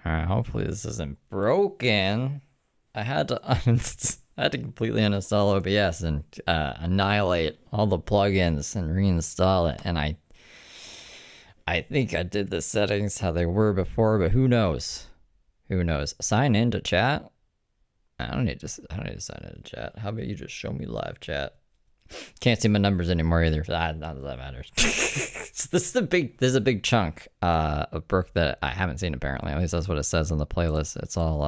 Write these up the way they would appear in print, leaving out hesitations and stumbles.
Alright, hopefully this isn't broken. I had to I had to completely uninstall OBS and annihilate all the plugins and reinstall it. And I think I did the settings how they were before, but who knows? Who knows? Sign into chat. I don't need to sign into chat. How about you just show me live chat? Can't see my numbers anymore either. Not that that matters. So this is a big chunk of Brooke that I haven't seen apparently. At least that's what it says on the playlist. It's all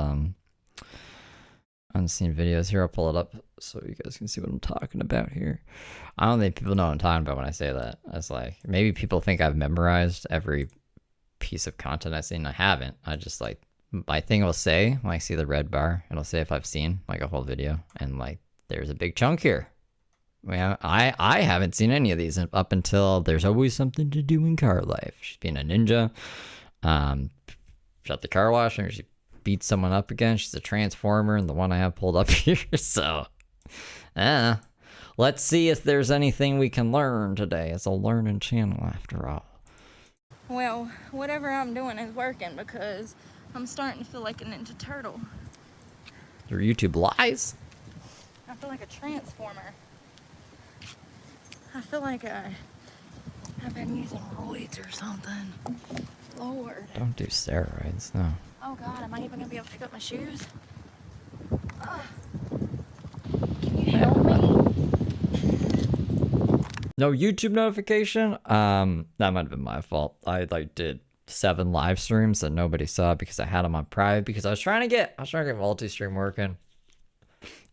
unseen videos. Here, I'll pull it up so you guys can see what I'm talking about here. I don't think people know what I'm talking about when I say that. It's like maybe people think I've memorized every piece of content I've seen. I haven't. I just like my thing will say when I see the red bar, it'll say if I've seen like a whole video, and like there's a big chunk here. Well, I haven't seen any of these up until there's always something to do in car life. She's being a ninja. Shut the car wash and she beats someone up again. She's a transformer, and the one I have pulled up here. So, let's see if there's anything we can learn today. It's a learning channel after all. Well, whatever I'm doing is working because I'm starting to feel like a Ninja Turtle. Your YouTube lies? I feel like a transformer. I feel like I've been using roids or something. Lord. Don't do steroids, no. Oh God, am I even gonna be able to pick up my shoes? Can you help me? No YouTube notification? That might have been my fault. I like did 7 live streams that nobody saw because I had them on private because I was trying to get multi-stream working.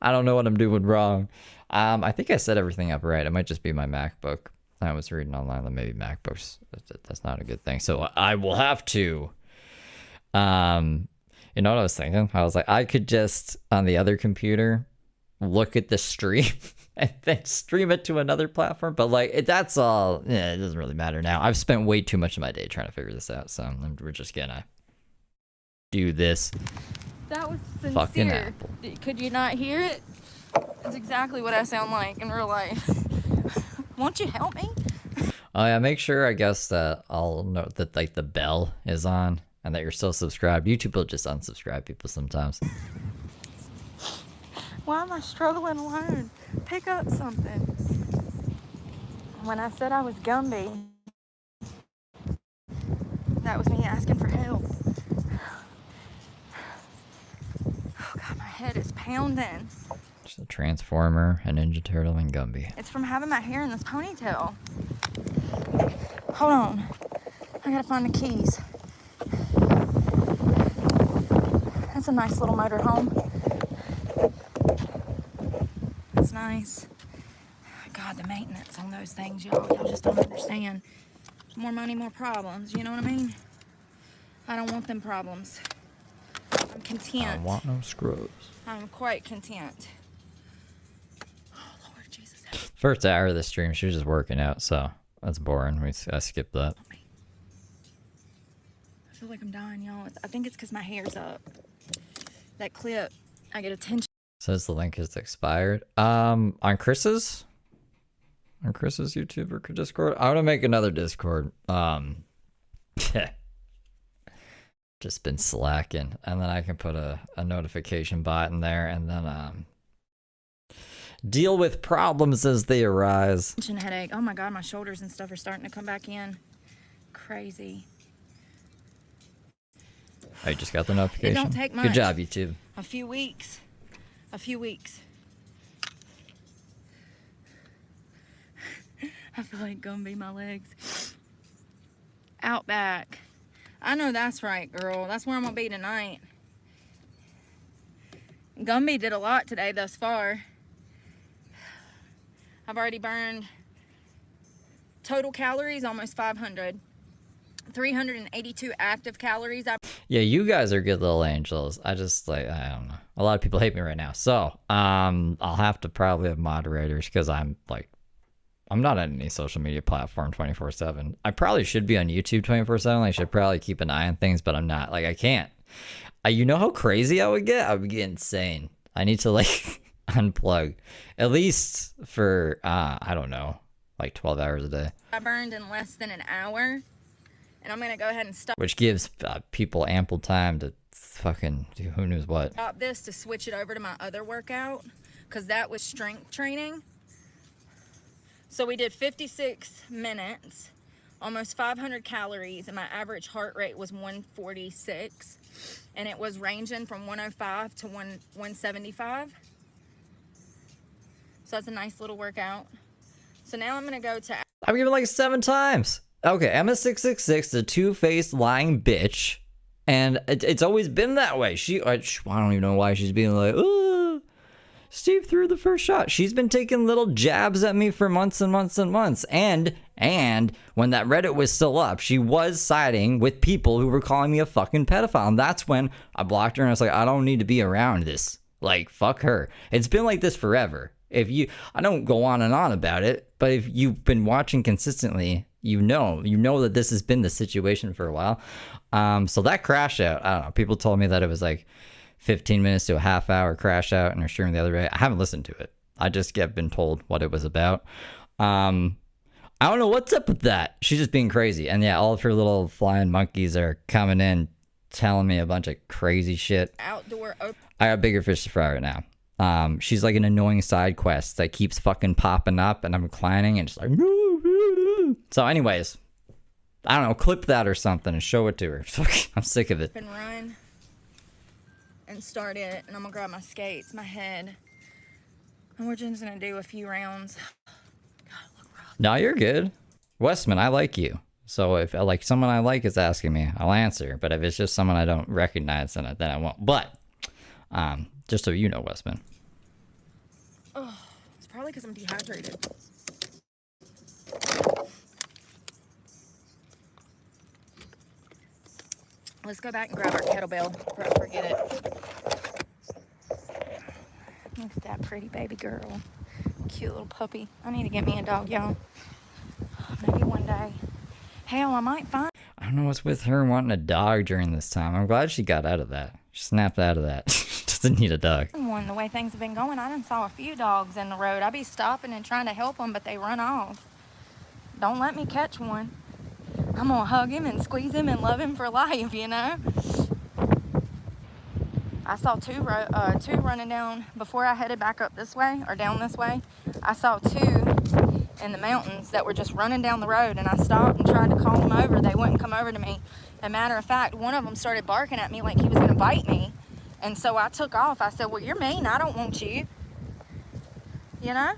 I don't know what I'm doing wrong. I think I set everything up right. It might just be my MacBook. I was reading online that maybe MacBooks, that's not a good thing. So I will have to, you know what I was thinking? I was like, I could just, on the other computer, look at the stream and then stream it to another platform. But like, that's all, yeah, it doesn't really matter now. I've spent way too much of my day trying to figure this out. So we're just gonna do this. That was sincere. Fucking apple. Could you not hear it? That's exactly what I sound like in real life. Won't you help me? Oh yeah, make sure I guess that I'll note that like the bell is on and that you're still subscribed. YouTube will just unsubscribe people sometimes. Why am I struggling alone? Pick up something. When I said I was Gumby, that was me asking for help. Oh God, my head is pounding. Just a transformer, a Ninja Turtle, and Gumby. It's from having my hair in this ponytail. Hold on. I gotta find the keys. That's a nice little motor home. That's nice. God, the maintenance on those things, y'all just don't understand. More money, more problems, you know what I mean? I don't want them problems. I'm content. I don't want no scrubs. I'm quite content. Oh, Lord Jesus. First hour of the stream, she was just working out, so that's boring. I skipped that. I feel like I'm dying, y'all. I think it's because my hair's up. That clip, I get attention. Says the link is expired. On Chris's YouTube or Discord. I want to make another Discord. Just been slacking, and then I can put a notification bot in there, and then deal with problems as they arise. Headache. Oh my God, my shoulders and stuff are starting to come back in. Crazy. I just got the notification. It don't take much. Good job, YouTube. A few weeks. I feel like Gumby, my legs. Outback. I know that's right, girl. That's where I'm gonna be tonight. Gumby did a lot today thus far. I've already burned total calories, almost 500. 382 active calories. Yeah, you guys are good little angels. I just like, I don't know. A lot of people hate me right now. So, I'll have to probably have moderators because I'm not on any social media platform 24/7. I probably should be on YouTube 24/7. I should probably keep an eye on things, but I'm not. Like, I can't. You know how crazy I would get? I would get insane. I need to like unplug at least for I don't know, like 12 hours a day. I burned in less than an hour. And I'm gonna go ahead and Which gives people ample time to fucking do who knows what. stop this to switch it over to my other workout, because that was strength training. So we did 56 minutes, almost 500 calories, and my average heart rate was 146, and it was ranging from 105 to 175. So that's a nice little workout. So now I'm gonna go to... I've given like 7 times. Okay, Emma666, the two-faced lying bitch, and it's always been that way. I don't even know why she's being like, oh, Steve threw the first shot. She's been taking little jabs at me for months and months and months. And when that Reddit was still up, she was siding with people who were calling me a fucking pedophile. And that's when I blocked her and I was like, I don't need to be around this. Like, fuck her. It's been like this forever. I don't go on and on about it, but if you've been watching consistently, you know that this has been the situation for a while. So that crash out, I don't know. People told me that it was like 15 minutes to a half hour crash out in her stream the other day. I haven't listened to it. I just been told what it was about. I don't know what's up with that. She's just being crazy. And yeah, all of her little flying monkeys are coming in telling me a bunch of crazy shit. Outdoor open. I got bigger fish to fry right now. She's like an annoying side quest that keeps fucking popping up and I'm reclining and just like... So anyways, I don't know, clip that or something and show it to her. I'm sick of it. And run and start it, and I'm gonna grab my skates, my head, and we're just gonna do a few rounds. God, look rough. No, you're good. Westman, I like you. So if like someone I like is asking me, I'll answer. But if it's just someone I don't recognize, then I won't. But just so you know, Westman. Oh, it's probably because I'm dehydrated. Let's go back and grab our kettlebell before I forget it. Look at that pretty baby girl. Cute little puppy. I need to get me a dog, y'all. Maybe one day. Hell, I might find... I don't know what's with her wanting a dog during this time. I'm glad she got out of that. She snapped out of that. Doesn't need a dog. One, the way things have been going, I done saw a few dogs in the road. I be stopping and trying to help them, but they run off. Don't let me catch one. I'm gonna hug him and squeeze him and love him for life, you know? I saw two running down before I headed back up this way, or down this way. I saw 2 in the mountains that were just running down the road, and I stopped and tried to call them over. They wouldn't come over to me. As a matter of fact, one of them started barking at me like he was gonna bite me. And so I took off. I said, well, you're mean, I don't want you. You know?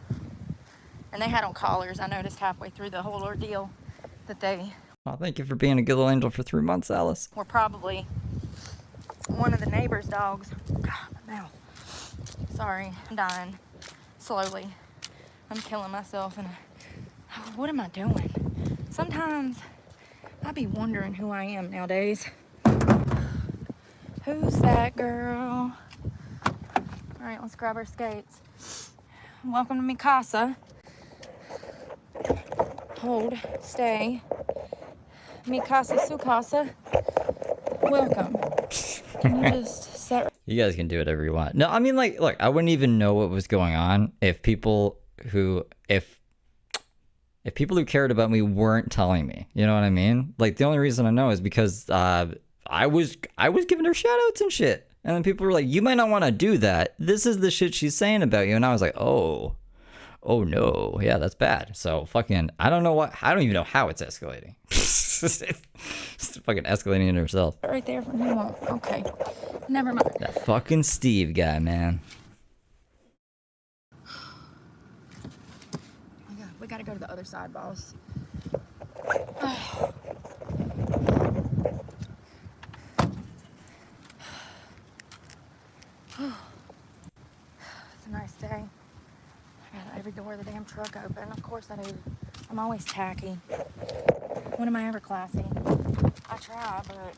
And they had on collars. I noticed halfway through the whole ordeal that they... Well, thank you for being a good little angel for 3 months, Alice. were probably one of the neighbor's dogs. God, my mouth. Sorry, I'm dying slowly. I'm killing myself, and what am I doing? Sometimes I be wondering who I am nowadays. Who's that girl? All right, let's grab our skates. Welcome to mi casa. Hold, stay. Mi casa, su casa. Welcome. Can you just set... You guys can do whatever you want. No, I mean, like, look, I wouldn't even know what was going on if people who cared about me weren't telling me. You know what I mean? Like, the only reason I know is because I was giving her shout outs and shit. And then people were like, you might not want to do that. This is the shit she's saying about you. And I was like, oh no. Yeah, that's bad. So fucking, I don't even know how it's escalating. It's fucking escalating into herself. Right there from you won't. Okay. Never mind. That fucking Steve guy, man. We gotta go to the other side, boss. It's a nice day. I got every door of the damn truck open. Of course I do. I'm always tacky. When am I ever classy? I try, but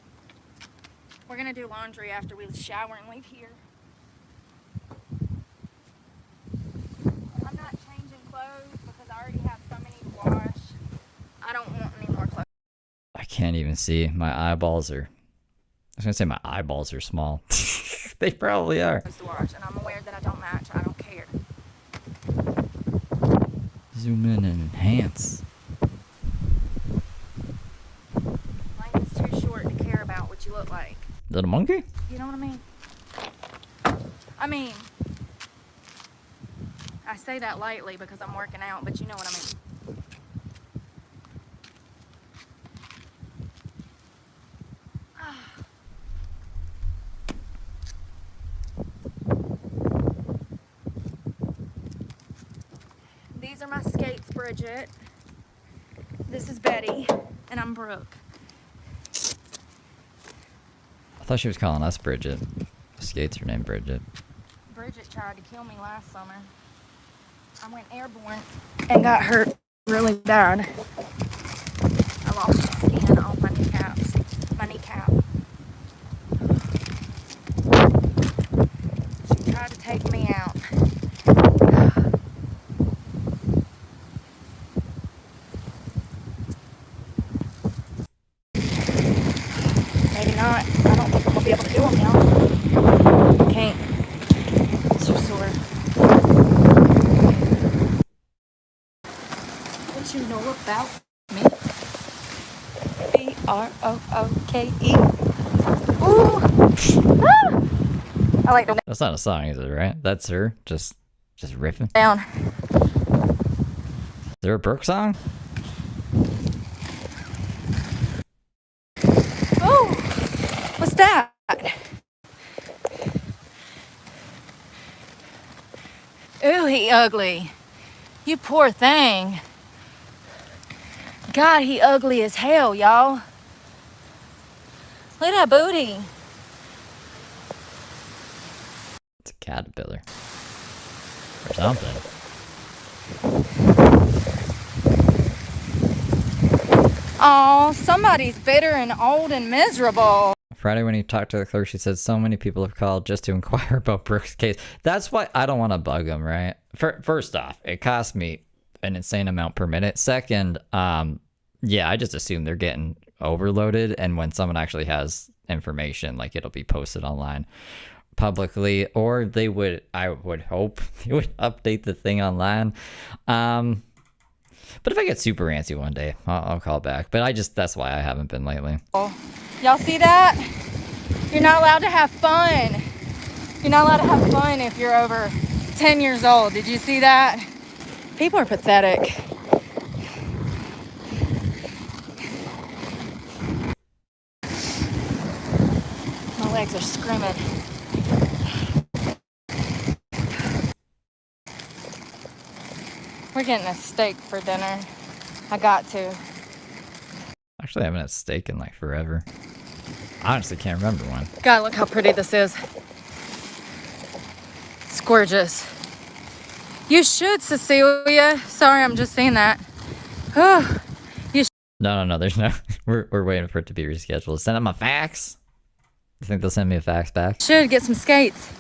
we're gonna do laundry after we shower and leave here. I'm not changing clothes because I already have so many to wash. I don't want any more clothes. I can't even see. My eyeballs are... I was gonna say my eyeballs are small. They probably are. To wash, and I'm aware that I don't match. I don't care. Zoom in and enhance. Like Is it a monkey? You know what I mean? I mean, I say that lightly because I'm working out, but you know what I mean. These are my skates, Bridget. This is Betty, and I'm Brooke. I thought she was calling us Bridget. The skates are named Bridget. Bridget tried to kill me last summer. I went airborne and got hurt really bad. I lost the skin off my kneecaps. My kneecap. She tried to take me out. Maybe not. I don't think I'm gonna be able to do them now. Can't. It's too sore. What you know about me? B-R-O-O-K-E. Ooh. Ah! I like to That's not a song, is it, right? That's her just riffing. down. Is there a Brooke song? Oh, what's that? Ooh, he ugly. You poor thing. God, he ugly as hell, y'all. Look at that booty. It's a caterpillar. Or something. Oh, somebody's bitter and old and miserable. Friday when he talked to the clerk, she said so many people have called just to inquire about Brooke's case. That's why I don't want to bug him, right? First off, it costs me an insane amount per minute. Second, yeah, I just assume they're getting overloaded, and when someone actually has information, like it'll be posted online publicly, or I would hope they would update the thing online. But if I get super antsy one day, I'll call back. But that's why I haven't been lately. Y'all see that? You're not allowed to have fun. You're not allowed to have fun if you're over 10 years old. Did you see that? People are pathetic. My legs are screaming. We're getting a steak for dinner. I got to. Actually, I haven't had steak in like forever. I honestly can't remember one. God, look how pretty this is. It's gorgeous. You should, Cecilia. Sorry, I'm just saying that. Oh, No. There's no. We're waiting for it to be rescheduled. Send them a fax. You think they'll send me a fax back? should get some skates.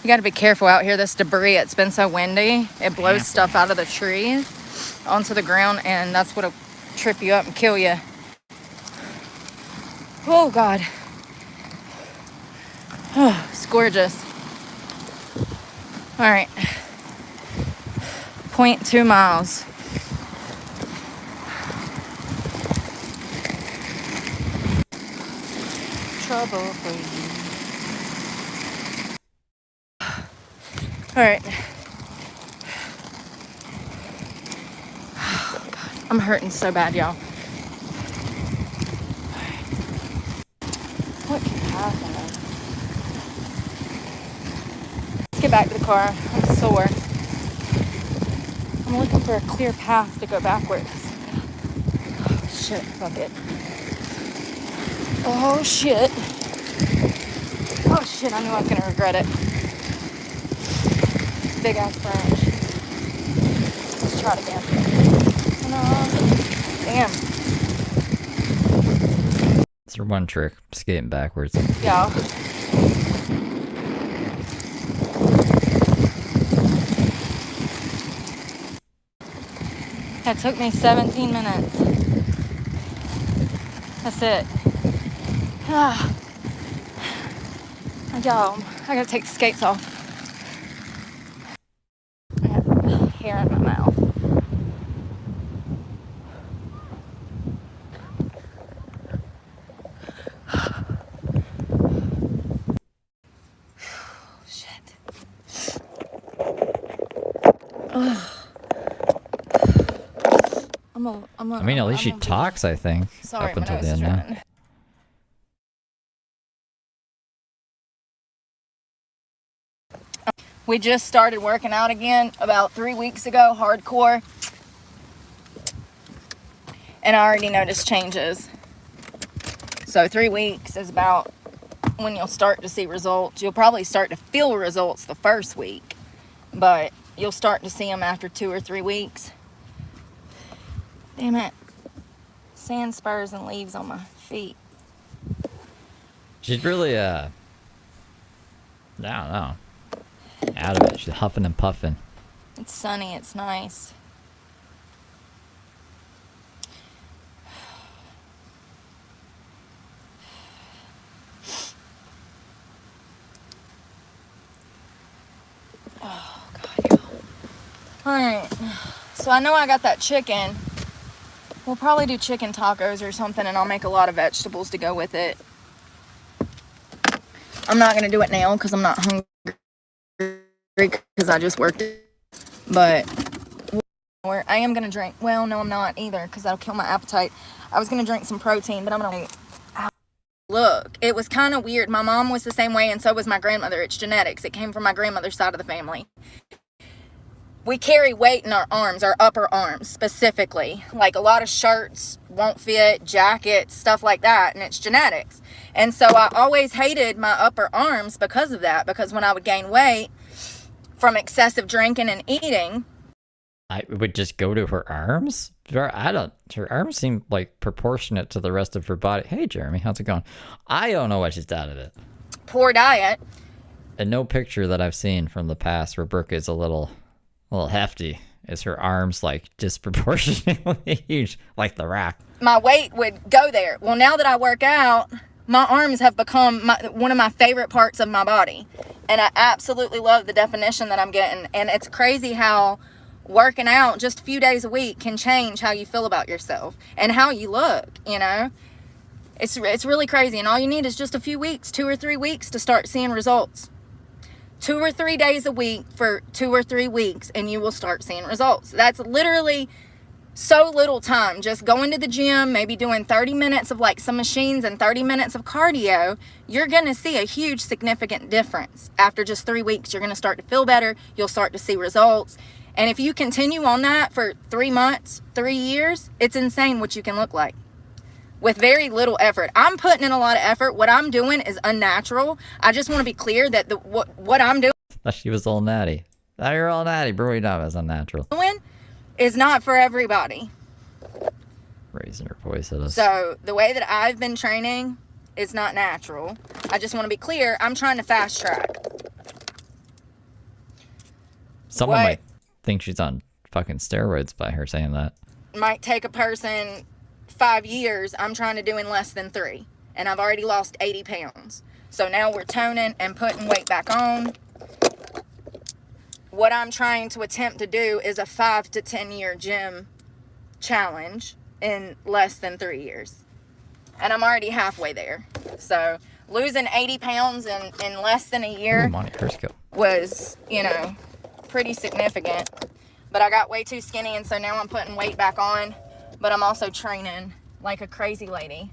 You got to be careful out here. This debris, it's been so windy. It blows stuff out of the trees onto the ground, and that's what'll trip you up and kill you. Oh, God. Oh, it's gorgeous. All right. 0.2 miles. Trouble for you. All right. Oh, God. I'm hurting so bad, y'all. What can happen? Let's get back to the car. I'm sore. I'm looking for a clear path to go backwards. Oh, shit. Fuck it. Oh, shit. Oh, shit. I knew I was going to regret it. Big ass branch. Let's try it again. No. Damn. It's your one trick, skating backwards. Yeah. That took me 17 minutes. That's it. Ah. Y'all, I gotta take the skates off. I have hair in my mouth. I mean, at least she talks, I think, Sorry, up until the end now. We just started working out again about 3 weeks ago, hardcore. And I already noticed changes. So 3 weeks is about when you'll start to see results. You'll probably start to feel results the first week, but you'll start to see them after 2 or 3 weeks. Damn it. Sand spurs and leaves on my feet. She's really, I don't know, out of it. She's huffing and puffing. It's sunny, it's nice. Oh, God, y'all. Alright, so I know I got that chicken. We'll probably do chicken tacos or something, and I'll make a lot of vegetables to go with it. I'm not going to do it now because I'm not hungry because I just worked it. But I am going to drink. Well, no, I'm not either because that'll kill my appetite. I was going to drink some protein, but I'm going to... Look, it was kind of weird. My mom was the same way, and so was my grandmother. It's genetics. It came from my grandmother's side of the family. We carry weight in our arms, our upper arms specifically. Like a lot of shirts won't fit, jackets, stuff like that, and it's genetics. And so I always hated my upper arms because of that, because when I would gain weight from excessive drinking and eating, I would just go to her arms? Her arms seem like proportionate to the rest of her body. Hey, Jeremy, how's it going? I don't know what she's out of it. poor diet. And no picture that I've seen from the past where Brooke is a little hefty. Is her arms like disproportionately huge, like the rack? My weight would go there. Well, now that I work out, my arms have become one of my favorite parts of my body. And I absolutely love the definition that I'm getting. And it's crazy how working out just a few days a week can change how you feel about yourself and how you look, you know? It's really crazy. And all you need is just a few weeks, 2 or 3 weeks to start seeing results. 2 or 3 days a week for 2 or 3 weeks and you will start seeing results. That's literally so little time. Just going to the gym, maybe doing 30 minutes of like some machines and 30 minutes of cardio. You're going to see a huge significant difference. After just 3 weeks, you're going to start to feel better. You'll start to see results. And if you continue on that for 3 months, 3 years, it's insane what you can look like with very little effort. I'm putting in a lot of effort. What I'm doing is unnatural. I just want to be clear that what I'm doing. She was all natty. Now you're all natty. Brewing up is unnatural. Is not for everybody. Raising her voice at us. So the way that I've been training is not natural. I just want to be clear. I'm trying to fast track. Someone might think she's on fucking steroids by her saying that. Might take a person 5 years. I'm trying to do in less than 3. And I've already lost 80 pounds. So now we're toning and putting weight back on. What I'm trying to attempt to do is a 5 to 10 year gym challenge in less than 3 years. And I'm already halfway there. So losing 80 pounds in less than a year was, you know, pretty significant. But I got way too skinny, and so now I'm putting weight back on. But I'm also training like a crazy lady.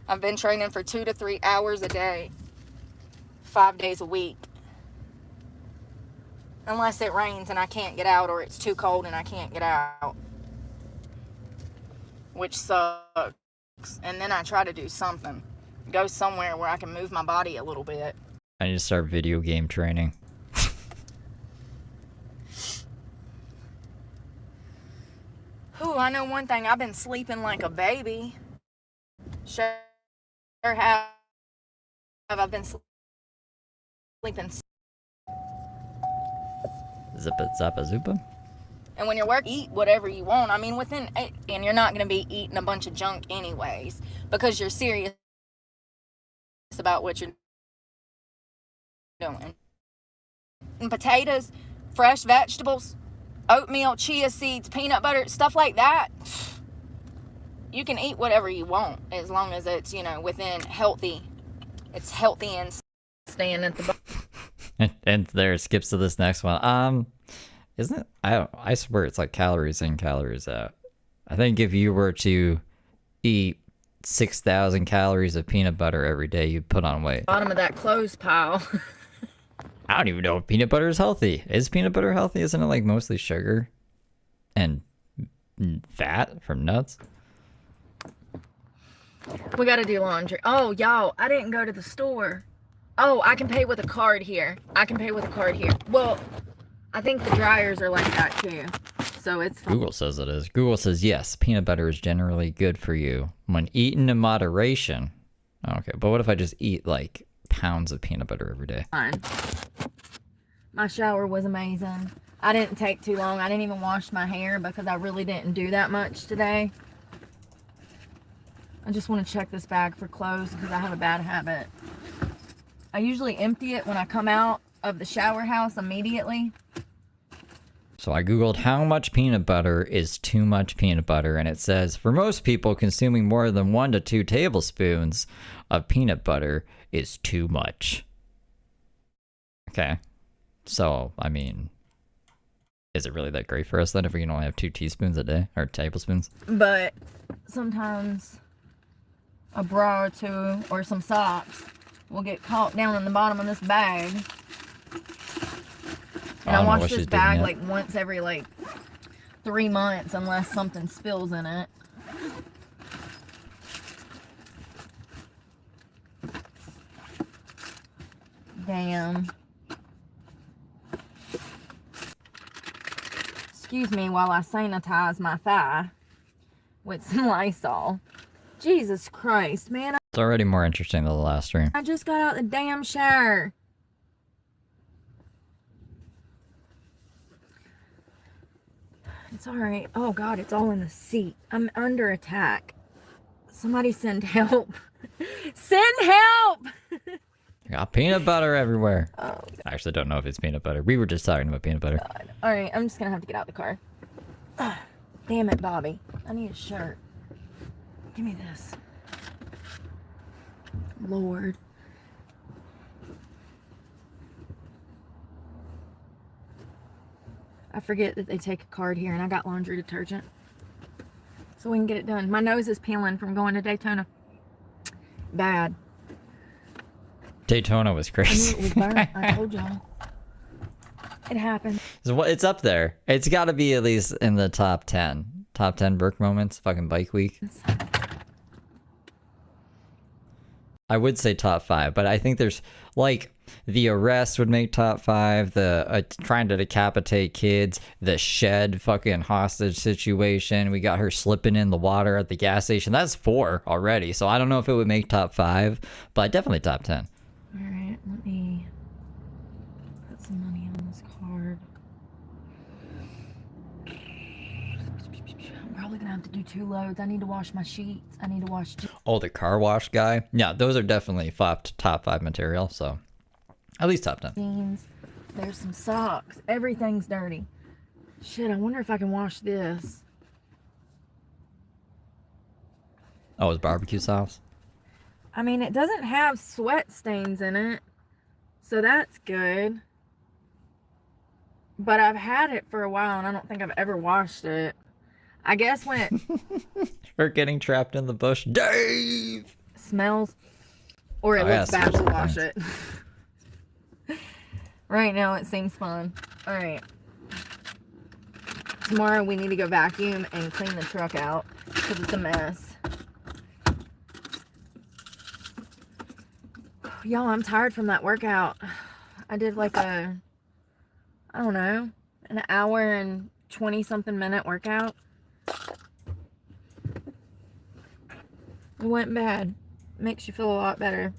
I've been training for 2 to 3 hours a day. 5 days a week. Unless it rains and I can't get out, or it's too cold and I can't get out. Which sucks. And then I try to do something. Go somewhere where I can move my body a little bit. I need to start video game training. Ooh, I know one thing. I've been sleeping like a baby. Sure have. I've been sleeping. Zippa zappa zupa. And when you're working, eat whatever you want. I mean, and you're not going to be eating a bunch of junk anyways, because you're serious about what you're doing. And potatoes, fresh vegetables, oatmeal, chia seeds, peanut butter, stuff like that. You can eat whatever you want as long as it's, you know, within healthy. It's healthy and staying at the And there it skips to this next one. Isn't it? I swear it's like calories in, calories out. I think if you were to eat 6,000 calories of peanut butter every day, you'd put on weight. Bottom of that clothes pile. I don't even know if peanut butter is healthy. Is peanut butter healthy? Isn't it like mostly sugar and fat from nuts? We gotta do laundry. Oh, y'all, I didn't go to the store. Oh, I can pay with a card here. I can pay with a card here. Well, I think the dryers are like that too. So it's fine. Google says it is. Google says yes, peanut butter is generally good for you when eaten in moderation. Okay, but what if I just eat like pounds of peanut butter every day? Fine. My shower was amazing. I didn't take too long. I didn't even wash my hair because I really didn't do that much today. I just want to check this bag for clothes because I have a bad habit. I usually empty it when I come out of the shower house immediately. So I Googled how much peanut butter is too much peanut butter, and it says for most people, consuming more than 1 to 2 tablespoons of peanut butter is too much. Okay. So, I mean, is it really that great for us then if we can only have 2 teaspoons a day, or tablespoons? But sometimes a bra or two or some socks will get caught down in the bottom of this bag. And I wash this bag like once every like 3 months unless something spills in it. Damn. Excuse me while I sanitize my thigh with some Lysol. Jesus Christ, man. It's already more interesting than the last stream. I just got out the damn shower. It's alright. Oh God, it's all in the seat. I'm under attack. Somebody send help. Send help! Got peanut butter everywhere. Oh, God. I actually don't know if it's peanut butter. We were just talking about peanut butter. Alright, I'm just gonna have to get out of the car. Damn it, Bobby. I need a shirt. Give me this. Lord. I forget that they take a card here, and I got laundry detergent. So we can get it done. My nose is peeling from going to Daytona. Bad. Daytona was I crazy. knew it was burnt. I told y'all. It happened. It's up there. It's got to be at least in the top 10. Top 10 Brooke moments. Fucking bike week. I would say top 5, but I think there's like the arrest would make top 5. The trying to decapitate kids. The shed fucking hostage situation. We got her slipping in the water at the gas station. That's 4 already. So I don't know if it would make top 5, but definitely top 10. All right, let me put some money on this card. I'm probably gonna have to do 2 loads. I need to wash my sheets. I need to wash. Oh, the car wash guy. Yeah, those are definitely top 5 material. So at least top 10. Jeans. There's some socks. Everything's dirty. Shit, I wonder if I can wash this. Oh, it's barbecue sauce. I mean, it doesn't have sweat stains in it, so that's good. But I've had it for a while, and I don't think I've ever washed it. I guess when it We're getting trapped in the bush. Dave! smells, or it looks bad to wash it. Right now, it seems fun. All right. Tomorrow, we need to go vacuum and clean the truck out because it's a mess. Y'all, I'm tired from that workout. I did like I don't know, an hour and 20 something minute workout. It went bad. Makes you feel a lot better.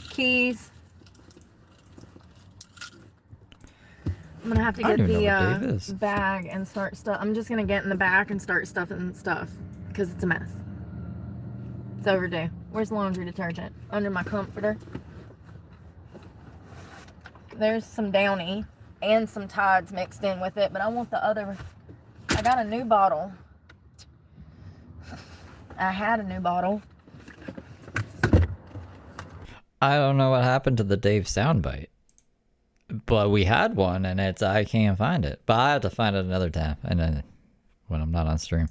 Keys. I'm gonna have to get the bag and start stuff. I'm just gonna get in the back and start stuffing stuff because it's a mess. It's overdue. Where's laundry detergent? Under my comforter. There's some Downy and some Tides mixed in with it, but I want the other. I got a new bottle. I had a new bottle. I don't know what happened to the Dave soundbite. But we had one, and I can't find it. But I have to find it another time, and then when I'm not on stream.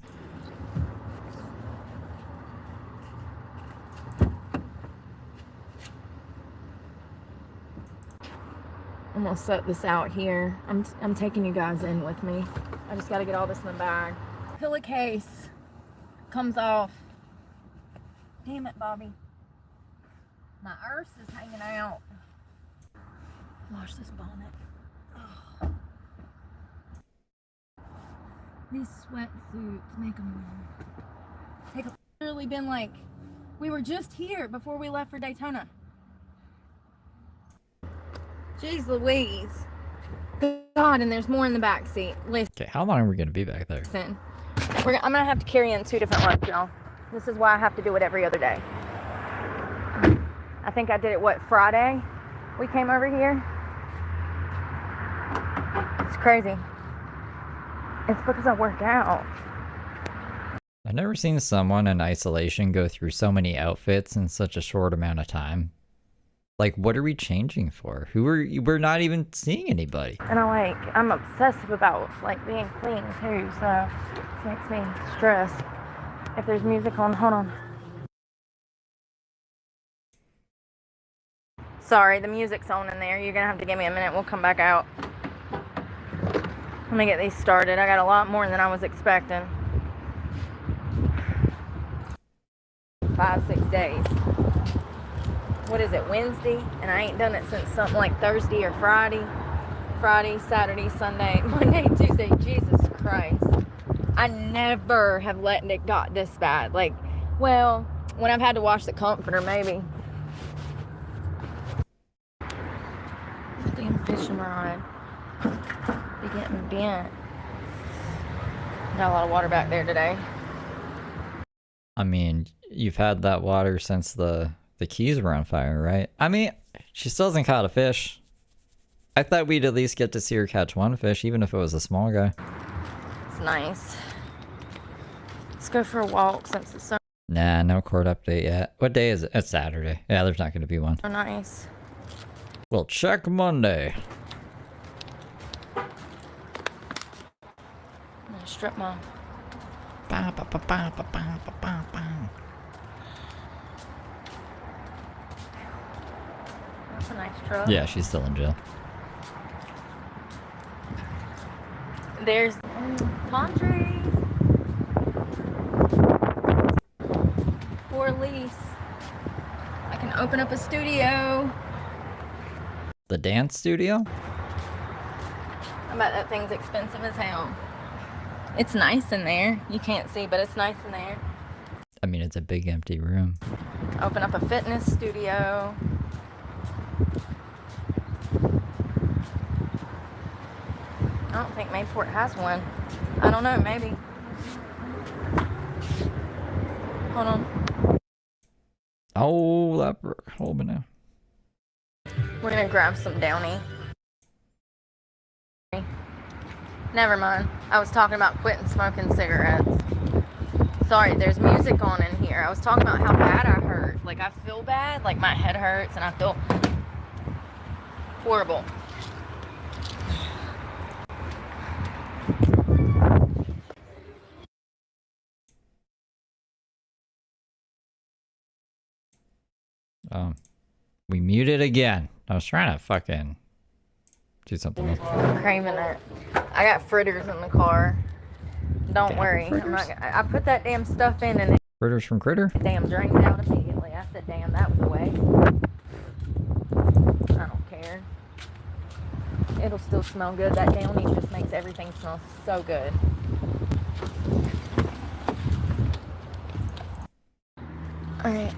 I'm gonna set this out here. I'm taking you guys in with me. I just gotta get all this in the bag. Pillowcase comes off. Damn it, Bobby. My earth is hanging out. Wash this bonnet. Oh. These sweatsuits make them literally been like, we were just here before we left for Daytona. Jeez Louise. God, and there's more in the back seat. Listen. Okay, how long are we gonna be back there? I'm gonna have to carry in 2 different loads, y'all. This is why I have to do it every other day. I think I did it, Friday? We came over here. It's crazy. It's because I work out. I've never seen someone in isolation go through so many outfits in such a short amount of time. Like, what are we changing for? We're not even seeing anybody. And I'm obsessive about, being clean, too, so it makes me stress. If there's music on, hold on. Sorry, the music's on in there. You're gonna have to give me a minute. We'll come back out. Let me get these started. I got a lot more than I was expecting. 5-6 days. What is it, Wednesday? And I ain't done it since something like Thursday or Friday. Friday, Saturday, Sunday, Monday, Tuesday. Jesus Christ. I never have let it got this bad. When I've had to wash the comforter, maybe. Damn fishing rod. Be getting bent. Got a lot of water back there today. I mean, you've had that water since the keys were on fire, right? I mean, she still hasn't caught a fish. I thought we'd at least get to see her catch one fish, even if it was a small guy. It's nice. Let's go for a walk since it's so Nah, no court update yet. What day is it? It's Saturday. Yeah, there's not going to be one. nice. We'll check Monday. I'm gonna strip my... Ba, ba, ba, ba, ba, ba, ba, ba, ba. That's a nice truck. Yeah, she's still in jail. There's palm trees. For lease. I can open up a studio. The dance studio? I bet that thing's expensive as hell. It's nice in there. You can't see, but it's nice in there. I mean, it's a big empty room. Open up a fitness studio. I don't think Mayport has one. I don't know, maybe. Hold on. Oh, that broke. Hold me now. We're gonna grab some Downy. Never mind. I was talking about quitting smoking cigarettes. Sorry, there's music on in here. I was talking about how bad I hurt. I feel bad. My head hurts and I feel horrible. We muted again. I was trying to fucking do something else. I'm craving it. I got fritters in the car. Don't Damn worry. fritters? I put that damn stuff in and it Critters from Critter? damn drained out immediately. I said, damn, that was a waste. I don't care. It'll still smell good. That Downy just makes everything smell so good. Alright.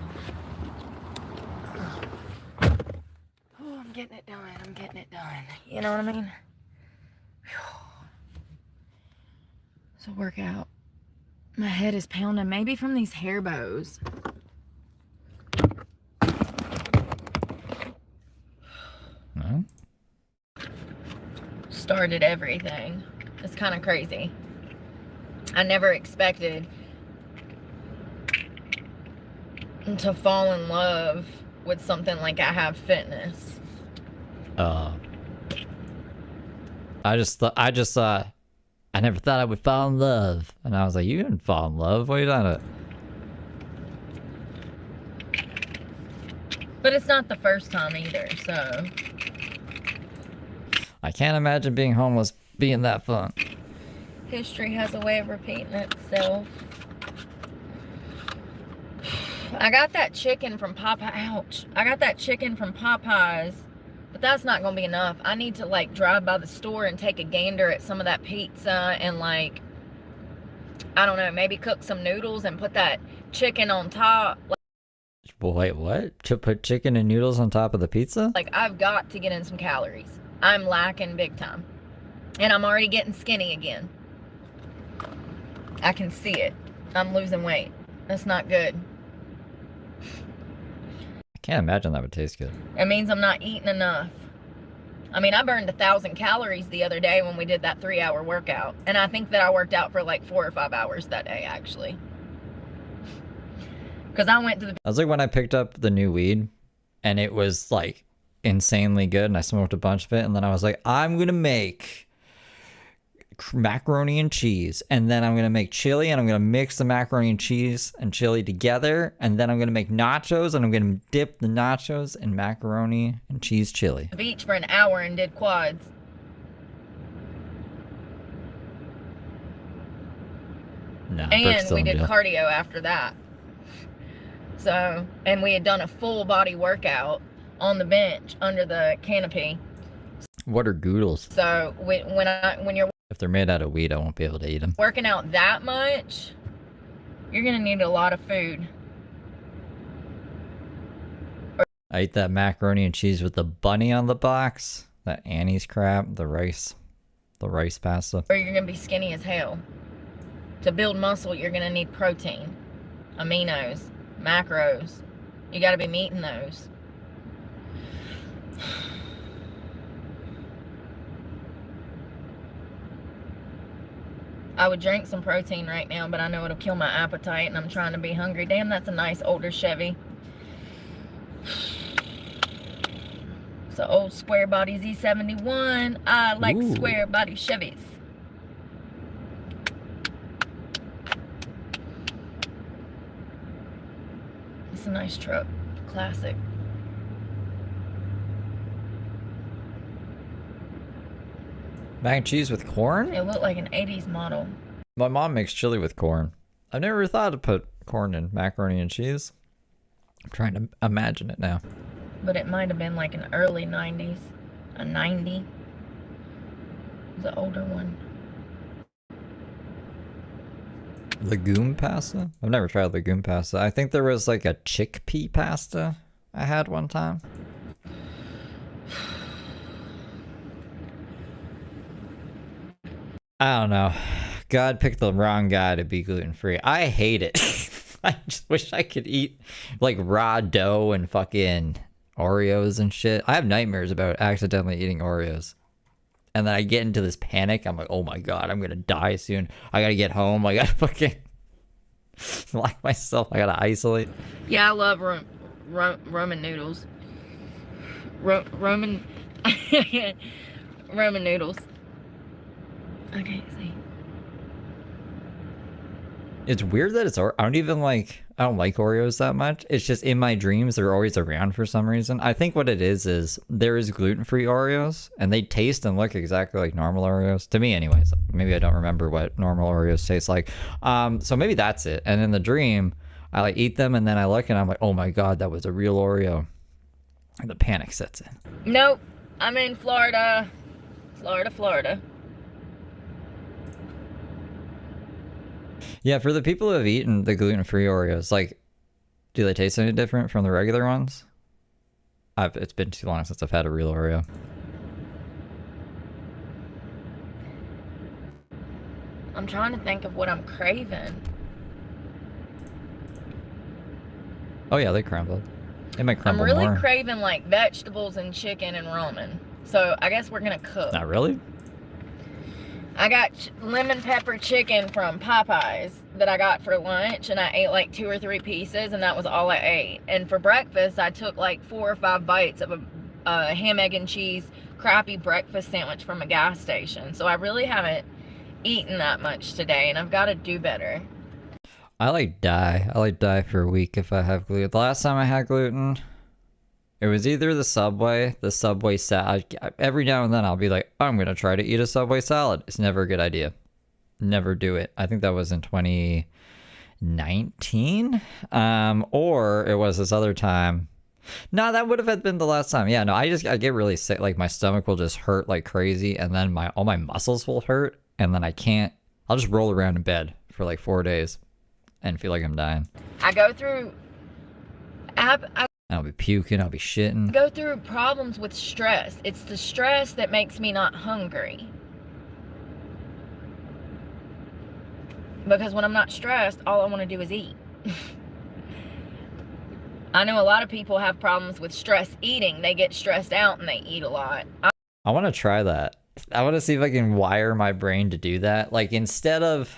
Oh, I'm getting it done. I'm getting it done. You know what I mean? It's a workout. My head is pounding, maybe from these hair bows. No? Started everything. It's kind of crazy. I never expected to fall in love with something like I have fitness. I never thought I would fall in love. And I was like, you didn't fall in love. What are you done it? But it's not the first time either, so. I can't imagine being homeless being that fun. History has a way of repeating itself. I got that chicken from Popeye. Ouch. I got that chicken from Popeyes, but that's not going to be enough. I need to, like, drive by the store and take a gander at some of that pizza and, like, I don't know, maybe cook some noodles and put that chicken on top. Wait, what? To put chicken and noodles on top of the pizza? Like, I've got to get in some calories. I'm lacking big time. And I'm already getting skinny again. I can see it. I'm losing weight. That's not good. I can't imagine that would taste good. It means I'm not eating enough. I mean, I burned 1,000 calories the other day when we did that 3-hour workout. And I think that I worked out for like 4 or 5 hours that day, actually. Because I went to the... I was like when I picked up the new weed and it was like insanely good and I smoked a bunch of it and then I was like, I'm going to make macaroni and cheese and then I'm going to make chili and I'm going to mix the macaroni and cheese and chili together and then I'm going to make nachos and I'm going to dip the nachos in macaroni and cheese chili. Beach for an hour and did quads. No, and we did cardio after that. So, and we had done a full body workout on the bench under the canopy. What are goodles? So when you're if they're made out of weed, I won't be able to eat them. Working out that much, you're gonna need a lot of food. I eat that macaroni and cheese with the bunny on the box, that Annie's crap, the rice pasta. Or you're gonna be skinny as hell. To build muscle, you're gonna need protein, aminos, macros. You gotta be meeting those. I would drink some protein right now, but I know it'll kill my appetite and I'm trying to be hungry. Damn, that's a nice older Chevy. It's an old square body Z71. I like Ooh. Square body Chevys. It's a nice truck. Classic. Mac and cheese with corn? It looked like an 80s model. My mom makes chili with corn. I've never thought to put corn in macaroni and cheese. I'm trying to imagine it now. But it might have been like an early 90s. A 90. The older one. Legume pasta? I've never tried legume pasta. I think there was like a chickpea pasta I had one time. I don't know. God picked the wrong guy to be gluten-free. I hate it. I just wish I could eat like raw dough and fucking Oreos and shit. I have nightmares about accidentally eating Oreos. And then I get into this panic. I'm like, oh my God, I'm gonna die soon. I gotta get home. I gotta fucking lock myself. I gotta isolate. Yeah, I love Roman noodles. Roman Roman noodles. I can't see. It's weird that I don't like Oreos that much. It's just in my dreams they're always around for some reason. I think what it is there is gluten-free Oreos and they taste and look exactly like normal Oreos. To me anyways. Maybe I don't remember what normal Oreos taste like. So maybe that's it. And in the dream, I like eat them and then I look and I'm like, oh my God, that was a real Oreo. And the panic sets in. Nope. I'm in Florida. Florida. Yeah, for the people who have eaten the gluten-free Oreos, like, do they taste any different from the regular ones? It's been too long since I've had a real Oreo. I'm trying to think of what I'm craving. Oh yeah, they crumbled. They might crumble I'm really more. craving like vegetables and chicken and ramen. So I guess we're gonna cook. Not really? I got lemon pepper chicken from Popeyes that I got for lunch, and I ate like 2 or 3 pieces, and that was all I ate. And for breakfast, I took like 4 or 5 bites of a ham, egg, and cheese crappy breakfast sandwich from a gas station. So I really haven't eaten that much today, and I've got to do better. I like die for a week if I have gluten. The last time I had gluten, it was either the Subway salad. Every now and then I'll be like, I'm going to try to eat a Subway salad. It's never a good idea. Never do it. I think that was in 2019. Or it was this other time. No, that would have been the last time. Yeah, no, I get really sick. Like my stomach will just hurt like crazy, and then all my muscles will hurt, and then I'll just roll around in bed for like 4 days and feel like I'm dying. I go through I'll be puking, I'll be shitting. go through problems with stress. It's the stress that makes me not hungry. Because when I'm not stressed, all I want to do is eat. I know a lot of people have problems with stress eating. They get stressed out and they eat a lot. I want to try that. I want to see if I can wire my brain to do that. Like instead of,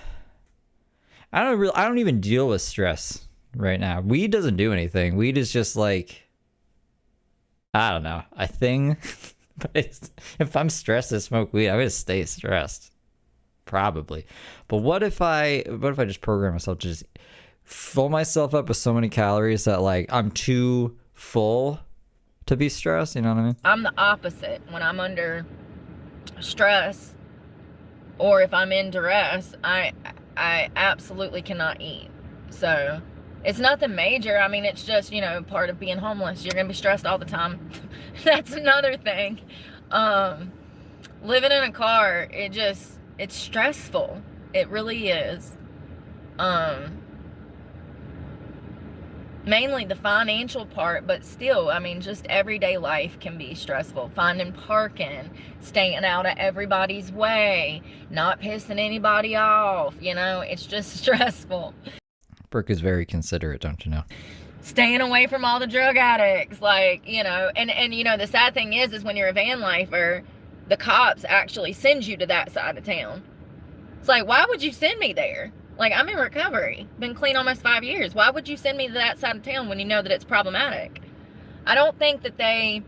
I don't even deal with stress right now. Weed doesn't do anything. Weed is just like, I don't know, a thing. But if I'm stressed to smoke weed, I'm gonna stay stressed, probably. But what if I just program myself to just fill myself up with so many calories that like I'm too full to be stressed? You know what I mean? I'm the opposite. When I'm under stress or if I'm in duress, I absolutely cannot eat. So it's nothing major. I mean, it's just, part of being homeless. You're gonna be stressed all the time. That's another thing. Living in a car, it's stressful. It really is. Mainly the financial part, but still, I mean, just everyday life can be stressful. Finding parking, staying out of everybody's way, not pissing anybody off, it's just stressful. Brooke is very considerate, don't you know? Staying away from all the drug addicts, and the sad thing is when you're a van lifer, the cops actually send you to that side of town. It's like, why would you send me there? Like, I'm in recovery, been clean almost 5 years. Why would you send me to that side of town when you know that it's problematic? I don't think that a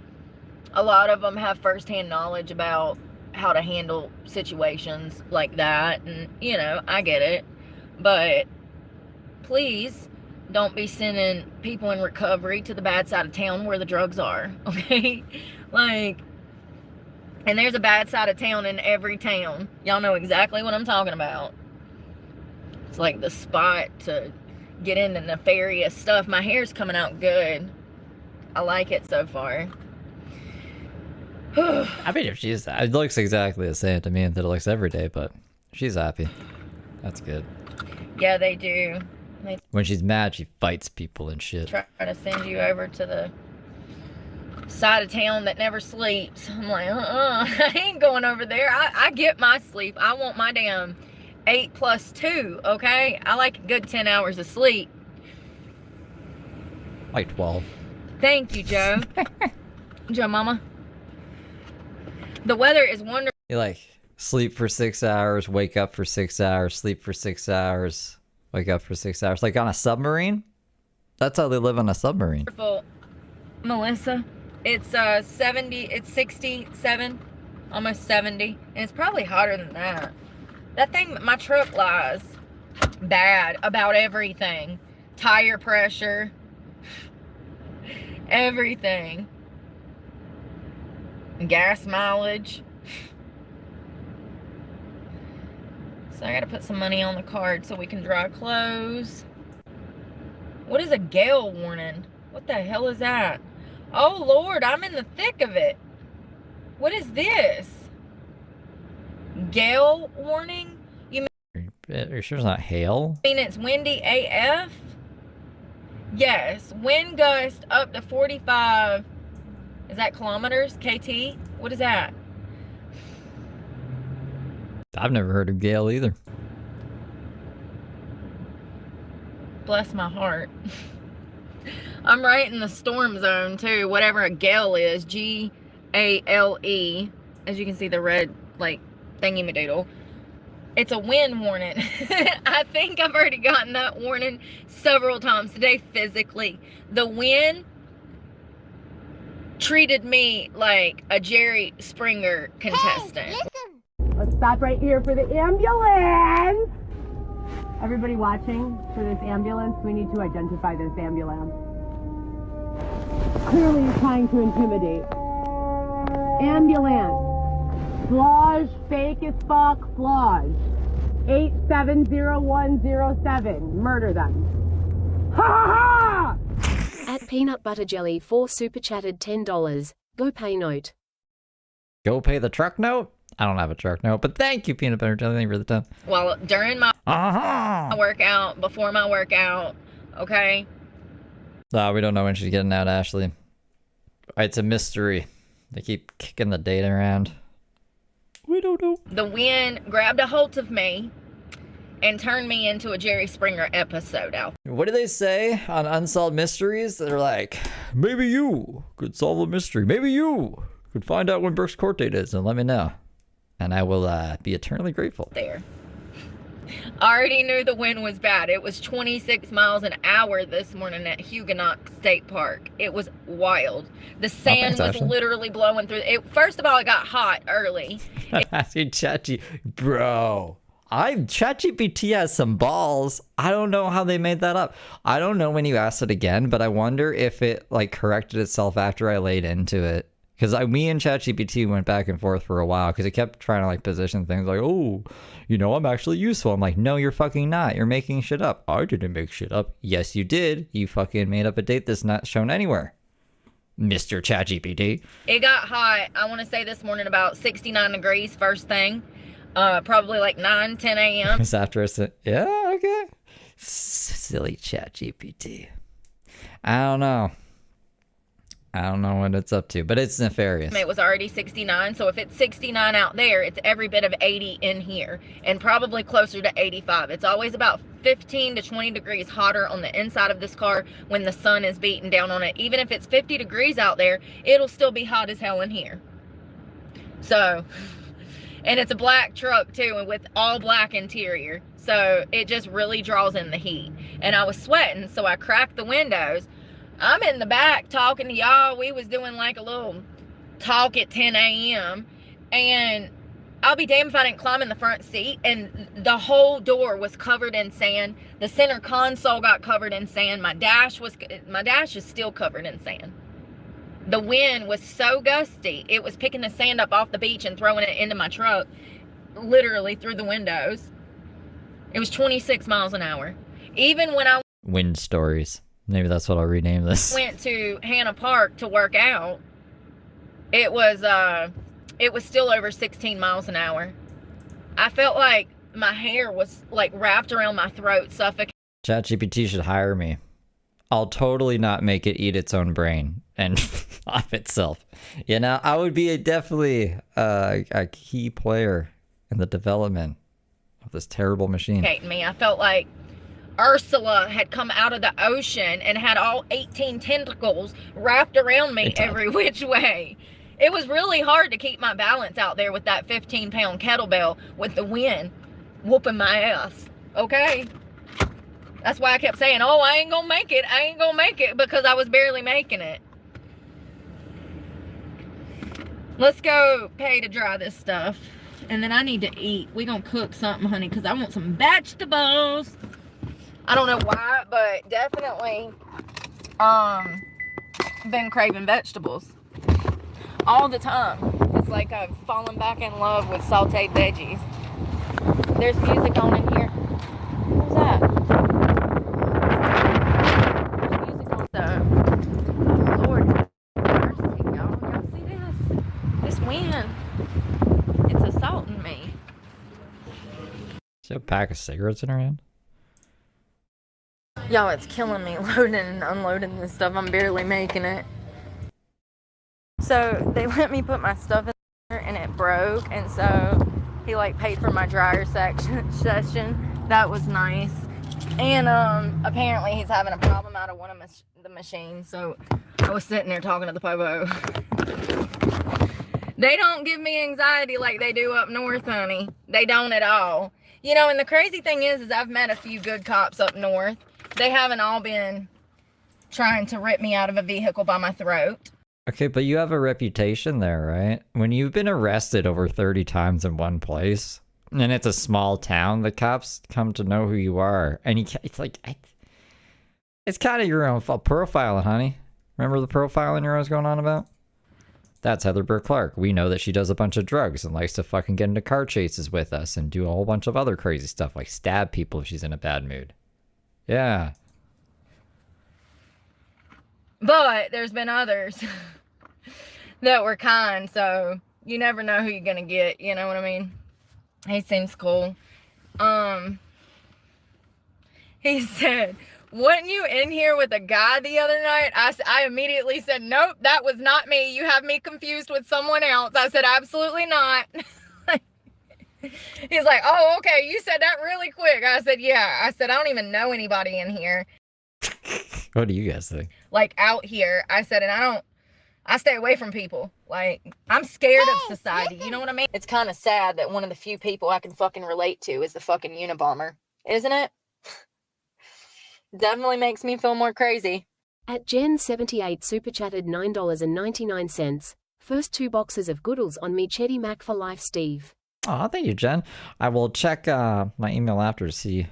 lot of them have firsthand knowledge about how to handle situations like that. And, I get it. But please don't be sending people in recovery to the bad side of town where the drugs are, okay? And there's a bad side of town in every town. Y'all know exactly what I'm talking about. It's like the spot to get into nefarious stuff. My hair's coming out good. I like it so far. I mean, if it looks exactly the same to me that it looks every day, but she's happy. That's good. Yeah, they do. When she's mad, she fights people and shit. Try to send you over to the side of town that never sleeps. I'm like, I ain't going over there. I get my sleep. I want my damn 8 plus 2, okay? I like a good 10 hours of sleep. Like 12. Thank you, Joe. Joe Mama. The weather is wonderful. You like sleep for 6 hours, wake up for 6 hours, sleep for 6 hours, wake up for 6 hours. Like on a submarine? That's how they live on a submarine. Melissa, it's 67, almost 70, and it's probably hotter than that. That thing, my truck lies bad about everything. Tire pressure, everything. Gas mileage. So I gotta put some money on the card so we can dry clothes. What is a gale warning? What the hell is that? Oh Lord, I'm in the thick of it. What is this? Gale warning? You're sure it's not hail? I mean, it's windy AF? Yes. Wind gust up to 45. Is that kilometers? KT? What is that? I've never heard of gale either. Bless my heart. I'm right in the storm zone too. Whatever a gale is. Gale. As you can see, the red, thingy-madoodle. It's a wind warning. I think I've already gotten that warning several times today physically. The wind treated me like a Jerry Springer contestant. Let's stop right here for the ambulance. Everybody watching for this ambulance, we need to identify this ambulance. Clearly you're trying to intimidate. Ambulance. Flage, fake as fuck, Flage. 870107. Murder them. Ha ha ha! At Peanut Butter Jelly 4 super chatted $10. Go pay note. Go pay the truck note? I don't have a truck note, but thank you, Peanut Butter Jelly. Thank you for the time. Well, during my workout, before my workout, okay? We don't know when she's getting out, Ashley. It's a mystery. They keep kicking the date around. We don't know. The wind grabbed a hold of me and turned me into a Jerry Springer episode out. What do they say on Unsolved Mysteries? They're like, maybe you could solve a mystery. Maybe you could find out when Brooke's court date is and let me know. And I will be eternally grateful. There. I already knew the wind was bad. It was 26 miles an hour this morning at Huguenot State Park. It was wild. The sand was literally blowing through. First of all, it got hot early. Asking bro. ChatGPT has some balls. I don't know how they made that up. I don't know when you asked it again, but I wonder if it like corrected itself after I laid into it. Because me and ChatGPT went back and forth for a while because it kept trying to like position things like, oh, you know, I'm actually useful. I'm like, no, you're fucking not. You're making shit up. I didn't make shit up. Yes, you did. You fucking made up a date that's not shown anywhere. Mr. ChatGPT. It got hot. I want to say this morning about 69 degrees first thing. Probably like 9, 10 a.m. It's after I said, yeah, okay. Silly ChatGPT. I don't know what it's up to, but it's nefarious. It was already 69, so if it's 69 out there, it's every bit of 80 in here, and probably closer to 85. It's always about 15 to 20 degrees hotter on the inside of this car when the sun is beating down on it. Even if it's 50 degrees out there, it'll still be hot as hell in here. So, and it's a black truck too, and with all black interior, so it just really draws in the heat. And I was sweating, so I cracked the windows. I'm in the back talking to y'all. We was doing like a little talk at 10 a.m. And I'll be damned if I didn't climb in the front seat. And the whole door was covered in sand. The center console got covered in sand. My dash is still covered in sand. The wind was so gusty. It was picking the sand up off the beach and throwing it into my truck, literally through the windows. It was 26 miles an hour. Even when I Wind stories. Maybe that's what I'll rename this. Went to Hannah Park to work out. It was still over 16 miles an hour. I felt like my hair was like wrapped around my throat, suffocating. ChatGPT should hire me. I'll totally not make it eat its own brain and off itself. You know, I would be definitely a key player in the development of this terrible machine. Me. I felt like Ursula had come out of the ocean and had all 18 tentacles wrapped around me every which way. It was really hard to keep my balance out there with that 15-pound kettlebell with the wind whooping my ass. Okay? That's why I kept saying, oh, I ain't gonna make it. I ain't gonna make it, because I was barely making it. Let's go pay to dry this stuff. And then I need to eat. We gonna cook something, honey, because I want some vegetables. I don't know why, but definitely been craving vegetables all the time. It's like I've fallen back in love with sauteed veggies. There's music on in here. What's that? There's music on. Lord mercy, y'all. Y'all see this? This wind. It's assaulting me. Is there a pack of cigarettes in her hand? Y'all, it's killing me loading and unloading this stuff. I'm barely making it. So they let me put my stuff in there and it broke, and so he like paid for my dryer session. That was nice. And apparently he's having a problem out of one of the machines, so I was sitting there talking to the popo. They don't give me anxiety like they do up north, honey. They don't at all. You know, and the crazy thing is I've met a few good cops up north. They haven't all been trying to rip me out of a vehicle by my throat. Okay, but you have a reputation there, right? When you've been arrested over 30 times in one place, and it's a small town, the cops come to know who you are. And it's like, it's kind of your own fault. Profiling, honey. Remember the profiling you're always going on about? That's Heather Burr Clark. We know that she does a bunch of drugs and likes to fucking get into car chases with us and do a whole bunch of other crazy stuff, like stab people if she's in a bad mood. Yeah. But there's been others that were kind, so you never know who you're gonna get, you know what I mean? He seems cool. He said, "Wasn't you in here with a guy the other night?" I immediately said, "Nope, that was not me. You have me confused with someone else." I said, "Absolutely not." He's like, "Oh, okay, you said that really quick." I said, "Yeah." I said, "I don't even know anybody in here." What do you guys think? Like, out here. I said, and I stay away from people. Like, I'm scared of society. You know what I mean? It's kind of sad that one of the few people I can fucking relate to is the fucking Unabomber. Isn't it? Definitely makes me feel more crazy. At Jen78 super chatted $9.99. First 2 boxes of Goodles on me Chetty Mac for life, Steve. Oh, thank you, Jen. I will check my email after to see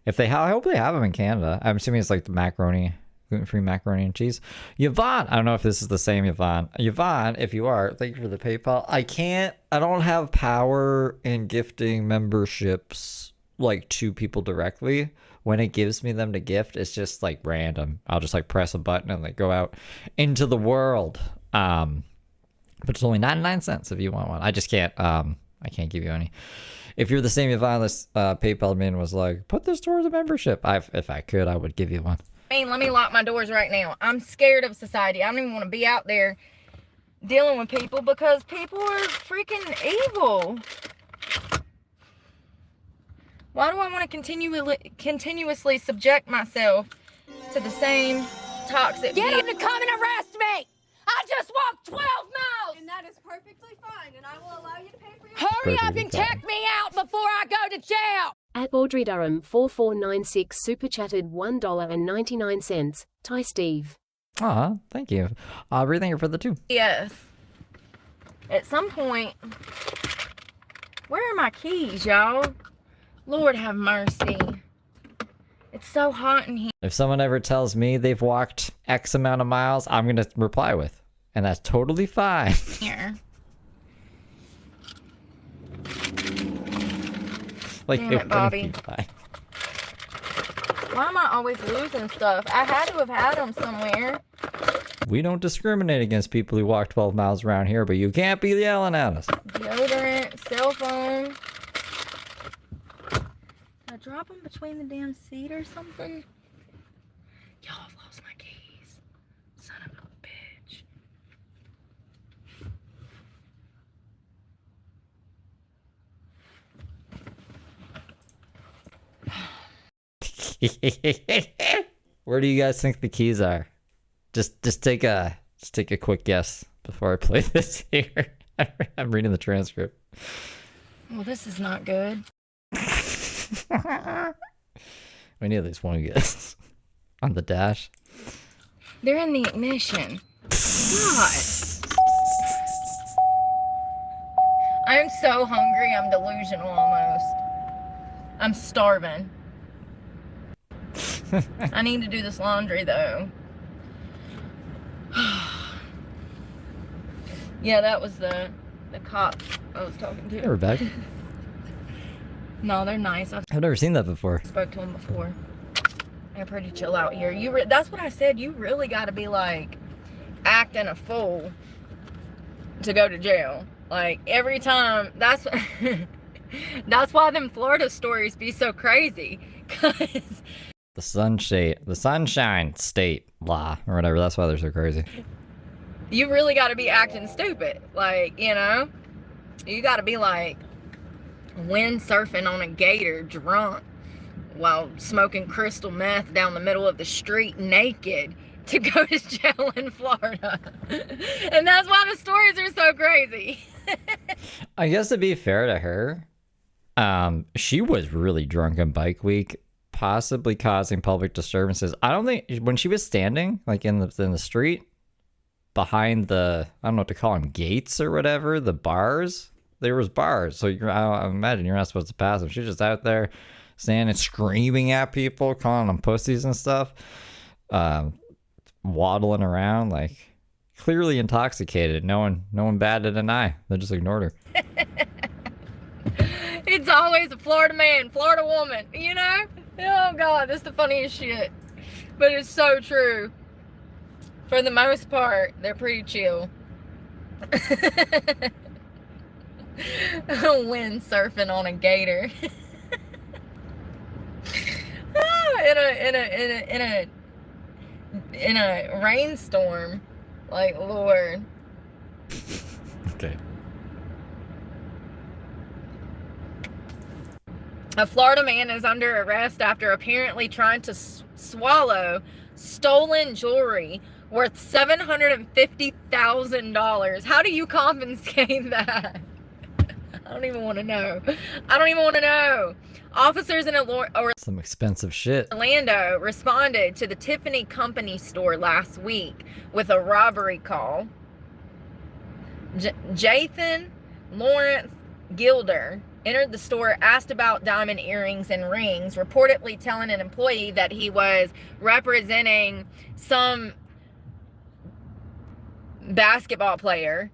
if they have. I hope they have them in Canada. I'm assuming it's like the macaroni, gluten-free macaroni and cheese. Yvonne, I don't know if this is the same Yvonne. Yvonne, if you are, thank you for the PayPal. I don't have power in gifting memberships like to people directly. When it gives me them to gift, it's just like random. I'll just like press a button and they go out into the world. But it's only 99 cents if you want one. I just can't. I can't give you any. If you're the same Yvonne, this PayPal man was like, put this towards a membership. If I could, I would give you one. Let me lock my doors right now. I'm scared of society. I don't even want to be out there dealing with people because people are freaking evil. Why do I want to continuously subject myself to the same toxic... Get him to come and arrest me! I just walked 12 miles! And that is perfectly fine, and I will allow you to pay for your... Hurry up and check me out before I go to jail! At Audrey Durham 4496 super chatted $1.99. Ty Steve. Aw, thank you. Aubrey, thank you for the 2. Yes. At some point... Where are my keys, y'all? Lord have mercy. It's so hot in here. If someone ever tells me they've walked X amount of miles, I'm going to reply with, and that's totally fine. Here. Like, Damn it, Bobby. Bye. Why am I always losing stuff? I had to have had them somewhere. We don't discriminate against people who walk 12 miles around here, but you can't be yelling at us. Deodorant, cell phone. Did I drop them between the damn seat or something? Y'all have lost my keys. Son of a bitch. Where do you guys think the keys are? Just take a quick guess before I play this here. I'm reading the transcript. Well, this is not good. We need at least one guess. On the dash. They're in the ignition. God. I'm so hungry, I'm delusional almost. I'm starving. I need to do this laundry though. Yeah, that was the cop I was talking to. Hey, Rebecca. No, they're nice. I've never seen that before. Spoke to them before. They're pretty chill out here. That's what I said. You really got to be like acting a fool to go to jail. Like every time. That's why them Florida stories be so crazy. Cause the sunshine state law or whatever. That's why they're so crazy. You really got to be acting stupid. Like, you know, you got to be like windsurfing on a gator drunk while smoking crystal meth down the middle of the street naked to go to jail in Florida. And that's why the stories are so crazy. I guess to be fair to her, she was really drunk on bike week, possibly causing public disturbances. I don't think when she was standing like in the street, behind the, I don't know what to call them, gates or whatever, the bars. There was bars, so I imagine you're not supposed to pass them. She's just out there standing, screaming at people, calling them pussies and stuff, waddling around, like clearly intoxicated. No one batted an eye. They just ignored her. It's always a Florida man, Florida woman, you know? Oh God, that's the funniest shit. But it's so true. For the most part, they're pretty chill. Windsurfing on a gator. in a rainstorm. Like, Lord. Okay. A Florida man is under arrest after apparently trying to swallow stolen jewelry worth $750,000. How do you compensate that? I don't even want to know. I don't even want to know. Officers in some expensive shit. Orlando responded to the Tiffany Company store last week with a robbery call. Jathan Lawrence Gilder entered the store, asked about diamond earrings and rings, reportedly telling an employee that he was representing some basketball player.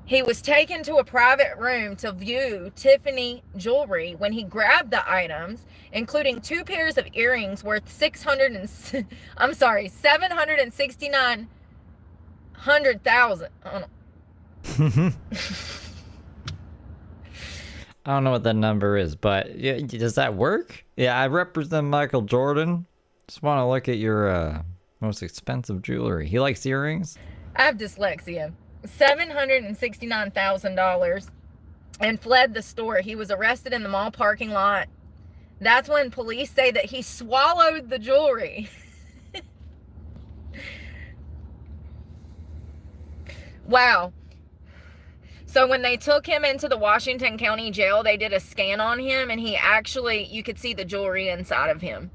He was taken to a private room to view Tiffany jewelry when he grabbed the items, including 2 pairs of earrings worth $769,000. I don't know what that number is, but yeah, does that work? Yeah, I represent Michael Jordan. Just want to look at your most expensive jewelry. He likes earrings. I have dyslexia. $769,000 and fled the store. He was arrested in the mall parking lot. That's when police say that he swallowed the jewelry. Wow. So when they took him into the Washington County Jail, they did a scan on him, and he actually, you could see the jewelry inside of him.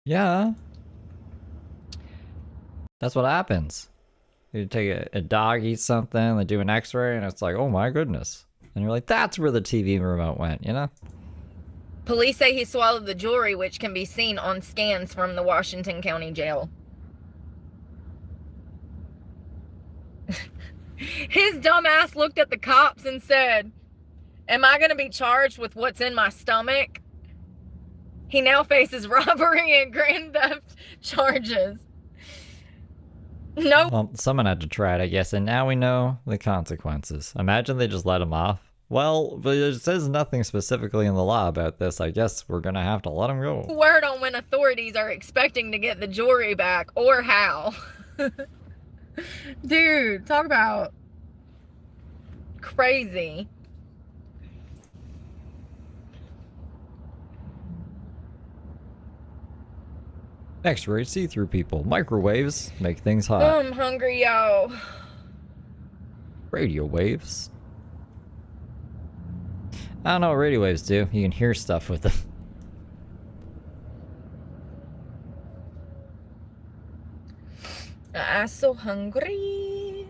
Yeah. That's what happens. You take a dog eats something, they do an x-ray, and it's like, oh my goodness. And you're like, that's where the TV remote went, you know? Police say he swallowed the jewelry, which can be seen on scans from the Washington County Jail. His dumbass looked at the cops and said, "Am I going to be charged with what's in my stomach?" He now faces robbery and grand theft charges. No. Well, someone had to try it, I guess, and now we know the consequences. Imagine they just let him off. Well, but it says nothing specifically in the law about this. I guess we're gonna have to let him go. Word on when authorities are expecting to get the jewelry back, or how. Dude, talk about crazy. X-ray see-through people. Microwaves make things hot. I'm hungry, yo. Radio waves. I don't know what radio waves do. You can hear stuff with them. I'm so hungry.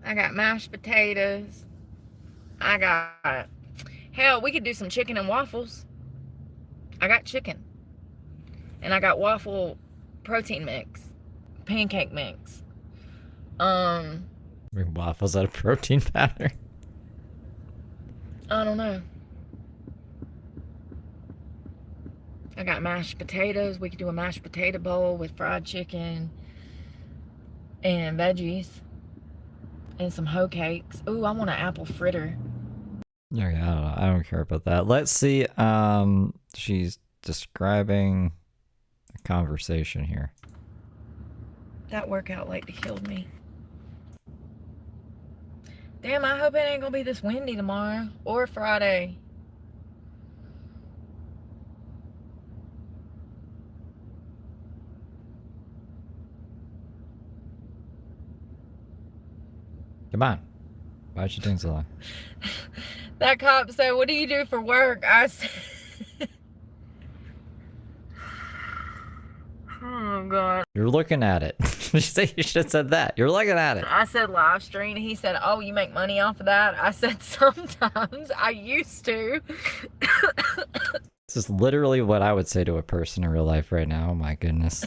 I got mashed potatoes. I got... Hell, we could do some chicken and waffles. I got chicken. And I got waffle protein mix. Pancake mix. Waffles out of protein powder. I don't know. I got mashed potatoes. We could do a mashed potato bowl with fried chicken and veggies and some hoe cakes. Ooh, I want an apple fritter. Okay, I don't know. I don't care about that. Let's see. She's describing a conversation here. That workout like killed me. Damn, I hope it ain't gonna be this windy tomorrow or Friday. Come on. Why'd you take so long? That cop said, "What do you do for work?" I said, Oh, God. You're looking at it. You should have said that. You're looking at it. I said live stream. He said, oh, you make money off of that? I said, sometimes. I used to. This is literally what I would say to a person in real life right now. Oh my goodness.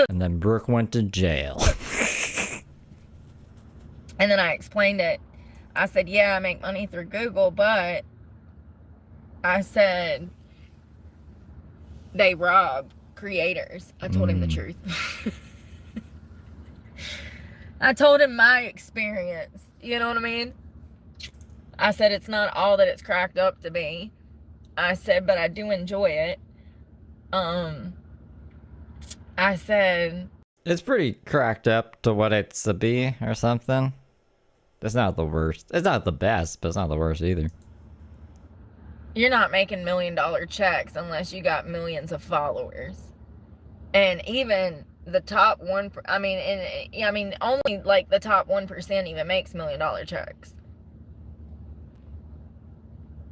And then Brooke went to jail. And then I explained it. I said, yeah, I make money through Google, but I said they rob creators. I told him the truth. I told him my experience. You know what I mean? I said it's not all that it's cracked up to be. I said, but I do enjoy it. I said... It's pretty cracked up to what it's to be or something. It's not the worst. It's not the best, but it's not the worst either. You're not making $1 million checks unless you got millions of followers. And even the top one, only like the top 1% even makes $1 million checks.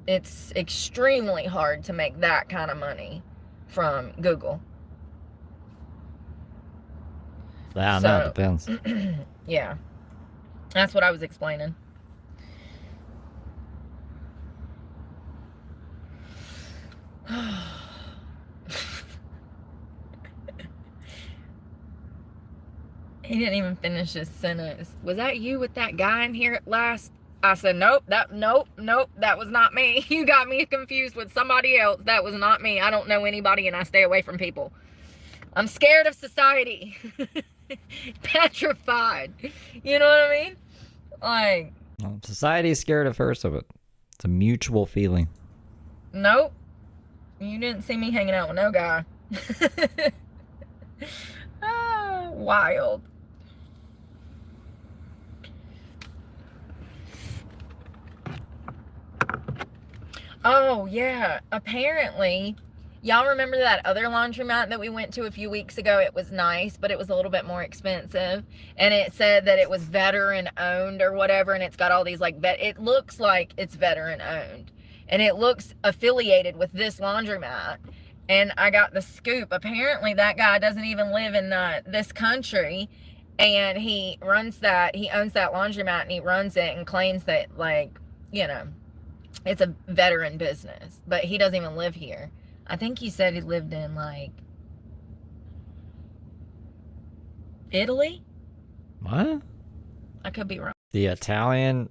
It's extremely hard to make that kind of money from Google. I don't know, it depends. Yeah. That's what I was explaining. He didn't even finish his sentence. Was that you with that guy in here at last? I said, nope, that was not me. You got me confused with somebody else. That was not me. I don't know anybody and I stay away from people. I'm scared of society. Petrified. You know what I mean? Like, well, society's scared of her, so it's a mutual feeling. Nope. You didn't see me hanging out with no guy. Wild. Oh, yeah. Apparently, y'all remember that other laundromat that we went to a few weeks ago? It was nice, but it was a little bit more expensive. And it said that it was veteran owned or whatever. And it's got all these it looks like it's veteran owned. And it looks affiliated with this laundromat. And I got the scoop. Apparently that guy doesn't even live in this country. And he owns that laundromat and he runs it and claims that, it's a veteran business. But he doesn't even live here. I think he said he lived in, Italy? What? I could be wrong. The Italian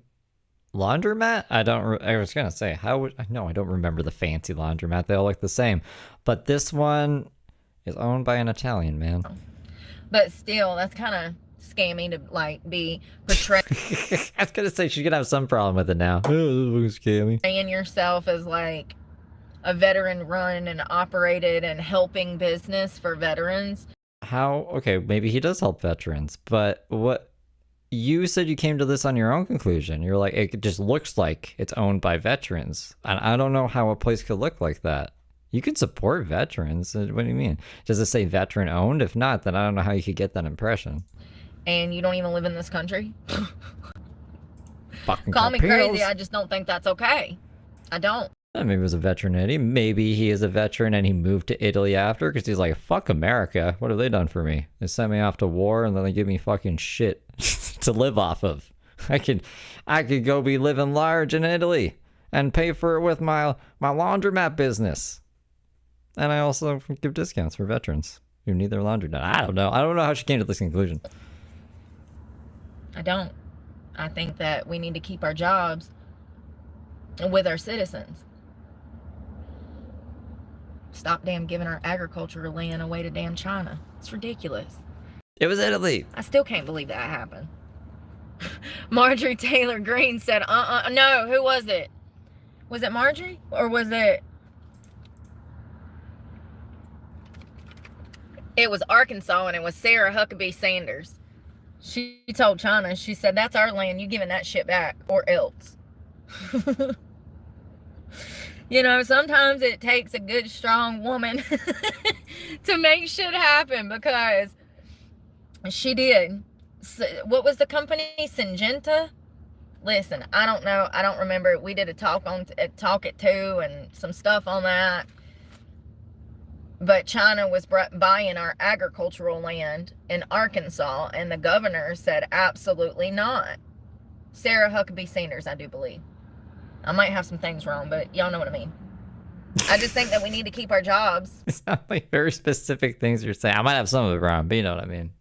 laundromat? I was gonna say, I don't remember the fancy laundromat. They all look the same. But this one is owned by an Italian man. But still, that's kind of scammy to, be portrayed. I was gonna say, she's gonna have some problem with it now. Oh, this looks scammy. Saying yourself as, a veteran run and operated and helping business for veterans. Okay, maybe he does help veterans, but you said you came to this on your own conclusion. You're like, it just looks like it's owned by veterans. And I don't know how a place could look like that. You can support veterans. What do you mean? Does it say veteran owned? If not, then I don't know how you could get that impression. And you don't even live in this country? Fucking Call me Carperos. crazy, I just don't think that's okay. I don't. Maybe it was a veteran Eddie. Maybe he is a veteran and he moved to Italy after because he's like, fuck America. What have they done for me? They sent me off to war and then they give me fucking shit to live off of. I could go be living large in Italy and pay for it with my laundromat business. And I also give discounts for veterans who need their laundry done. I don't know how she came to this conclusion. I don't. I think that we need to keep our jobs with our citizens. Stop damn giving our agricultural land away to damn China. It's ridiculous. It was Italy. I still can't believe that happened. Marjorie Taylor Greene said, no, who was it? Was it Marjorie? Or was it? It was Arkansas and it was Sarah Huckabee Sanders. She told China, she said, that's our land, you giving that shit back or else. Sometimes it takes a good, strong woman to make shit happen because she did. What was the company? Syngenta? Listen, I don't know. I don't remember. We did a talk at 2 and some stuff on that. But China was buying our agricultural land in Arkansas, and the governor said absolutely not. Sarah Huckabee Sanders, I do believe. I might have some things wrong, but y'all know what I mean. I just think that we need to keep our jobs. It sounds like very specific things you're saying. I might have some of it wrong, but you know what I mean.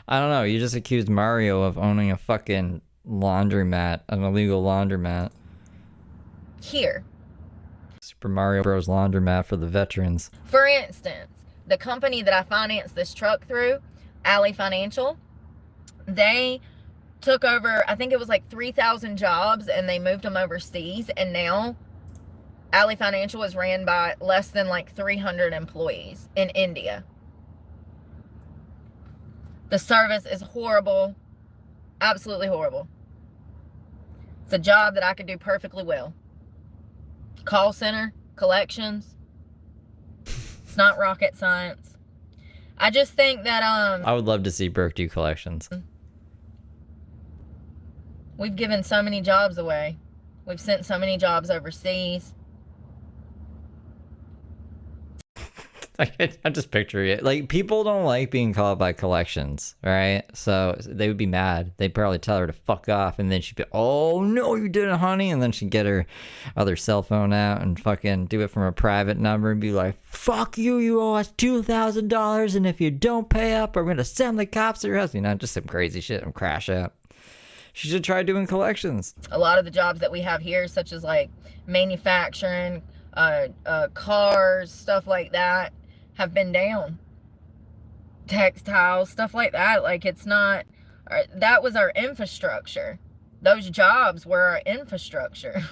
I don't know. You just accused Mario of owning a fucking laundromat, an illegal laundromat. Here. Super Mario Bros. Laundromat for the veterans. For instance, the company that I financed this truck through, Alley Financial, they took over, I think it was like 3,000 jobs, and they moved them overseas, and now Alley Financial is ran by less than like 300 employees in India. The service is horrible. Absolutely horrible. It's a job that I could do perfectly well. Call center, collections. It's not rocket science. I just think that I would love to see Brooke do collections. We've given so many jobs away. We've sent so many jobs overseas. I just picture it. Like, people don't like being called by collections, right? So they would be mad. They'd probably tell her to fuck off, and then she'd be, oh, no, you didn't, honey. And then she'd get her other cell phone out and fucking do it from a private number and be like, fuck you, you owe us $2,000, and if you don't pay up, we're going to send the cops to your house. You know, just some crazy shit and crash out. She should try doing collections. A lot of the jobs that we have here, such as like manufacturing, cars, stuff like that, have been down. Textiles, stuff like that. Like, it's not, that was our infrastructure. Those jobs were our infrastructure.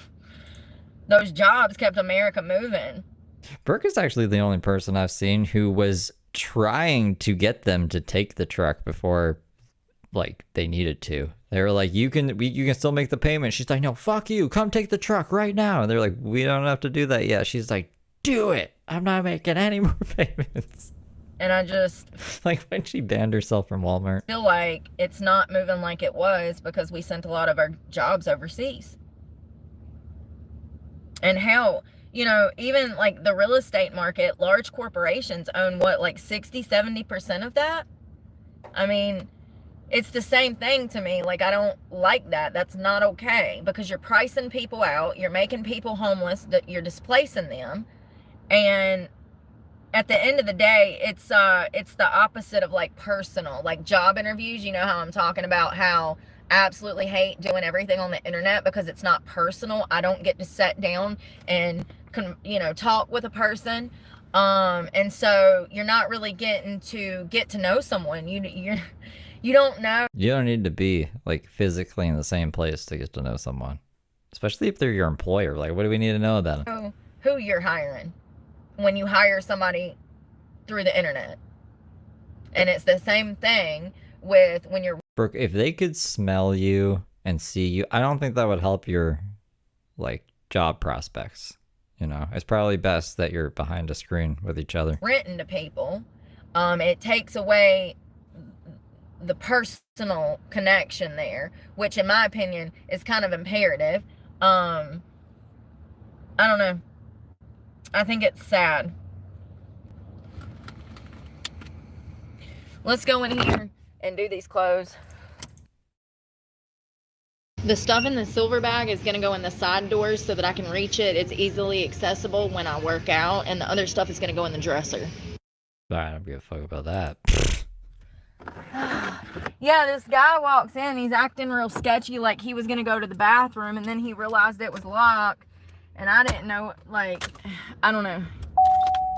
Those jobs kept America moving. Brooke is actually the only person I've seen who was trying to get them to take the truck before, like, they needed to. They were like, you can still make the payment. She's like, no, fuck you. Come take the truck right now. And they're like, we don't have to do that yet. She's like, do it. I'm not making any more payments. And I just... like, when she banned herself from Walmart. feel like it's not moving like it was because we sent a lot of our jobs overseas. And hell, you know, even like the real estate market, large corporations own what, like 60-70% of that? I mean, it's the same thing to me. Like, I don't like that. That's not okay, because you're pricing people out, you're making people homeless, you're displacing them. And at the end of the day, it's the opposite of like personal, like job interviews. You know how I'm talking about how I absolutely hate doing everything on the internet because it's not personal. I don't get to sit down and, you know, talk with a person. And so you're not really getting to get to know someone. You don't know. You don't need to be like physically in the same place to get to know someone, especially if they're your employer. Like, what do we need to know about them? Who you're hiring when you hire somebody through the internet. And it's the same thing with when you're... Brooke, if they could smell you and see you, I don't think that would help your, like, job prospects. You know, it's probably best that you're behind a screen with each other. Renting to people, it takes away the personal connection there, which in my opinion is kind of imperative. I don't know. I think it's sad. Let's go in here and do these clothes. The stuff in the silver bag is going to go in the side doors so that I can reach it. It's easily accessible when I work out. And the other stuff is going to go in the dresser. I don't give a fuck about that. Yeah, this guy walks in. He's acting real sketchy, like he was going to go to the bathroom. And then he realized it was locked. And I didn't know, like, I don't know.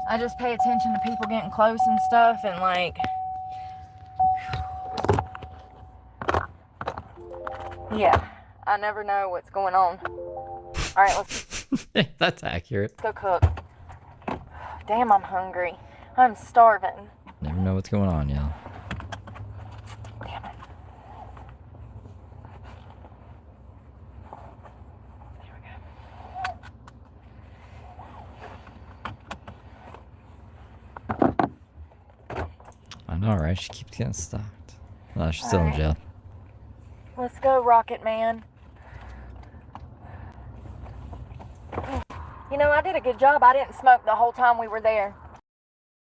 I just pay attention to people getting close and stuff, and like, yeah, I never know what's going on. All right, let's... That's accurate. Let's go cook. Damn, I'm hungry. I'm starving. Never know what's going on, y'all. Damn it. I know, right? She keeps getting stopped. No, she's still in jail. Let's go, Rocket Man. You know, I did a good job. I didn't smoke the whole time we were there.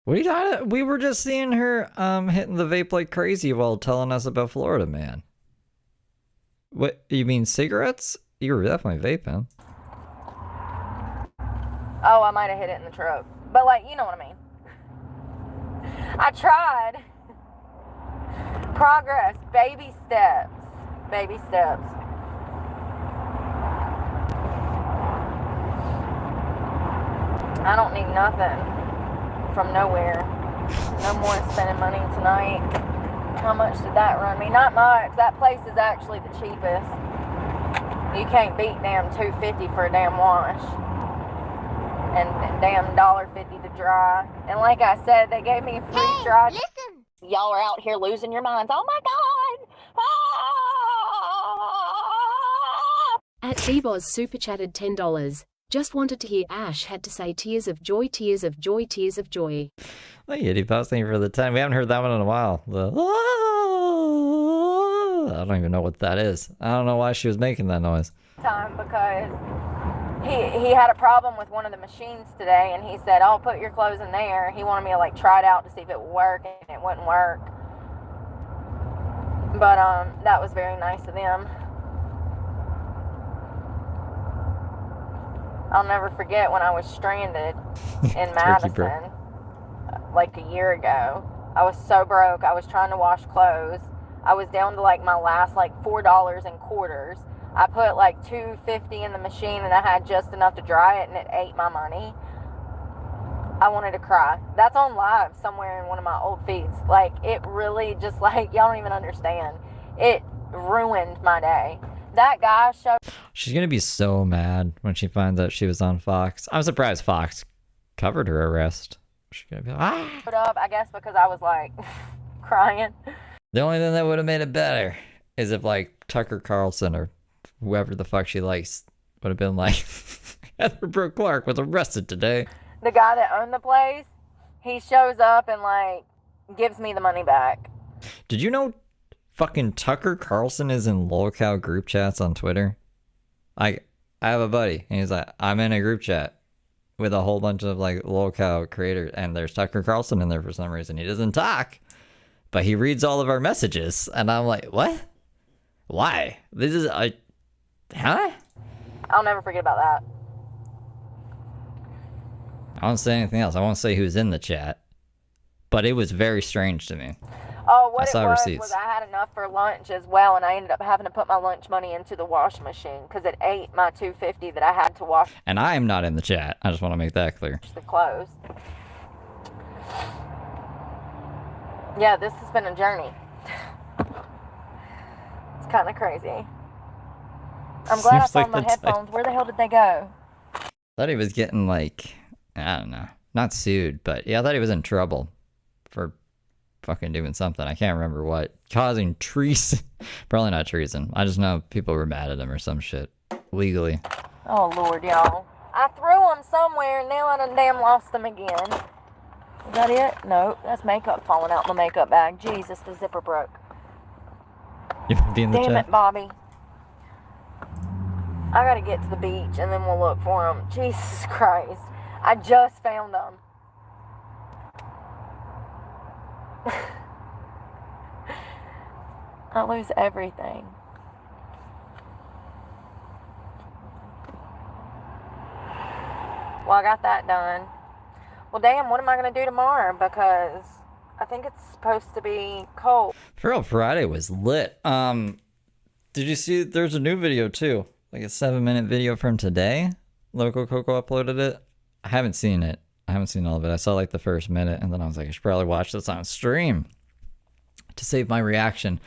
What are you talking? We were just seeing her hitting the vape like crazy while telling us about Florida Man. What, you mean cigarettes? You were definitely vaping. Oh, I might have hit it in the truck. But, like, you know what I mean. I tried. Progress. Baby steps. Baby steps. I don't need nothing from nowhere. No more spending money tonight. How much did that run me? Not much. That place is actually the cheapest. You can't beat damn $2.50 for a damn wash. And damn $1.50 to dry. And like I said, they gave me a free dry. Listen. Y'all are out here losing your minds. Oh my God! Ah! At Beboz super chatted $10. Just wanted to hear Ash had to say tears of joy, tears of joy, tears of joy. Oh, Yeti Pops, thank you for the 10. We haven't heard that one in a while. I don't even know what that is. I don't know why she was making that noise. Time because he had a problem with one of the machines today, and he said, "Oh, put your clothes in there." He wanted me to like try it out to see if it would work, and it wouldn't work. But that was very nice of them. I'll never forget when I was stranded in Madison, like a year ago. I was so broke. I was trying to wash clothes. I was down to like my last like $4 in quarters. I put like $2.50 in the machine, and I had just enough to dry it, and it ate my money. I wanted to cry. That's on live somewhere in one of my old feeds. Like, it really just, like, y'all don't even understand. It ruined my day. That guy showed... She's gonna be so mad when she finds out she was on Fox. I'm surprised Fox covered her arrest. She's gonna be like, ah! up, I guess, because I was, like, crying. The only thing that would have made it better is if, like, Tucker Carlson or whoever the fuck she likes would have been like, Heather Brooke Clark was arrested today. The guy that owned the place, he shows up and, like, gives me the money back. Did you know fucking Tucker Carlson is in lolcow group chats on Twitter? I have a buddy, and he's like, I'm in a group chat with a whole bunch of, like, lolcow creators, and there's Tucker Carlson in there for some reason. He doesn't talk, but he reads all of our messages, and I'm like, what? Why? This is, huh? I'll never forget about that. I won't say anything else. I won't say who's in the chat, but it was very strange to me. Oh, what I saw it was receipts. I had enough for lunch as well, and I ended up having to put my lunch money into the wash machine because it ate my $2.50 that I had to wash And I am not in the chat. I just want to make that clear. the clothes. Yeah, this has been a journey. It's kind of crazy. I'm glad I Seems like found my the type- headphones. Where the hell did they go? Thought he was getting, like, I don't know, not sued, but yeah, I thought he was in trouble for fucking doing something. I can't remember what. Causing treason. Probably not treason. I just know people were mad at him or some shit. Legally. Oh, Lord, y'all. I threw them somewhere, and now I done damn lost them again. Is that it? No, that's makeup falling out my makeup bag. Jesus, the zipper broke. You want to be in the Damn chat? it, Bobby. I gotta get to the beach, and then we'll look for them. Jesus Christ. I just found them. I lose everything. Well, I got that done. Well, damn, what am I going to do tomorrow? Because I think it's supposed to be cold. Feral Friday was lit. Did you see there's a new video too? Like a 7-minute video from today? Loco Coco uploaded it. I haven't seen it. I haven't seen all of it. I saw like the first minute, and then I was like, I should probably watch this on stream to save my reaction.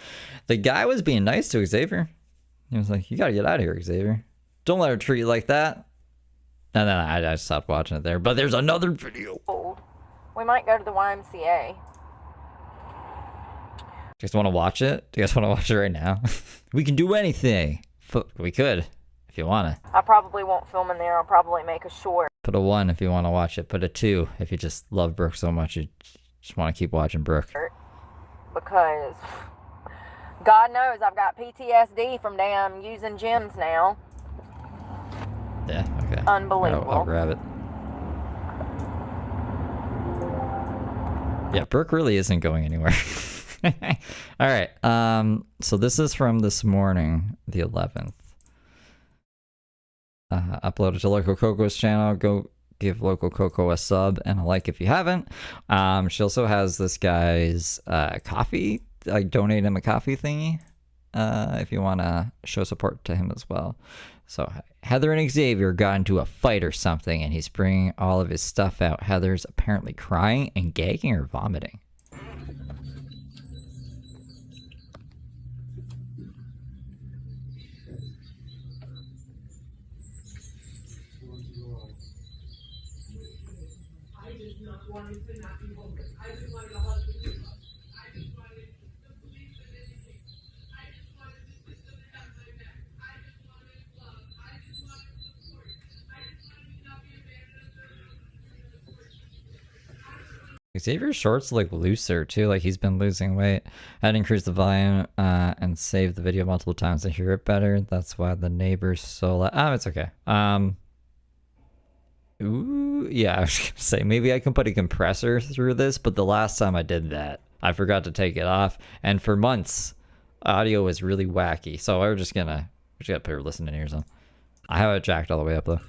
The guy was being nice to Xavier. He was like, you gotta get out of here, Xavier. Don't let her treat you like that. And then I stopped watching it there. But there's another video. We might go to the YMCA. Do you guys want to watch it? Do you guys want to watch it right now? We can do anything. We could, if you want to. I probably won't film in there. I'll probably make a short. Put a 1 if you want to watch it. Put a 2 if you just love Brooke so much you just want to keep watching Brooke. Because God knows I've got PTSD from damn using gyms now. Yeah, okay. Unbelievable. I'll grab it. Yeah, Brooke really isn't going anywhere. All right. So this is from this morning, the 11th. Uploaded to Local Coco's channel. Go give Local Coco a sub and a like if you haven't. She also has this guy's coffee. I donate him a coffee thingy if you want to show support to him as well. So Heather and Xavier got into a fight or something, and he's bringing all of his stuff out. Heather's apparently crying and gagging or vomiting. Xavier's shorts look looser too, like he's been losing weight. I'd increase the volume and save the video multiple times to hear it better. That's why the neighbor's so loud. Oh, it's okay. Ooh, yeah, I was gonna say maybe I can put a compressor through this, but the last time I did that, I forgot to take it off, and for months, audio was really wacky. So we're just gonna put our listening ears on. I have it jacked all the way up though.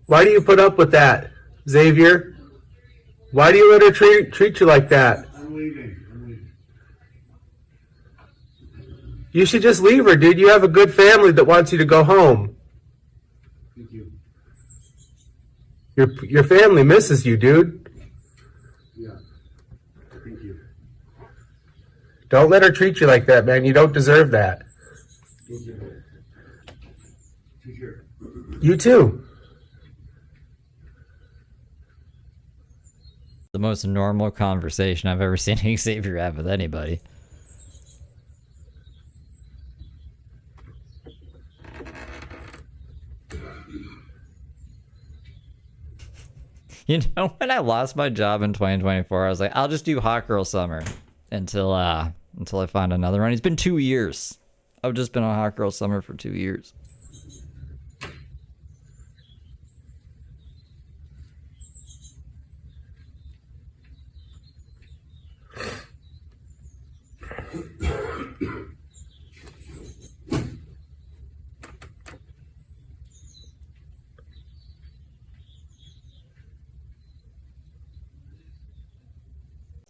Why do you put up with that, Xavier? Why do you let her treat you like that? I'm leaving. You should just leave her, dude. You have a good family that wants you to go home. Thank you. Your family misses you, dude. Yeah. Thank you. Don't let her treat you like that, man. You don't deserve that. Thank you. Take care. You too. The most normal conversation I've ever seen Xavier have with anybody. You know, when I lost my job in 2024, I was like, I'll just do Hot Girl Summer until I find another one. It's been 2 years. I've just been on Hot Girl Summer for 2 years.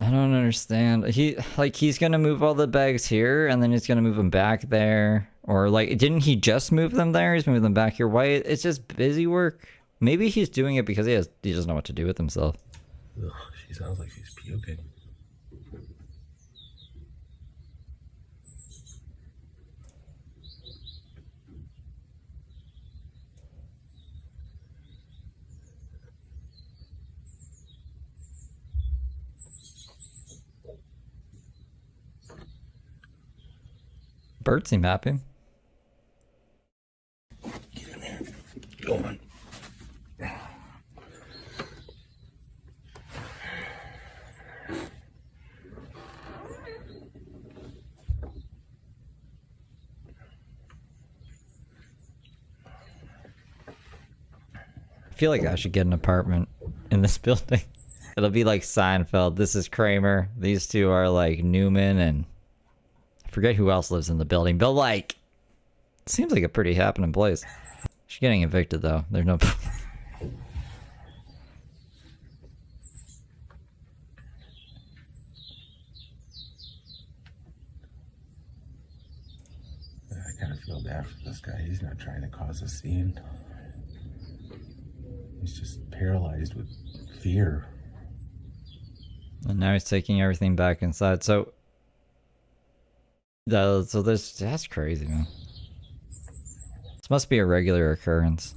I don't understand. He's gonna move all the bags here, and then he's gonna move them back there. Or like, didn't he just move them there? He's moving them back here. Why? It's just busy work. Maybe he's doing it because he doesn't know what to do with himself. Ugh, she sounds like she's puking. Birds seem happy. Get in there. Go on. I feel like I should get an apartment in this building. It'll be like Seinfeld. This is Kramer. These two are like Newman, and I forget who else lives in the building. But like, it seems like a pretty happening place. She's getting evicted though. There's no. I kind of feel bad for this guy. He's not trying to cause a scene. He's just paralyzed with fear. And now he's taking everything back inside. So that's crazy, man. This must be a regular occurrence.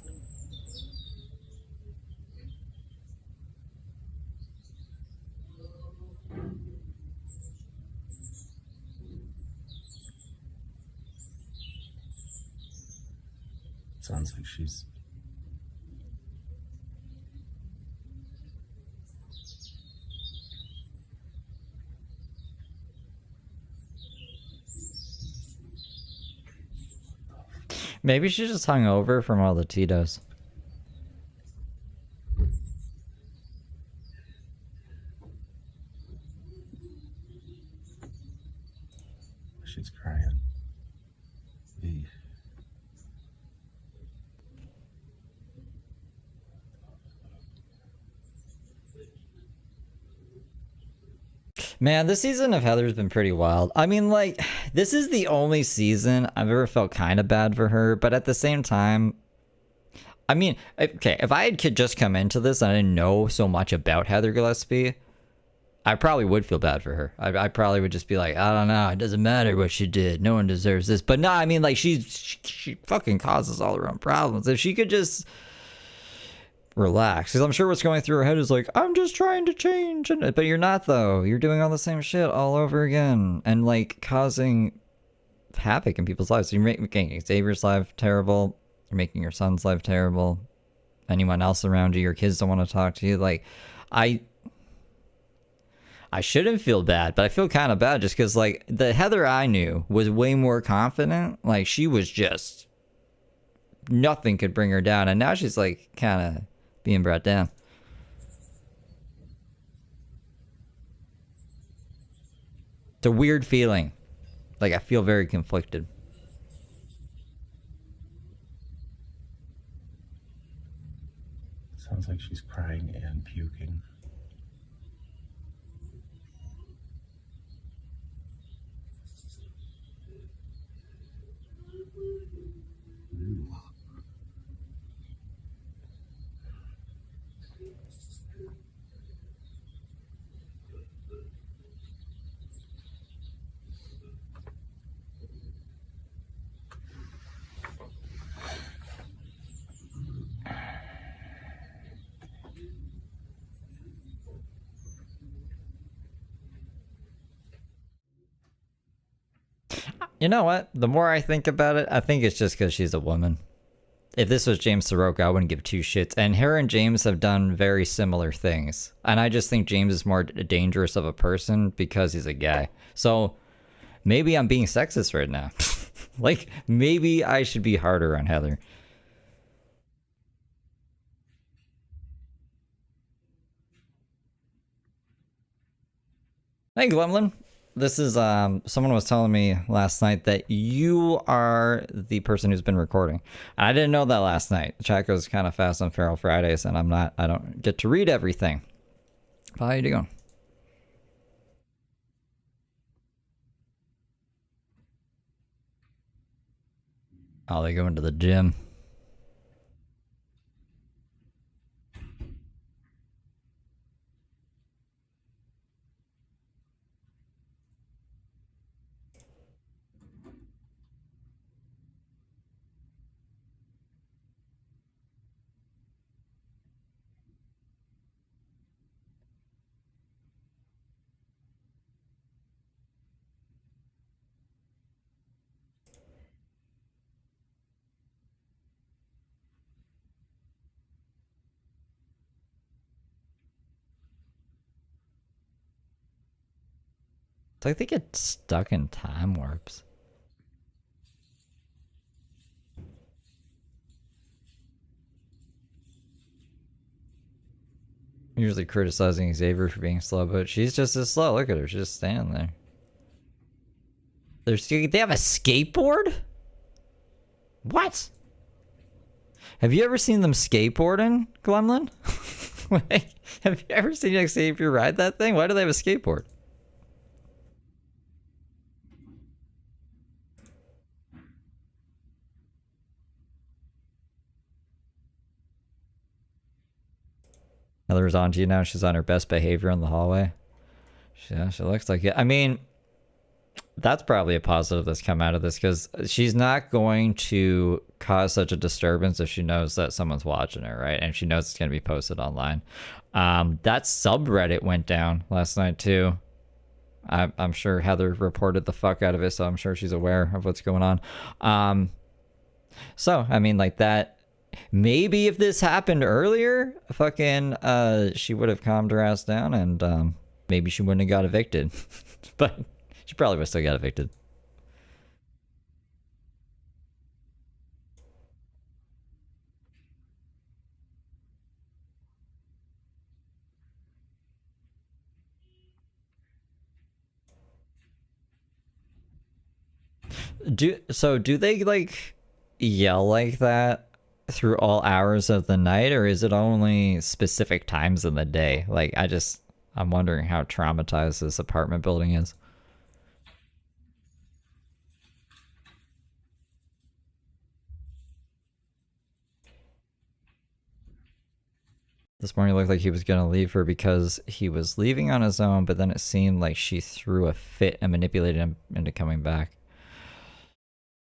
Sounds like she's... Maybe she's just hung over from all the Tito's. she's crying. Eesh. Man, this season of Heather's been pretty wild. I mean, like, this is the only season I've ever felt kind of bad for her, but at the same time, I mean, okay, if I had just come into this and I didn't know so much about Heather Gillespie, I probably would feel bad for her. I probably would just be like, I don't know, it doesn't matter what she did. No one deserves this. But no, I mean, like, she fucking causes all her own problems. If she could just relax, because I'm sure what's going through her head is like, I'm just trying to change, but you're not, though. You're doing all the same shit all over again and like causing havoc in people's lives. So you're making Xavier's life terrible. You're making your son's life terrible. Anyone else around you, your kids don't want to talk to you. Like, I shouldn't feel bad, but I feel kind of bad just because, like, the Heather I knew was way more confident. Like, she was just, nothing could bring her down. And now she's, like, kind of being brought down. It's a weird feeling. Like, I feel very conflicted. Sounds like she's crying and puking. You know what? The more I think about it, I think it's just because she's a woman. If this was James Soroka, I wouldn't give two shits. And her and James have done very similar things. And I just think James is more dangerous of a person because he's a guy. So maybe I'm being sexist right now. Like, maybe I should be harder on Heather. Hey, Glemlin. This is someone was telling me last night that you are the person who's been recording. I didn't know that last night. The chat goes kind of fast on Feral Fridays, and I don't get to read everything. How you doing? Oh, they go into the gym. It's like they get stuck in time warps. Usually criticizing Xavier for being slow, but she's just as slow. Look at her. She's just standing there. They have a skateboard? What? Have you ever seen them skateboarding, Glemlin? Like, have you ever seen Xavier ride that thing? Why do they have a skateboard? Heather's on to you now. She's on her best behavior in the hallway. Yeah, she looks like it. I mean, that's probably a positive that's come out of this because she's not going to cause such a disturbance if she knows that someone's watching her, right? And she knows it's going to be posted online. That subreddit went down last night too. I'm sure Heather reported the fuck out of it, so I'm sure she's aware of what's going on. So, I mean, like that. Maybe if this happened earlier, fucking, she would have calmed her ass down and maybe she wouldn't have got evicted. But she probably would have still got evicted. Do they like yell like that through all hours of the night, or is it only specific times in the day? Like I'm wondering how traumatized this apartment building is. This morning it looked like he was gonna leave her because he was leaving on his own, but then it seemed like she threw a fit and manipulated him into coming back.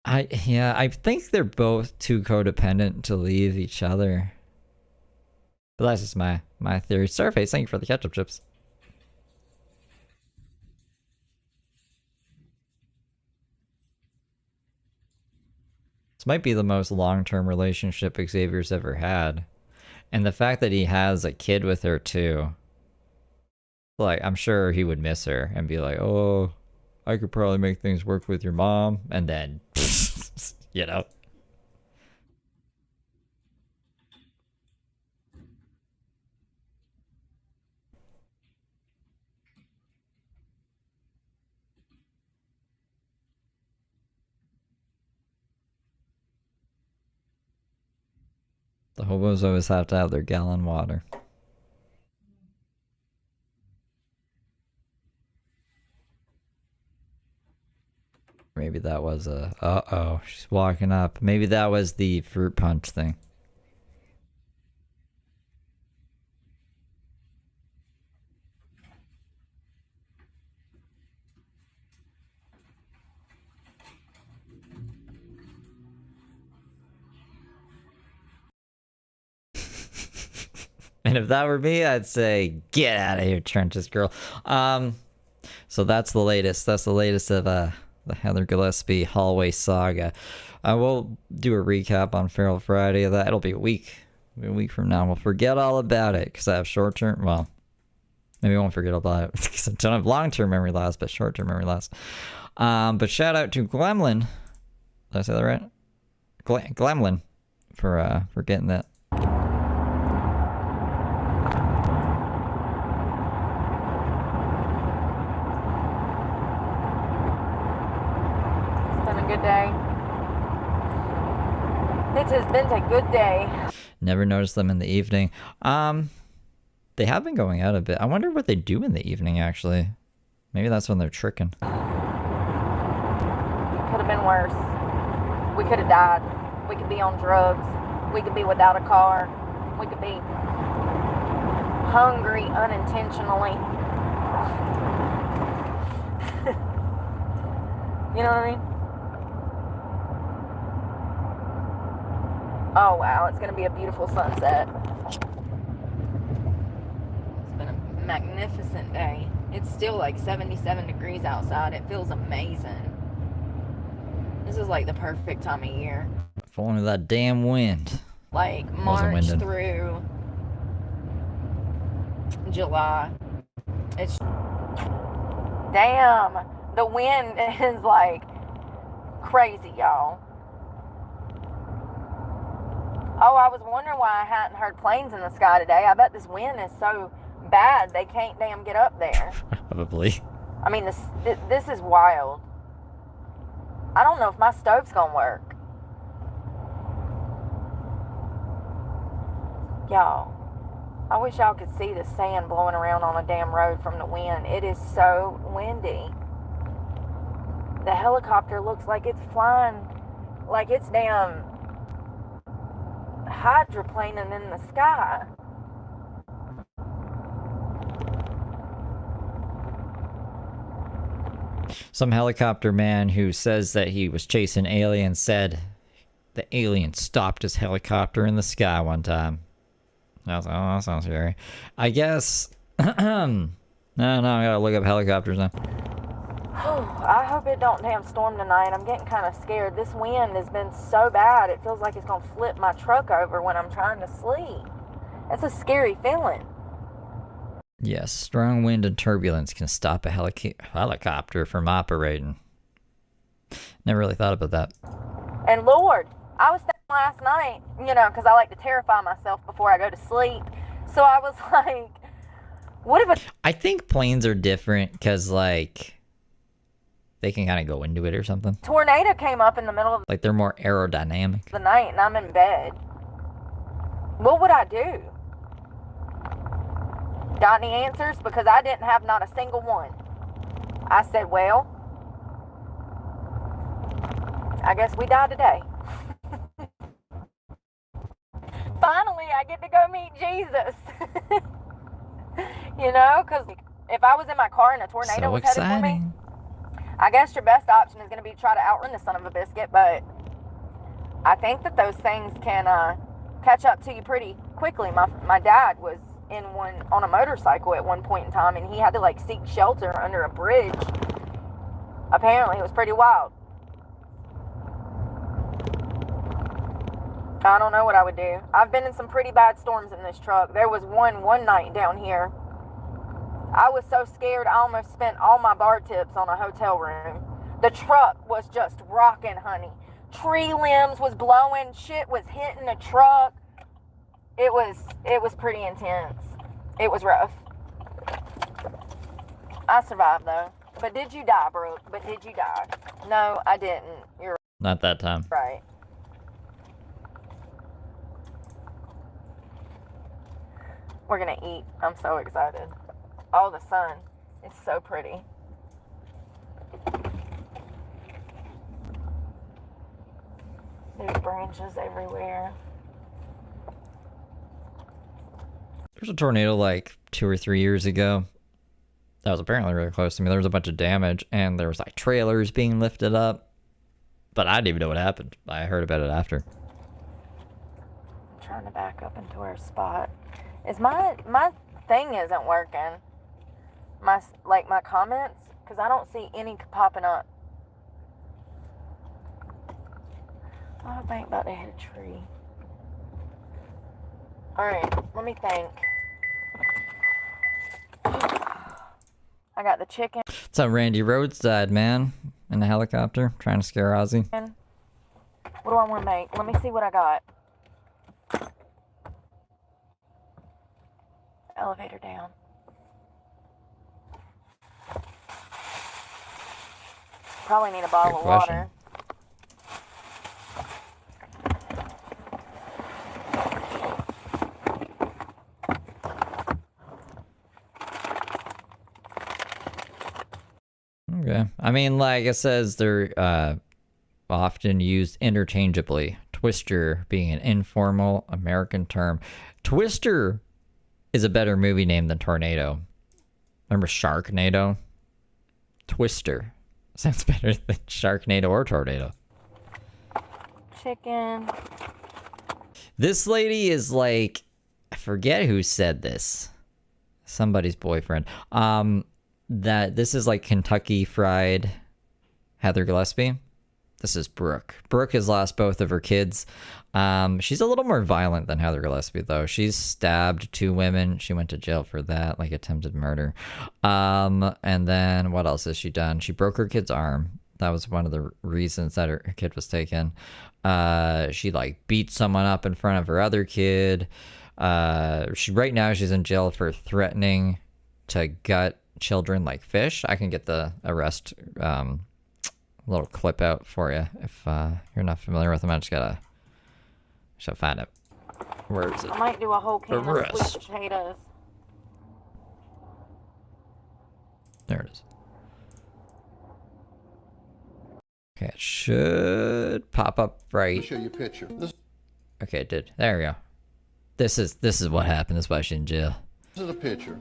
I think they're both too codependent to leave each other. But that's just my theory. Starface, thank you for the ketchup chips. This might be the most long-term relationship Xavier's ever had. And the fact that he has a kid with her too. Like, I'm sure he would miss her and be like, oh, I could probably make things work with your mom. And then, you know. The hobos always have to have their gallon water. Maybe that was a... Uh-oh, she's walking up. Maybe that was the fruit punch thing. And if that were me, I'd say, get out of here, trenches girl. So that's the latest. That's the latest of the Heather Gillespie hallway saga. I will do a recap on Feral Friday of that. It'll be a week. It'll be a week from now. We'll forget all about it because I have short-term. Well, maybe I won't forget about it because I don't have long-term memory loss, but short-term memory loss. But shout out to Glemlin. Did I say that right? Glemlin for getting that. Good day. It has been a good day. Never noticed them in the evening. They have been going out a bit. I wonder what they do in the evening, actually. Maybe that's when they're tricking. Could have been worse. We could have died. We could be on drugs. We could be without a car. We could be hungry unintentionally. You know what I mean? Oh wow, it's going to be a beautiful sunset. It's been a magnificent day. It's still like 77 degrees outside. It feels amazing. This is like the perfect time of year. If only that damn wind. Like March through July. It's... Damn! The wind is like crazy, y'all. Oh, I was wondering why I hadn't heard planes in the sky today. I bet this wind is so bad they can't damn get up there. Probably. I mean, this is wild. I don't know if my stove's gonna work. Y'all, I wish y'all could see the sand blowing around on a damn road from the wind. It is so windy. The helicopter looks like it's flying, like it's damn hydroplaning in the sky. Some helicopter man who says that he was chasing aliens said the alien stopped his helicopter in the sky one time. I was like, oh, that sounds scary. I guess... no, I gotta look up helicopters now. I hope it don't damn storm tonight. I'm getting kind of scared. This wind has been so bad, it feels like it's going to flip my truck over when I'm trying to sleep. That's a scary feeling. Yes, strong wind and turbulence can stop a helicopter from operating. Never really thought about that. And Lord, I was thinking last night, you know, because I like to terrify myself before I go to sleep. So I was like, what if I think planes are different because, like... they can kind of go into it or something. Tornado came up in the middle of Like they're more aerodynamic. the night and I'm in bed. What would I do? Got any answers? Because I didn't have not a single one. I said, well, I guess we die today. Finally, I get to go meet Jesus. You know, because if I was in my car and a tornado So was headed for me, exciting. I guess your best option is going to be try to outrun the son of a biscuit, but I think that those things can catch up to you pretty quickly. My dad was on a motorcycle at one point in time, and he had to like seek shelter under a bridge. Apparently, it was pretty wild. I don't know what I would do. I've been in some pretty bad storms in this truck. There was one night down here. I was so scared I almost spent all my bar tips on a hotel room. The truck was just rocking, honey. Tree limbs was blowing, shit was hitting the truck. It was pretty intense. It was rough. I survived though. But did you die, Brooke? But did you die? No, I didn't. You're Not that time. right. We're gonna eat. I'm so excited. Oh, the sun. It's so pretty. There's branches everywhere. There's a tornado like 2 or 3 years ago. That was apparently really close to me. There was a bunch of damage, and there was like trailers being lifted up. But I didn't even know what happened. I heard about it after. I'm trying to back up into our spot. Is my thing isn't working. My comments, because I don't see any popping up. I hope I ain't about to hit a tree. Alright, let me think. I got the chicken. That's how Randy Rhodes died, man. In a helicopter, trying to scare Ozzy. What do I want to make? Let me see what I got. Elevator down. Probably need a bottle Good of question. water. Okay. I mean, like it says, they're often used interchangeably. Twister being an informal American term. Twister is a better movie name than Tornado. Remember Sharknado? Twister sounds better than Sharknado or Tornado. Chicken. This lady is like, I forget who said this. Somebody's boyfriend. That this is like Kentucky Fried Heather Gillespie. This is Brooke. Brooke has lost both of her kids. She's a little more violent than Heather Gillespie, though. She's stabbed 2 women. She went to jail for that, like attempted murder. And then what else has she done? She broke her kid's arm. That was one of the reasons that her kid was taken. She like beat someone up in front of her other kid. Right now she's in jail for threatening to gut children like fish. I can get the arrest little clip out for you if you're not familiar with them. I just gotta find it. Where is it? I might do a whole can of Arrest. sweet potatoes. There it is. Okay, it should pop up right. Show you a picture. This Okay, it did. There we go. This is what happened. This is why she's in jail. is a picture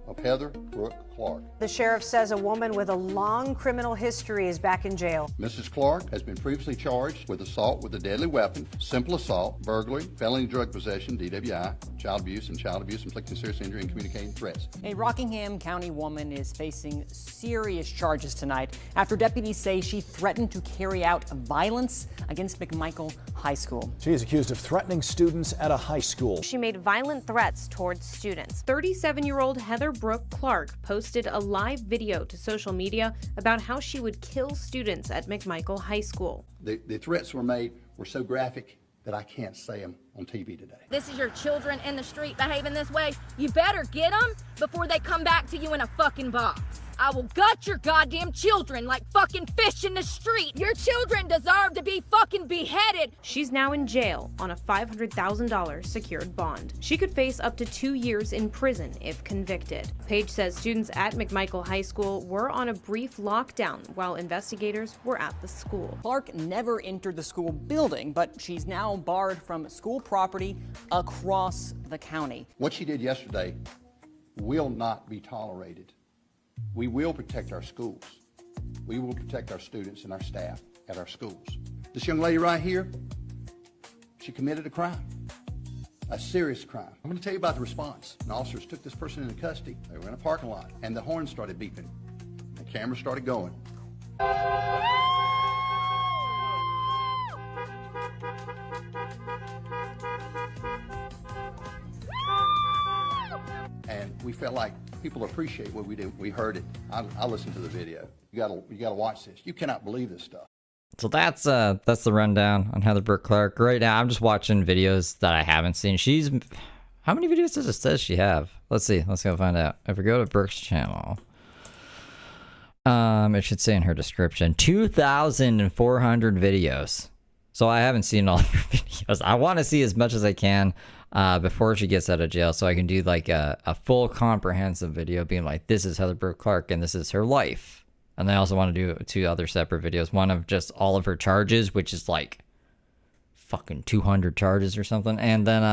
of Heather Brooke Clark. The sheriff says a woman with a long criminal history is back in jail. Mrs. Clark has been previously charged with assault with a deadly weapon, simple assault, burglary, felony drug possession, DWI, child abuse, inflicting serious injury, and communicating threats. A Rockingham County woman is facing serious charges tonight after deputies say she threatened to carry out violence against McMichael High School. She is accused of threatening students at a high school. She made violent threats towards students. 37-year-old Heather Brooke Clark posted a live video to social media about how she would kill students at McMichael High School. The threats were made were so graphic that I can't say them on TV today. This is your children in the street behaving this way. You better get them before they come back to you in a fucking box. I will gut your goddamn children like fucking fish in the street. Your children deserve to be fucking beheaded. She's now in jail on a $500,000 secured bond. She could face up to 2 years in prison if convicted. Page says students at McMichael High School were on a brief lockdown while investigators were at the school. Clark never entered the school building, but she's now barred from school property across the county. What she did yesterday will not be tolerated. We will protect our schools. We will protect our students and our staff at our schools. This young lady right here, she committed a crime, a serious crime. I'm going to tell you about the response. And officers took this person into custody. They were in a parking lot, and the horn started beeping. The camera started going. And we felt like people appreciate what we do. We heard it. I listened to the video. You gotta watch this. You cannot believe this stuff. So that's the rundown on Heather Brooke Clark. Right now, I'm just watching videos that I haven't seen. She's, how many videos does it says she have? Let's see. Let's go find out. If we go to Brooke's channel, it should say in her description 2,400 videos. So I haven't seen all of her videos. I want to see as much as I can before she gets out of jail, so I can do like a full comprehensive video being like, this is Heather Brooke Clark and this is her life. And I also want to do 2 other separate videos. One of just all of her charges, which is like fucking 200 charges or something. And then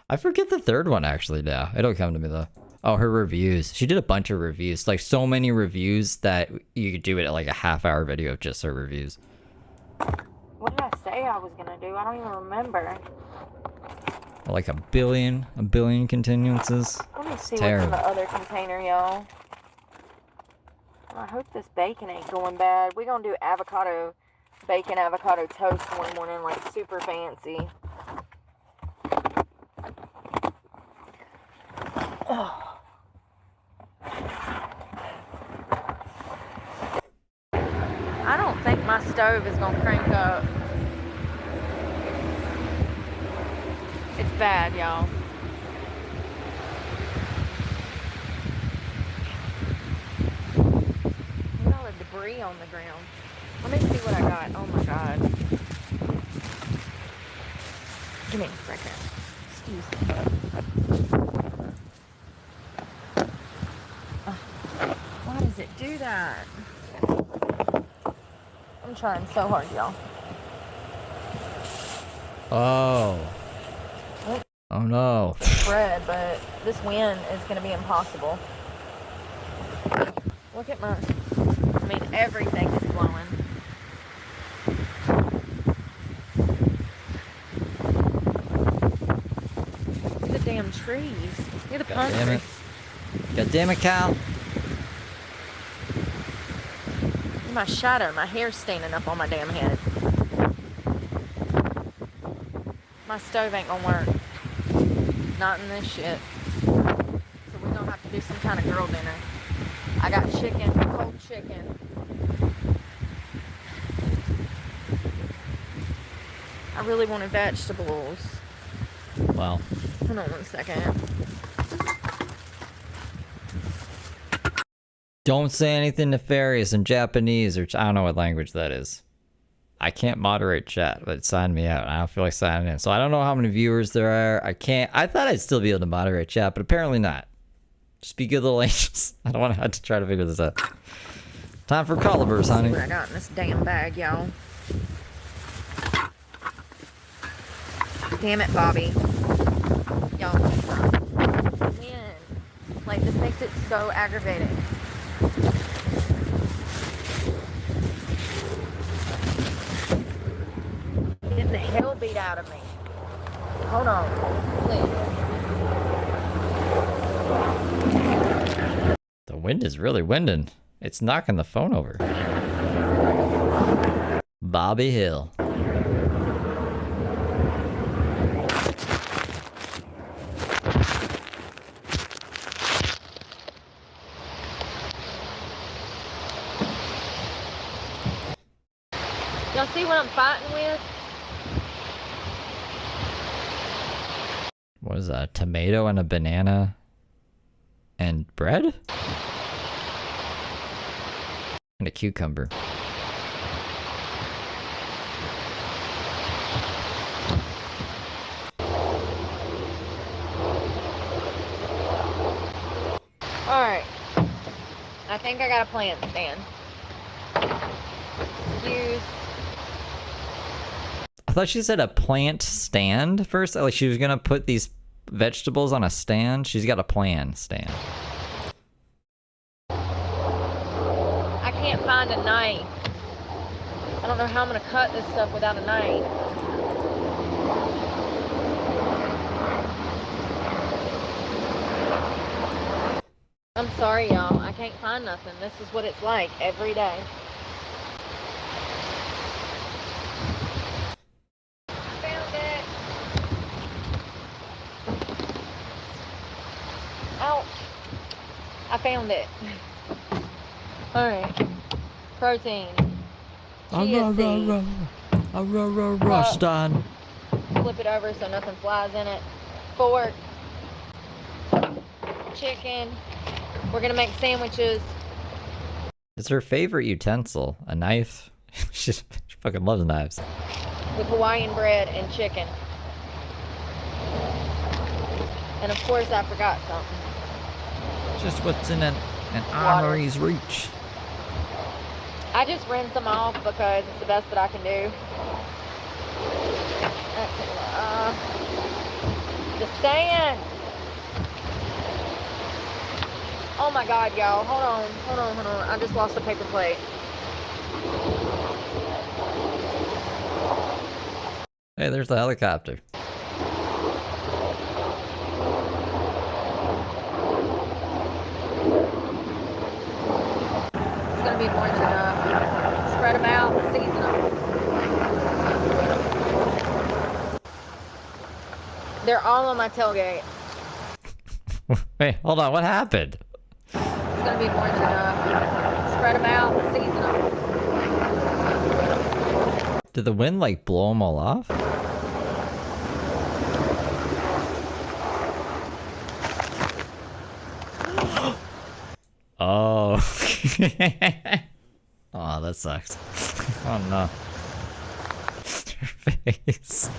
I forget the third one actually now. It'll come to me though. Oh, her reviews. She did a bunch of reviews. Like so many reviews that you could do it at like a half-hour video of just her reviews. What did I say I was gonna do? I don't even remember. Like a billion continuances. Let me see Terrible. what's in the other container, y'all. I hope this bacon ain't going bad. We're gonna do bacon avocado toast one morning, like super fancy. Ugh. I don't think my stove is gonna crank up. It's bad, y'all. Look at all the debris on the ground. Let me see what I got. Oh my god. Give me a second. Excuse me. Why does it do that? I'm trying so hard, y'all. Oh. Oh no. Spread, but this wind is going to be impossible. Look at everything is blowing. Look at the damn trees. Look at the pine damn it. trees. God damn it, Cal. Look at my shadow, my hair's standing up on my damn head. My stove ain't gonna work. Not in this shit. So we're gonna have to do some kind of girl dinner. I got chicken, cold chicken. I really wanted vegetables. Well. Hold on 1 second. Don't say anything nefarious in Japanese, or I don't know what language that is. I can't moderate chat, but it signed me out. I don't feel like signing in. So I don't know how many viewers there are. I thought I'd still be able to moderate chat, but apparently not. Just be good little angels. I don't want to have to try to figure this out. Time for Collivers, honey. See what I got in this damn bag, y'all. Damn it, Bobby. Y'all. Man. Like, this makes it so aggravating. Getting the hell beat out of me. Hold on. Please. The wind is really winding. It's knocking the phone over. Bobby Hill. Y'all see what I'm fighting with? What is that? A tomato and a banana and bread? And a cucumber. Alright. I think I got a plant stand. Excuse. I thought she said a plant stand first. Like she was gonna put these vegetables on a stand. She's got a plan stand. I can't find a knife. I don't know how I'm gonna cut this stuff without a knife. I'm sorry, y'all. I can't find nothing. This is what it's like every day. I found it. Ouch. I found it. Alright. Protein. Chia seeds. Rust on. Flip it over so nothing flies in it. Fork. Chicken. We're gonna make sandwiches. It's her favorite utensil. A knife. she fucking loves knives. With Hawaiian bread and chicken. And of course I forgot something. Just what's in an armory's reach. I just rinse them off because it's the best that I can do. That's the sand. Oh my god, y'all. Hold on. I just lost a paper plate. Hey, there's the helicopter. It's gonna be more than enough. Spread them out, season them. They're all on my tailgate. Wait, hold on. What happened? It's gonna be more than enough. Spread them out, season them. Did the wind like blow them all off? Oh. Oh, that sucks. Oh no. Her face.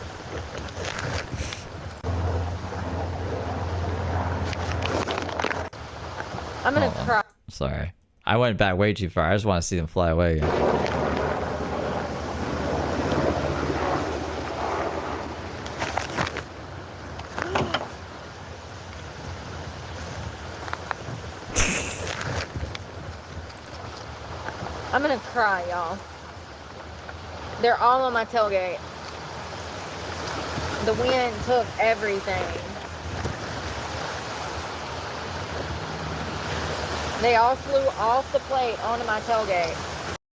I'm gonna cry. Sorry. I went back way too far. I just want to see them fly away again. I'm gonna cry, y'all. They're all on my tailgate. The wind took everything. They all flew off the plate onto my tailgate.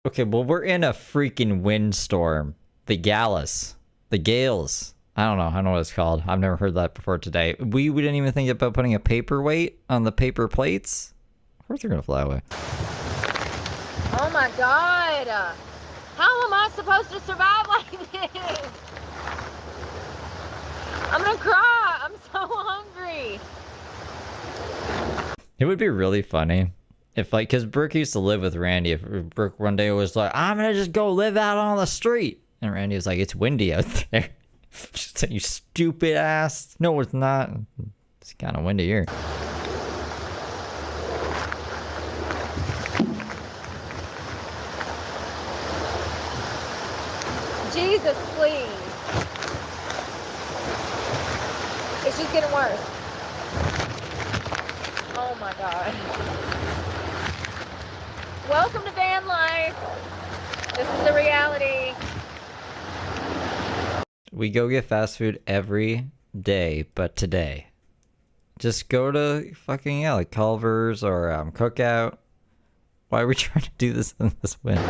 Okay, well, we're in a freaking windstorm. The Gales. The Gales. I don't know what it's called. I've never heard that before today. We didn't even think about putting a paperweight on the paper plates. Of course they're gonna fly away. Oh my god! How am I supposed to survive like this? I'm gonna cry! I'm so hungry! It would be really funny if, like, because Brooke used to live with Randy. If Brooke one day was like, I'm gonna just go live out on the street. And Randy was like, it's windy out there. She'd say, you stupid ass. No, it's not. It's kind of windy here. Jesus, please. It's just getting worse. Oh my god. Welcome to van life. This is the reality. We go get fast food every day, but today. Just go to fucking, yeah, like Culver's or Cookout. Why are we trying to do this in this wind?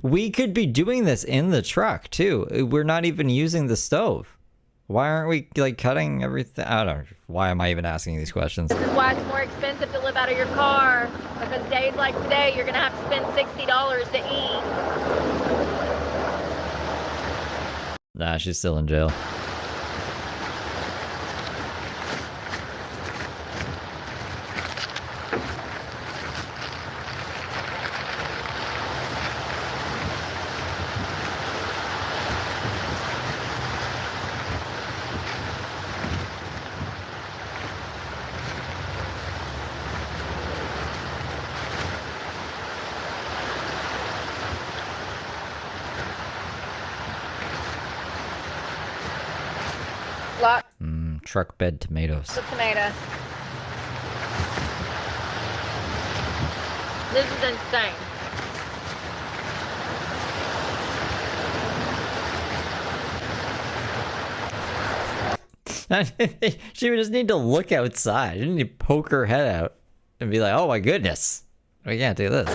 We could be doing this in the truck, too. We're not even using the stove. Why aren't we, like, cutting everything? I don't know. Why am I even asking these questions? This is why it's more expensive to live out of your car. Because days like today, you're going to have to spend $60 to eat. Nah, she's still in jail. truck bed tomatoes. The tomato. This is insane. She would just need to look outside. She need to poke her head out and be like, oh my goodness, we can't do this.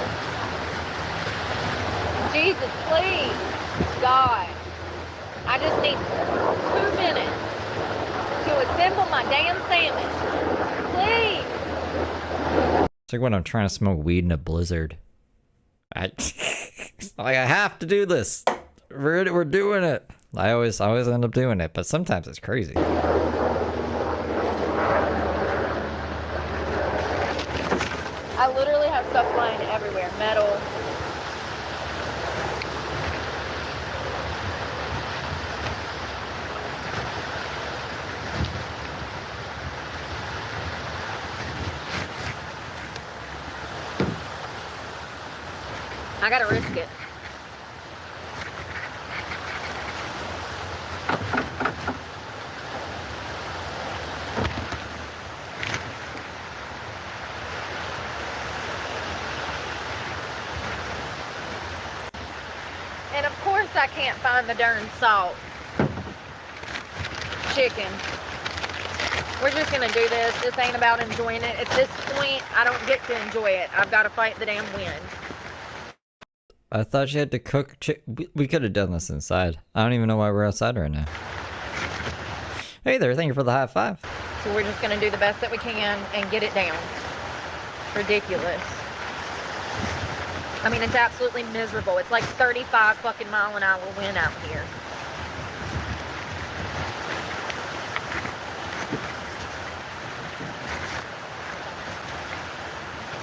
Jesus, please. God. I just need 2 minutes to assemble my damn sandwich. Please. It's like when I'm trying to smoke weed in a blizzard. I have to do this. We're doing it. I always end up doing it, but sometimes it's crazy. I literally have stuff flying everywhere. Metal. I gotta risk it. And of course I can't find the darn salt. Chicken. We're just gonna do this. This ain't about enjoying it. At this point, I don't get to enjoy it. I've got to fight the damn wind. I thought you had to cook we could have done this inside. I don't even know why we're outside right now. Hey there, thank you for the high five. So we're just gonna do the best that we can and get it down. Ridiculous. I mean, it's absolutely miserable. It's like 35 fucking mile an hour wind out here.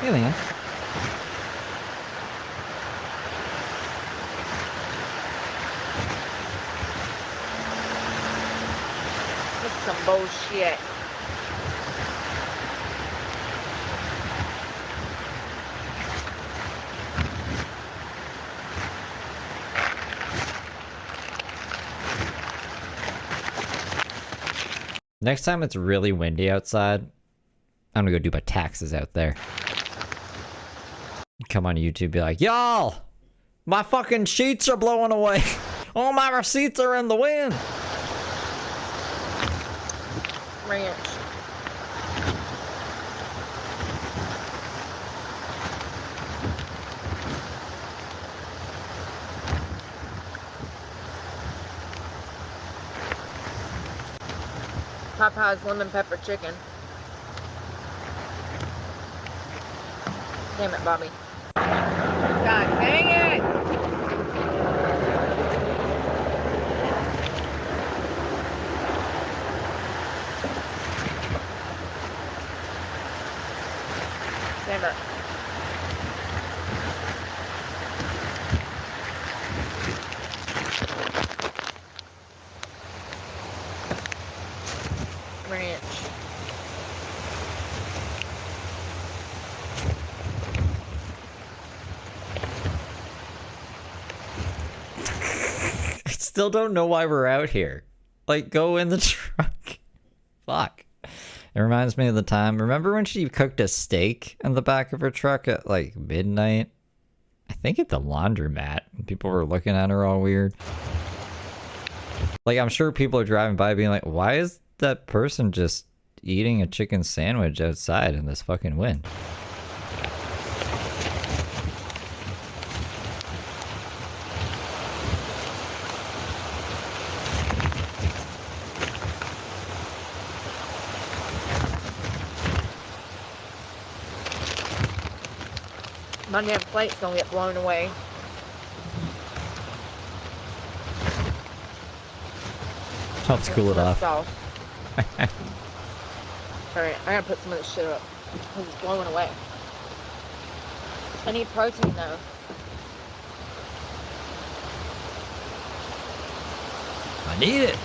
Hey, Leanne. This is some bullshit. Next time it's really windy outside, I'm gonna go do my taxes out there. Come on YouTube, be like, y'all, my fucking sheets are blowing away. All my receipts are in the wind. Ranch. Popeye's lemon pepper chicken. Damn it, Bobby. God dang it! Damn it. Ranch. I still don't know why we're out here. Like, go in the truck. Fuck. It reminds me of the time. Remember when she cooked a steak in the back of her truck at like midnight? I think at the laundromat. And people were looking at her all weird. Like, I'm sure people are driving by being like, why is that person just eating a chicken sandwich outside in this fucking wind? My damn plate's gonna get blown away. Helps cool it off. Alright, I gotta put some of this shit up. Because it's blowing away. I need protein though. I need it.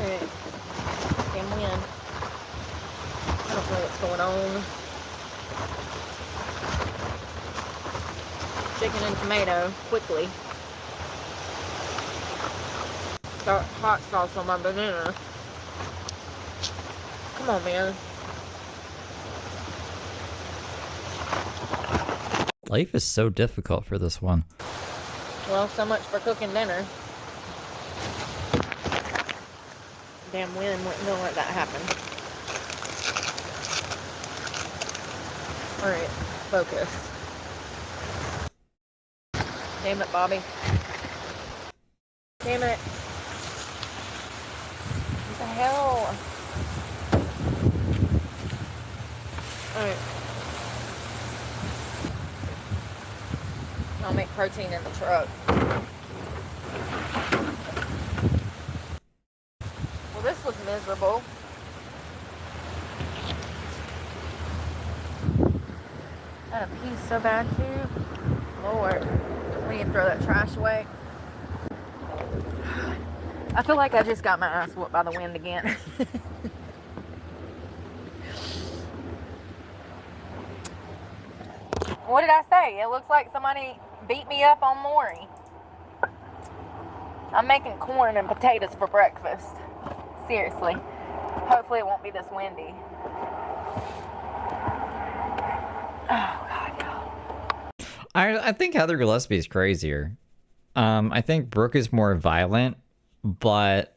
Alright. Damn wind. I don't know what's going on. chicken and tomato quickly. Got hot sauce on my banana. Come on, man. Life is so difficult for this one. Well, so much for cooking dinner. Damn wind wouldn't know let that happen. Alright, focus. Damn it, Bobby. Damn it. What the hell? Alright. I'll make protein in the truck. Well, this was miserable. I had a piece so bad too. Lord. We need to throw that trash away. I feel like I just got my ass whooped by the wind again. What did I say? It looks like somebody beat me up on Maury. I'm making corn and potatoes for breakfast. Seriously. Hopefully it won't be this windy. Oh, God, y'all. I think Heather Gillespie is crazier. I think Brooke is more violent, but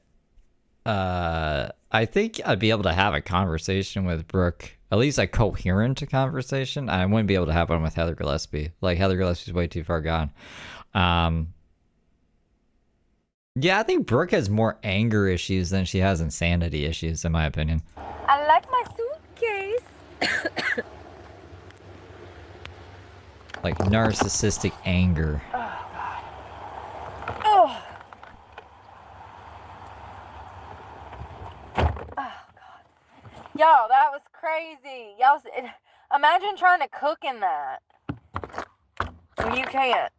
I think I'd be able to have a conversation with Brooke, at least a coherent conversation. I wouldn't be able to have one with Heather Gillespie. Like, Heather Gillespie's way too far gone. Yeah, I think Brooke has more anger issues than she has insanity issues, in my opinion. I like my suitcase. Like, narcissistic anger. Oh, God. Oh. Oh, God. Y'all, that was crazy. Y'all, imagine trying to cook in that. You can't.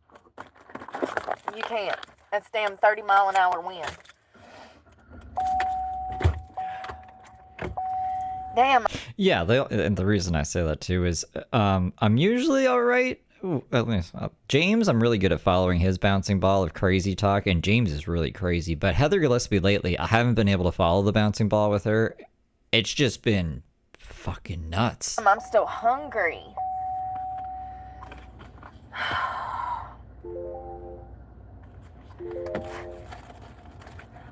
You can't. That's damn 30-mile-an-hour wind. Damn. Yeah, and the reason I say that too is I'm usually all right. Ooh, at least James, I'm really good at following his bouncing ball of crazy talk, and James is really crazy. But Heather Gillespie lately, I haven't been able to follow the bouncing ball with her. It's just been fucking nuts. I'm still hungry.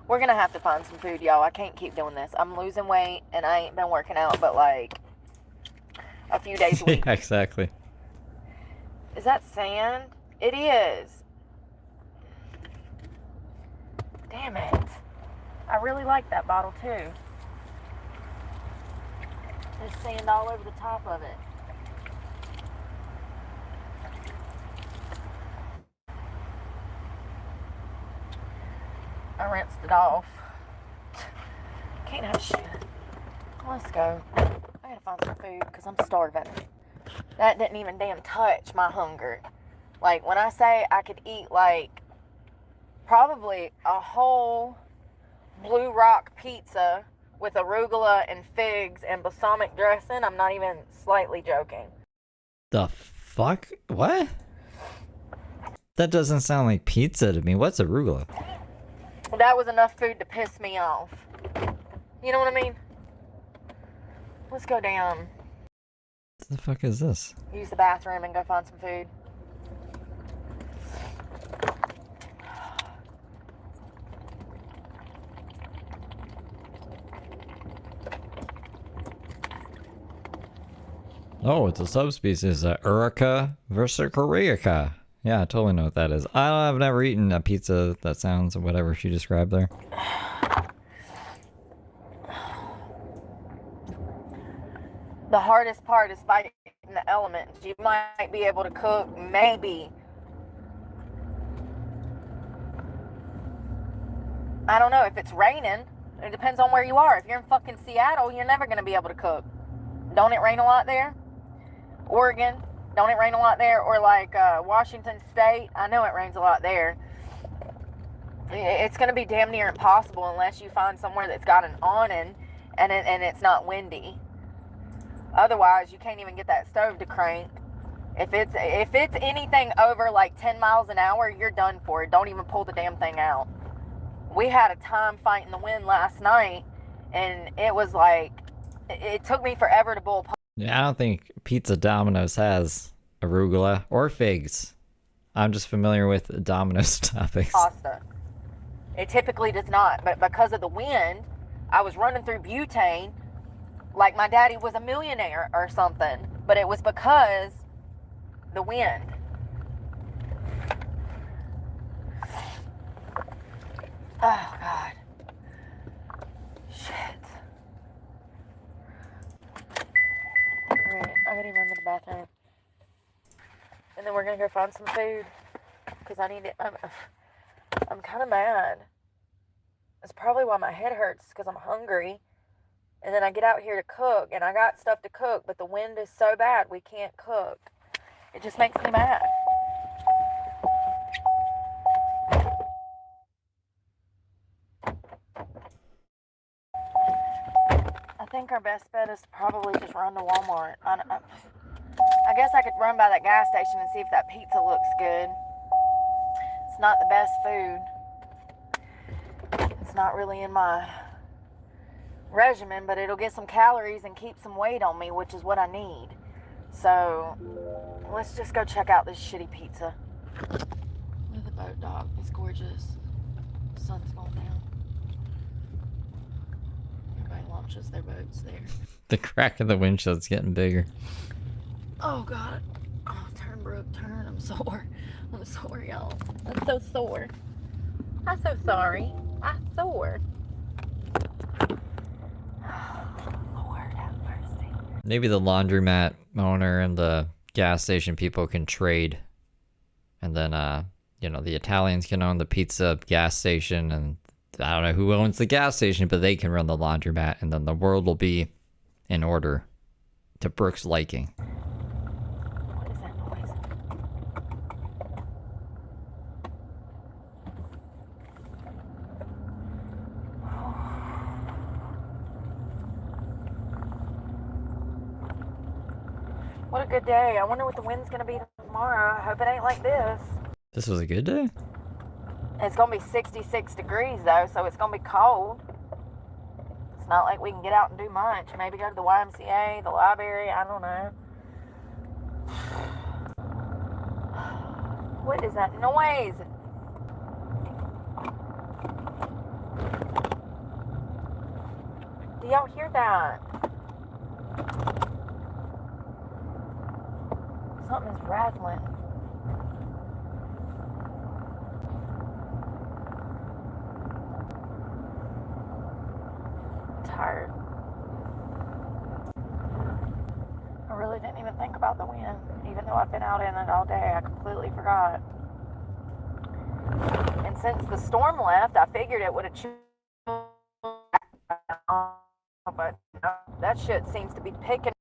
We're gonna have to find some food, y'all. I can't keep doing this. I'm losing weight, and I ain't been working out but like a few days a week. Yeah, exactly. Is that sand? It is. Damn it. I really like that bottle too. There's sand all over the top of it. I rinsed it off. Can't have shit. Let's go. I gotta find some food because I'm starving. That didn't even damn touch my hunger. Like, when I say I could eat, like, probably a whole Blue Rock pizza with arugula and figs and balsamic dressing, I'm not even slightly joking. The fuck? What? That doesn't sound like pizza to me. What's arugula? That was enough food to piss me off. You know what I mean? Let's go down. What the fuck is this? Use the bathroom and go find some food. Oh, it's a subspecies, Erica versicoriaca. Yeah, I totally know what that is. I've never eaten a pizza that sounds whatever she described there. The hardest part is fighting the elements. You might be able to cook, maybe. I don't know, if it's raining, it depends on where you are. If you're in fucking Seattle, you're never going to be able to cook. Don't it rain a lot there? Oregon, don't it rain a lot there? Or like Washington State, I know it rains a lot there. It's going to be damn near impossible unless you find somewhere that's got an awning and it's not windy. Otherwise, you can't even get that stove to crank If it's anything over like 10 miles an hour, you're done for. Don't even pull the damn thing out. We had a time fighting the wind last night, and it was like, it took me forever to boil. Yeah, I don't think Pizza Domino's has arugula or figs. I'm just familiar with Domino's toppings. Pasta. It typically does not, but because of the wind, I was running through butane like my daddy was a millionaire or something, but it was because the wind. Oh, God. Shit. Alright, I gotta run to the bathroom. And then we're gonna go find some food. Because I need it. I'm kind of mad. It's probably why my head hurts, because I'm hungry. And then I get out here to cook, and I got stuff to cook, but the wind is so bad we can't cook. It just makes me mad. I think our best bet is to probably just run to Walmart. I guess I could run by that gas station and see if that pizza looks good. It's not the best food. It's not really in my regimen, but it'll get some calories and keep some weight on me, which is what I need. So let's just go check out this shitty pizza. Look at the boat dock. It's gorgeous. The sun's going down. Everybody launches their boats there. The crack of the windshield's getting bigger. Oh, God. Oh, turn, Brooke, turn. I'm sore. I'm sore, y'all. I'm so sore. I'm so sorry. I'm sore. Lord have mercy. Maybe the laundromat owner and the gas station people can trade. And then, the Italians can own the pizza gas station, and I don't know who owns the gas station, but they can run the laundromat, and then the world will be in order to Brooke's liking. What is that noise? What a good day. I wonder what the wind's going to be tomorrow. I hope it ain't like this. This was a good day? It's going to be 66 degrees, though, so it's going to be cold. It's not like we can get out and do much. Maybe go to the YMCA, the library, I don't know. What is that noise? Do y'all hear that? Something is rattling. I'm tired. I really didn't even think about the wind, even though I've been out in it all day. I completely forgot. And since the storm left, I figured it would have chilled. But that shit seems to be picking.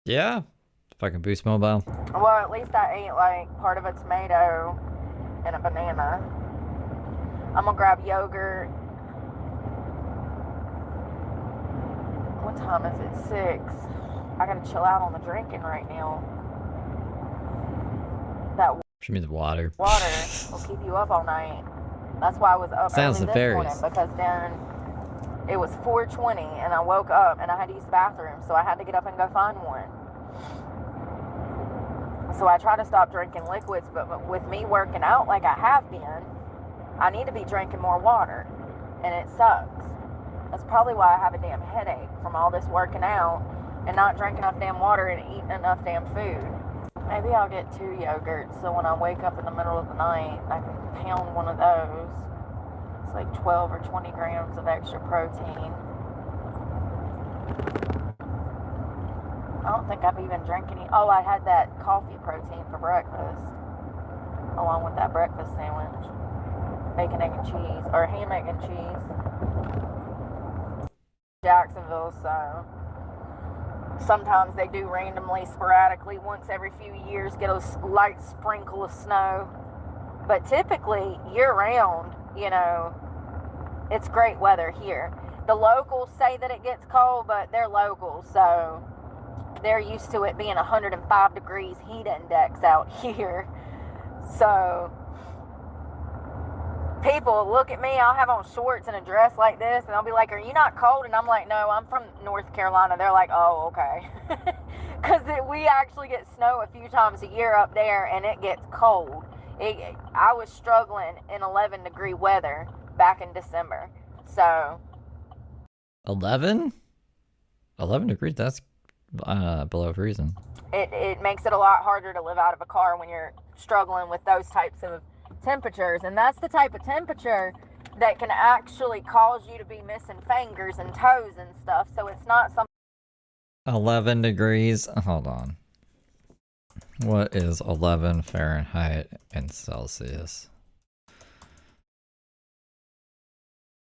Yeah. Fucking Boost Mobile. Well, at least I ate like part of a tomato and a banana. I'm gonna grab yogurt. What time is it? 6. I gotta chill out on the drinking right now. That She means water. water will keep you up all night. That's why I was up Sounds early this nefarious. morning, because then it was 4:20 and I woke up and I had to use the bathroom, so I had to get up and go find one. So I try to stop drinking liquids, but with me working out like I have been, I need to be drinking more water, and it sucks. That's probably why I have a damn headache from all this working out and not drinking enough damn water and eating enough damn food. Maybe I'll get 2 yogurts, so when I wake up in the middle of the night, I can pound one of those. It's like 12 or 20 grams of extra protein. I don't think I've even drank any. Oh, I had that coffee protein for breakfast, along with that breakfast sandwich. Bacon, egg, and cheese, or ham, egg, and cheese. Jacksonville, so sometimes they do randomly, sporadically, once every few years, get a light sprinkle of snow. But typically, year-round, it's great weather here. The locals say that it gets cold, but they're locals, so they're used to it being 105 degrees heat index out here. So people look at me, I'll have on shorts and a dress like this, and they'll be like, are you not cold? And I'm like, no, I'm from North Carolina. They're like, oh, okay. Because we actually get snow a few times a year up there, and it gets cold. I was struggling in 11-degree weather back in December. So 11 degrees, that's below freezing. It makes it a lot harder to live out of a car when you're struggling with those types of temperatures. And that's the type of temperature that can actually cause you to be missing fingers and toes and stuff. So it's not something. 11 degrees. Hold on. What is 11 Fahrenheit in Celsius?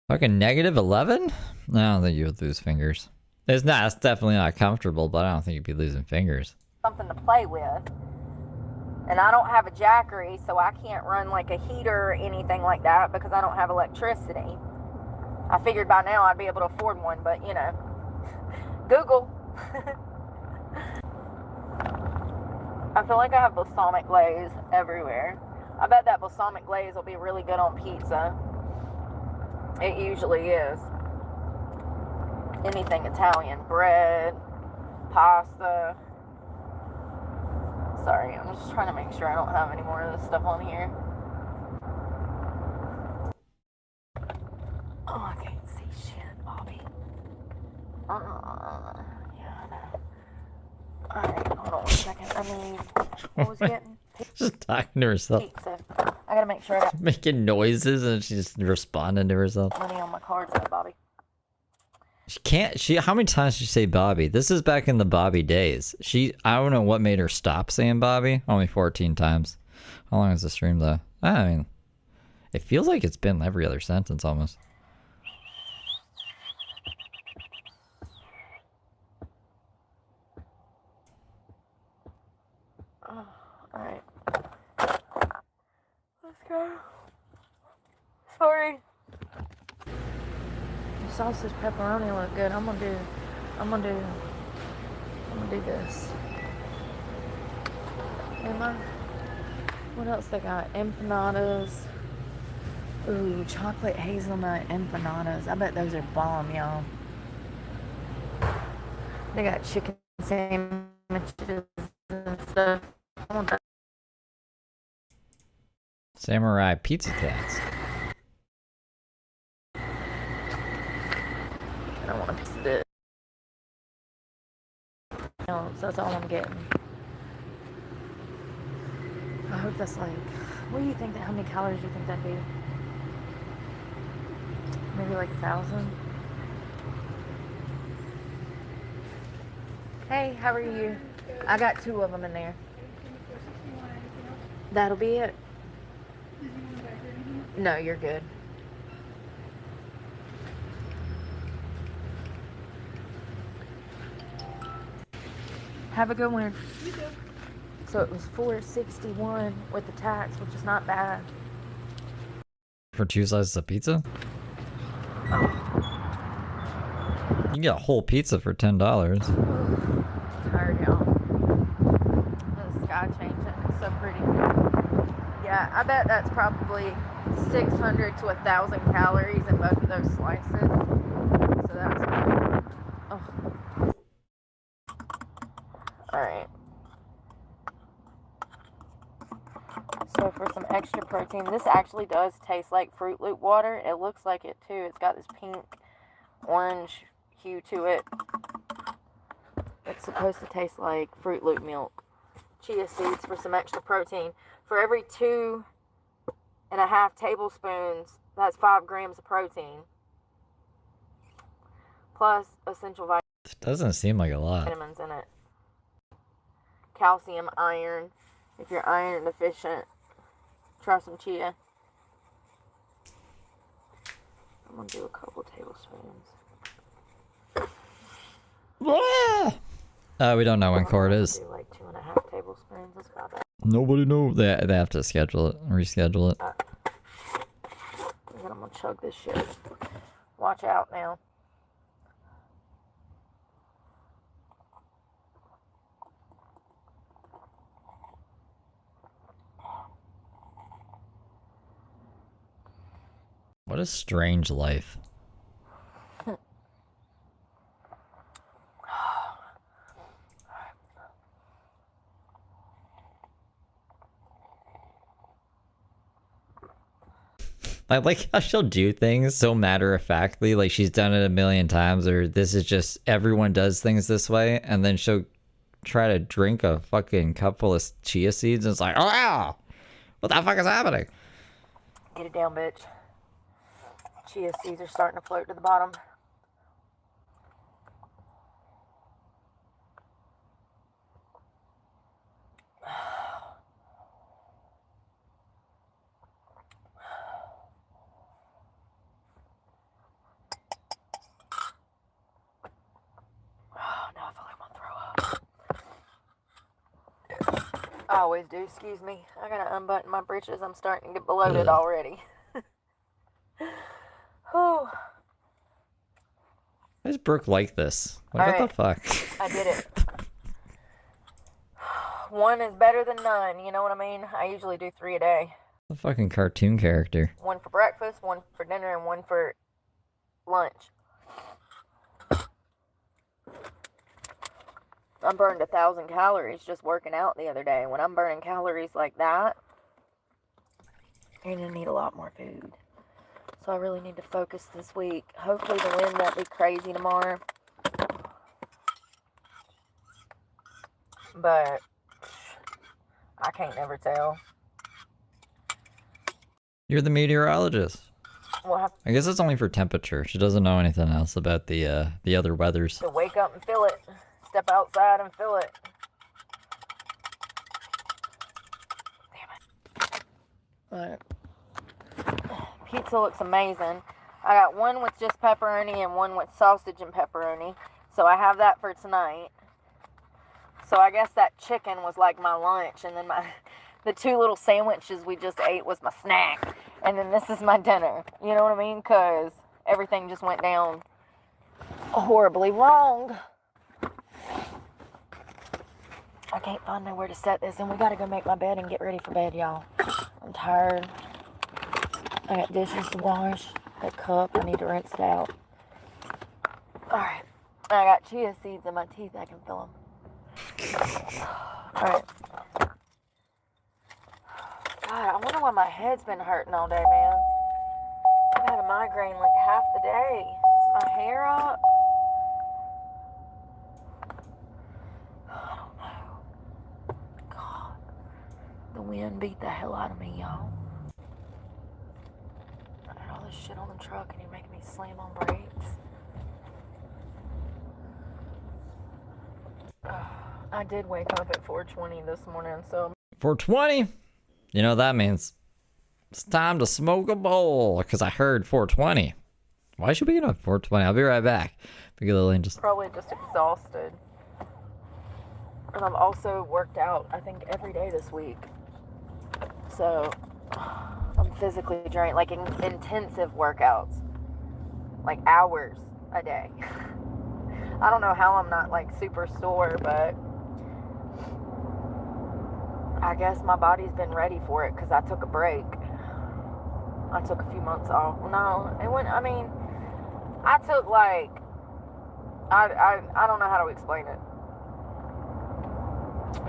Fucking negative 11? No, I don't think you would lose fingers. It's definitely not comfortable, but I don't think you'd be losing fingers. Something to play with. And I don't have a Jackery, so I can't run like a heater or anything like that because I don't have electricity. I figured by now I'd be able to afford one, but you know, Google. I feel like I have balsamic glaze everywhere. I bet that balsamic glaze will be really good on pizza. It usually is. Anything Italian, bread, pasta. Sorry, I'm just trying to make sure I don't have any more of this stuff on here. Oh, I can't see shit, Bobby. Yeah, I know. Alright, hold on 1 second. I mean, what was getting? Just talking to herself. Pizza. I gotta make sure I got Making noises and she's responding to herself. money on my card today, Bobby. How many times did she say Bobby? This is back in the Bobby days. I don't know what made her stop saying Bobby. Only 14 times. How long is the stream though? I mean, it feels like it's been every other sentence almost. Oh, alright. Let's go. Sorry. The sausage pepperoni look good. I'm gonna do this. What else they got? Empanadas. Ooh, chocolate hazelnut empanadas. I bet those are bomb, y'all. They got chicken sandwiches and stuff. I want that. Samurai pizza tats. I don't want a piece of this. No, so that's all I'm getting. I hope that's like, what do you think how many calories do you think that'd be? Maybe like 1,000? Hey, how are you? I got 2 of them in there. That'll be it. No, you're good. Have a good one. So it was $4.61 with the tax, which is not bad. For 2 slices of pizza? You can get a whole pizza for $10. Tired, y'all. The sky changing. It's so pretty. Yeah, I bet that's probably 600 to 1,000 calories in both of those slices. So that's good. Oh. Alright. So for some extra protein, this actually does taste like Fruit Loop water. It looks like it too. It's got this pink, orange hue to it. It's supposed to taste like Fruit Loop milk. Chia seeds for some extra protein. For every 2.5 tablespoons, that's 5 grams of protein. Plus essential vitamins. It doesn't seem like a lot. Vitamins in it. Calcium, iron. If you're iron deficient, try some chia. I'm gonna do a couple tablespoons. We don't know when court is. Do like 2.5 tablespoons. That's about that. Nobody knows. They have to schedule it, reschedule it. And then I'm gonna chug this shit. Watch out now. What a strange life. I like how she'll do things so matter-of-factly, like she's done it a million times, or this is just, everyone does things this way, and then she'll try to drink a fucking cup full of chia seeds, and it's like, oh, wow, what the fuck is happening? Get it down, bitch. Chia seeds are starting to float to the bottom. Now I feel like I'm gonna throw up. I always do, excuse me. I gotta unbutton my breeches. I'm starting to get bloated already. Whew. Why does Brooke like this? Like, what the fuck? I did it. One is better than none, you know what I mean? I usually do 3 a day. A fucking cartoon character. One for breakfast, one for dinner, and one for lunch. I burned 1,000 calories just working out the other day. When I'm burning calories like that, you're gonna need a lot more food. So I really need to focus this week. Hopefully the wind won't be crazy tomorrow. But I can't never tell. You're the meteorologist. We'll I guess it's only for temperature. She doesn't know anything else about the other weathers. to wake up and feel it. Step outside and feel it. Damn it. Pizza looks amazing. I got one with just pepperoni and one with sausage and pepperoni. So I have that for tonight. So I guess that chicken was like my lunch, and then the 2 little sandwiches we just ate was my snack. And then this is my dinner. You know what I mean? Because everything just went down horribly wrong. I can't find nowhere to set this, and we gotta go make my bed and get ready for bed, y'all. I'm tired. I got dishes to wash. That cup, I need to rinse it out. Alright. I got chia seeds in my teeth. I can feel them. Alright. God, I wonder why my head's been hurting all day, man. I've had a migraine like half the day. Is my hair up? I don't know. God. The wind beat the hell out of me, y'all. I got all this shit on the truck and you're making me slam on brakes. I did wake up at 4:20 this morning, so 420? You know what that means? It's time to smoke a bowl, because I heard 420. Why should we get up 420? I'll be right back. Because Lillian just... probably just exhausted. And I've also worked out, I think, every day this week. So, I'm physically drained, like intensive workouts. Like hours a day. I don't know how I'm not like super sore, but I guess my body's been ready for it because I took a break. I took a few months off. No, it went, I mean, I took like, I don't know how to explain it.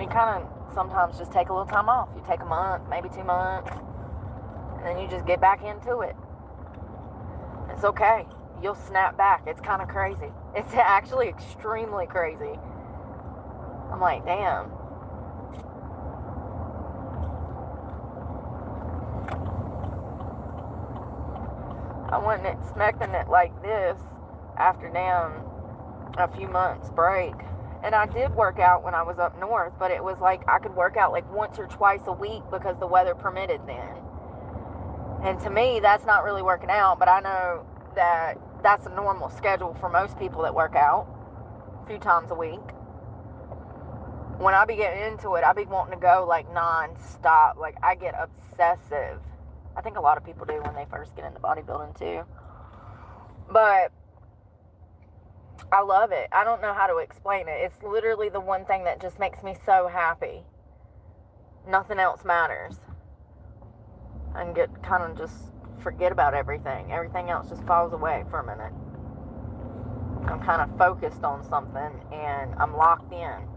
You kind of sometimes just take a little time off. You take a month, maybe 2 months, and then you just get back into it. It's okay. You'll snap back. It's kind of crazy. It's actually extremely crazy. I'm like, damn. I wasn't expecting it like this after down a few months break. And I did work out when I was up north, but it was like I could work out like once or twice a week because the weather permitted then. And to me, that's not really working out, but I know that that's a normal schedule for most people that work out a few times a week. When I be getting into it, I be wanting to go like non-stop. Like I get obsessive. I think a lot of people do when they first get into bodybuilding too. But I love it. I don't know how to explain it. It's literally the one thing that just makes me so happy. Nothing else matters. And get kind of just forget about everything. Everything else just falls away for a minute. I'm kind of focused on something and I'm locked in.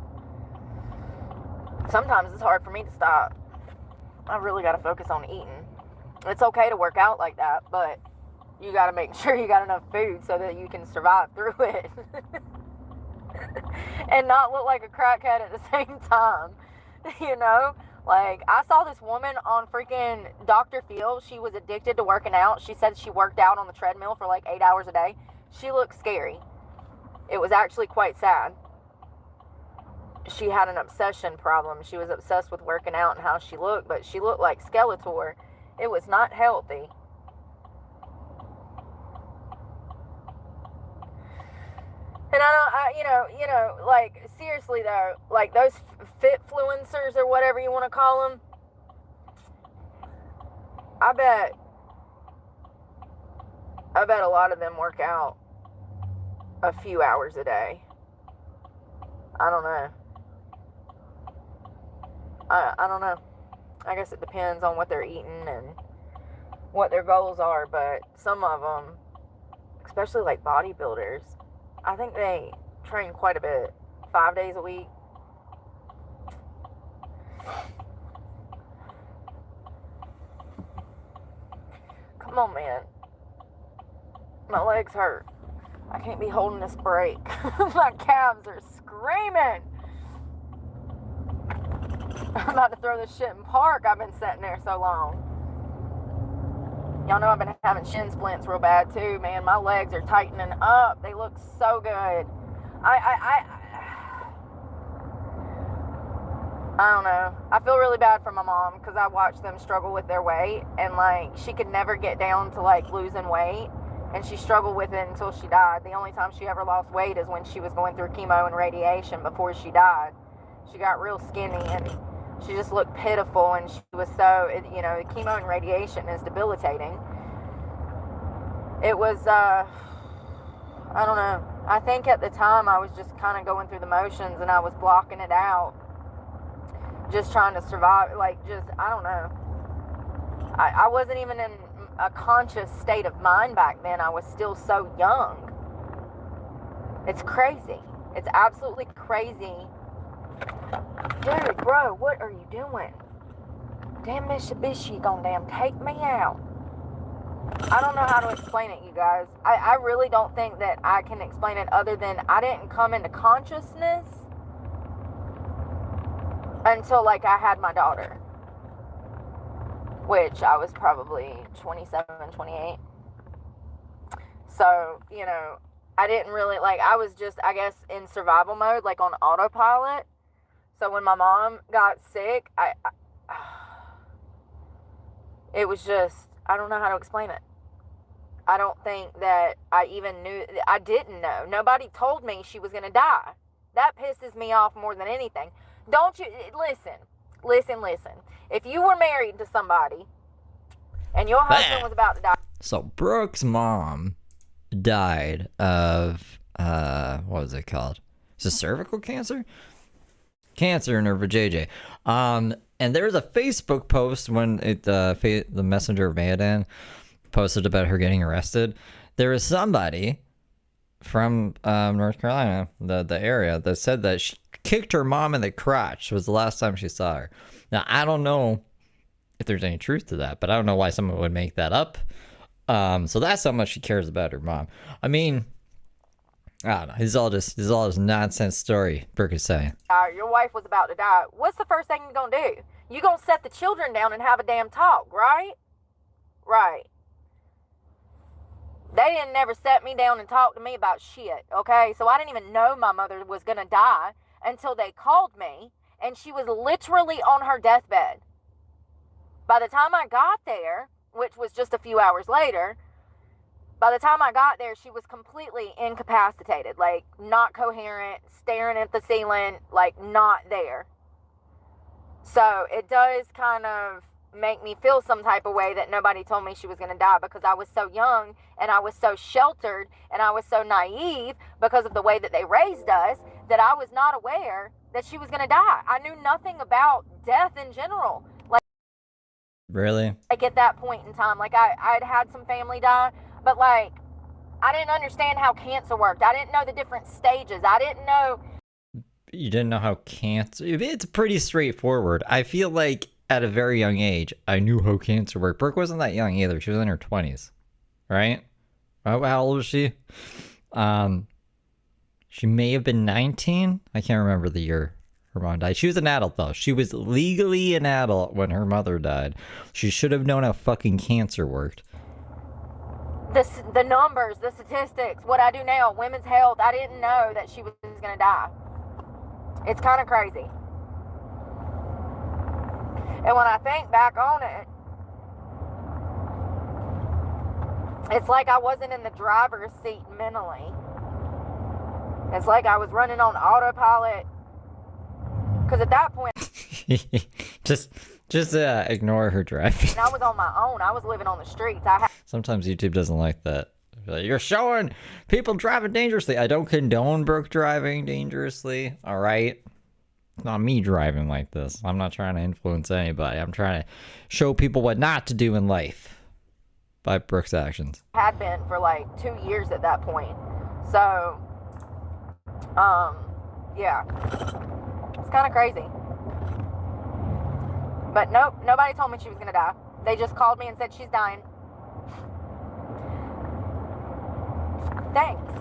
Sometimes it's hard for me to stop. I really got to focus on eating. It's okay to work out like that, but you got to make sure you got enough food so that you can survive through it. And not look like a crackhead at the same time. You know? Like, I saw this woman on freaking Dr. Phil. She was addicted to working out. She said she worked out on the treadmill for like 8 hours a day. She looked scary. It was actually quite sad. She had an obsession problem. She was obsessed with working out and how she looked, but she looked like Skeletor. It was not healthy. And you know, like, seriously though, like those fitfluencers or whatever you want to call them, I bet a lot of them work out a few hours a day. I don't know. I don't know. I guess it depends on what they're eating and what their goals are, but some of them, especially like bodybuilders, I think they train quite a bit. 5 days a week. Come on, man. My legs hurt. I can't be holding this brake. My calves are screaming. I'm about to throw this shit in park. I've been sitting there so long. Y'all know I've been having shin splints real bad too, man. My legs are tightening up. They look so good. I don't know. I feel really bad for my mom because I watched them struggle with their weight, and like she could never get down to like losing weight, and she struggled with it until she died. The only time she ever lost weight is when she was going through chemo and radiation before she died. She got real skinny and she just looked pitiful, and she was so, you know, chemo and radiation is debilitating. It was, I don't know. I think at the time I was just kind of going through the motions and I was blocking it out. Just trying to survive, like, just, I don't know. I wasn't even in a conscious state of mind back then. I was still so young. It's crazy. It's absolutely crazy. Dude, bro, what are you doing? Damn Mitsubishi gonna damn take me out. I don't know how to explain it, you guys. I really don't think that I can explain it other than I didn't come into consciousness until, like, I had my daughter. Which I was probably 27, 28. So, you know, I didn't really, like, I was just, I guess, in survival mode, like on autopilot. So when my mom got sick, it was just, I don't know how to explain it. I don't think that I even knew, I didn't know. Nobody told me she was going to die. That pisses me off more than anything. Don't you, listen. If you were married to somebody and your husband was about to die. So Brooke's mom died of, what was it called? Is it cervical cancer? Cancer in her vajayjay. And there was a Facebook post when the messenger of Mayadan posted about her getting arrested. There was somebody from North Carolina, the area, that said that she kicked her mom in the crotch was the last time she saw her. Now, I don't know if there's any truth to that, but I don't know why someone would make that up. So that's how much she cares about her mom. I mean, I don't know. This is all just nonsense story, Brooke is saying. Your wife was about to die. What's the first thing you're going to do? You're going to set the children down and have a damn talk, right? Right. They didn't never set me down and talk to me about shit, okay? So I didn't even know my mother was going to die until they called me, and she was literally on her deathbed. By the time I got there, which was just a few hours later, by the time I got there, she was completely incapacitated, like not coherent, staring at the ceiling, like not there. So it does kind of make me feel some type of way that nobody told me she was going to die, because I was so young and I was so sheltered and I was so naive because of the way that they raised us that I was not aware that she was going to die. I knew nothing about death in general. Really? Like at that point in time, like I'd had some family die, but like I didn't understand how cancer worked. I didn't know the different stages. I didn't know. You didn't know how cancer... It's pretty straightforward. I feel like at a very young age, I knew how cancer worked. Brooke wasn't that young either. She was in her 20s, right? How old was she? She may have been 19. I can't remember the year her mom died. She was an adult, though. She was legally an adult when her mother died. She should have known how fucking cancer worked. The numbers, the statistics, what I do now, women's health, I didn't know that she was going to die. It's kind of crazy. And when I think back on it, it's like I wasn't in the driver's seat mentally. It's like I was running on autopilot. Because at that point... just ignore her driving. I was on my own. I was living on the streets. Sometimes YouTube doesn't like that. Like, you're showing people driving dangerously. I don't condone Brooke driving dangerously, alright? It's not me driving like this. I'm not trying to influence anybody. I'm trying to show people what not to do in life by Brooke's actions. Had been for like 2 years at that point. So, yeah. It's kind of crazy. But nope, nobody told me she was going to die. They just called me and said she's dying. Thanks.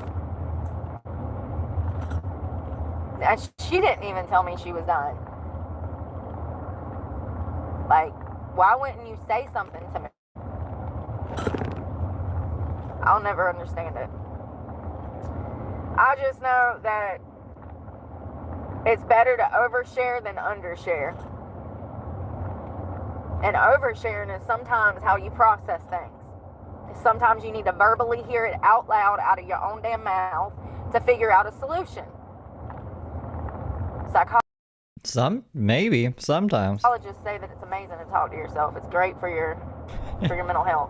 She didn't even tell me she was dying. Like, why wouldn't you say something to me? I'll never understand it. I just know that it's better to overshare than undershare. And oversharing is sometimes how you process things. Sometimes you need to verbally hear it out loud out of your own damn mouth to figure out a solution. Maybe sometimes. Psychologists say that it's amazing to talk to yourself. It's great for your mental health.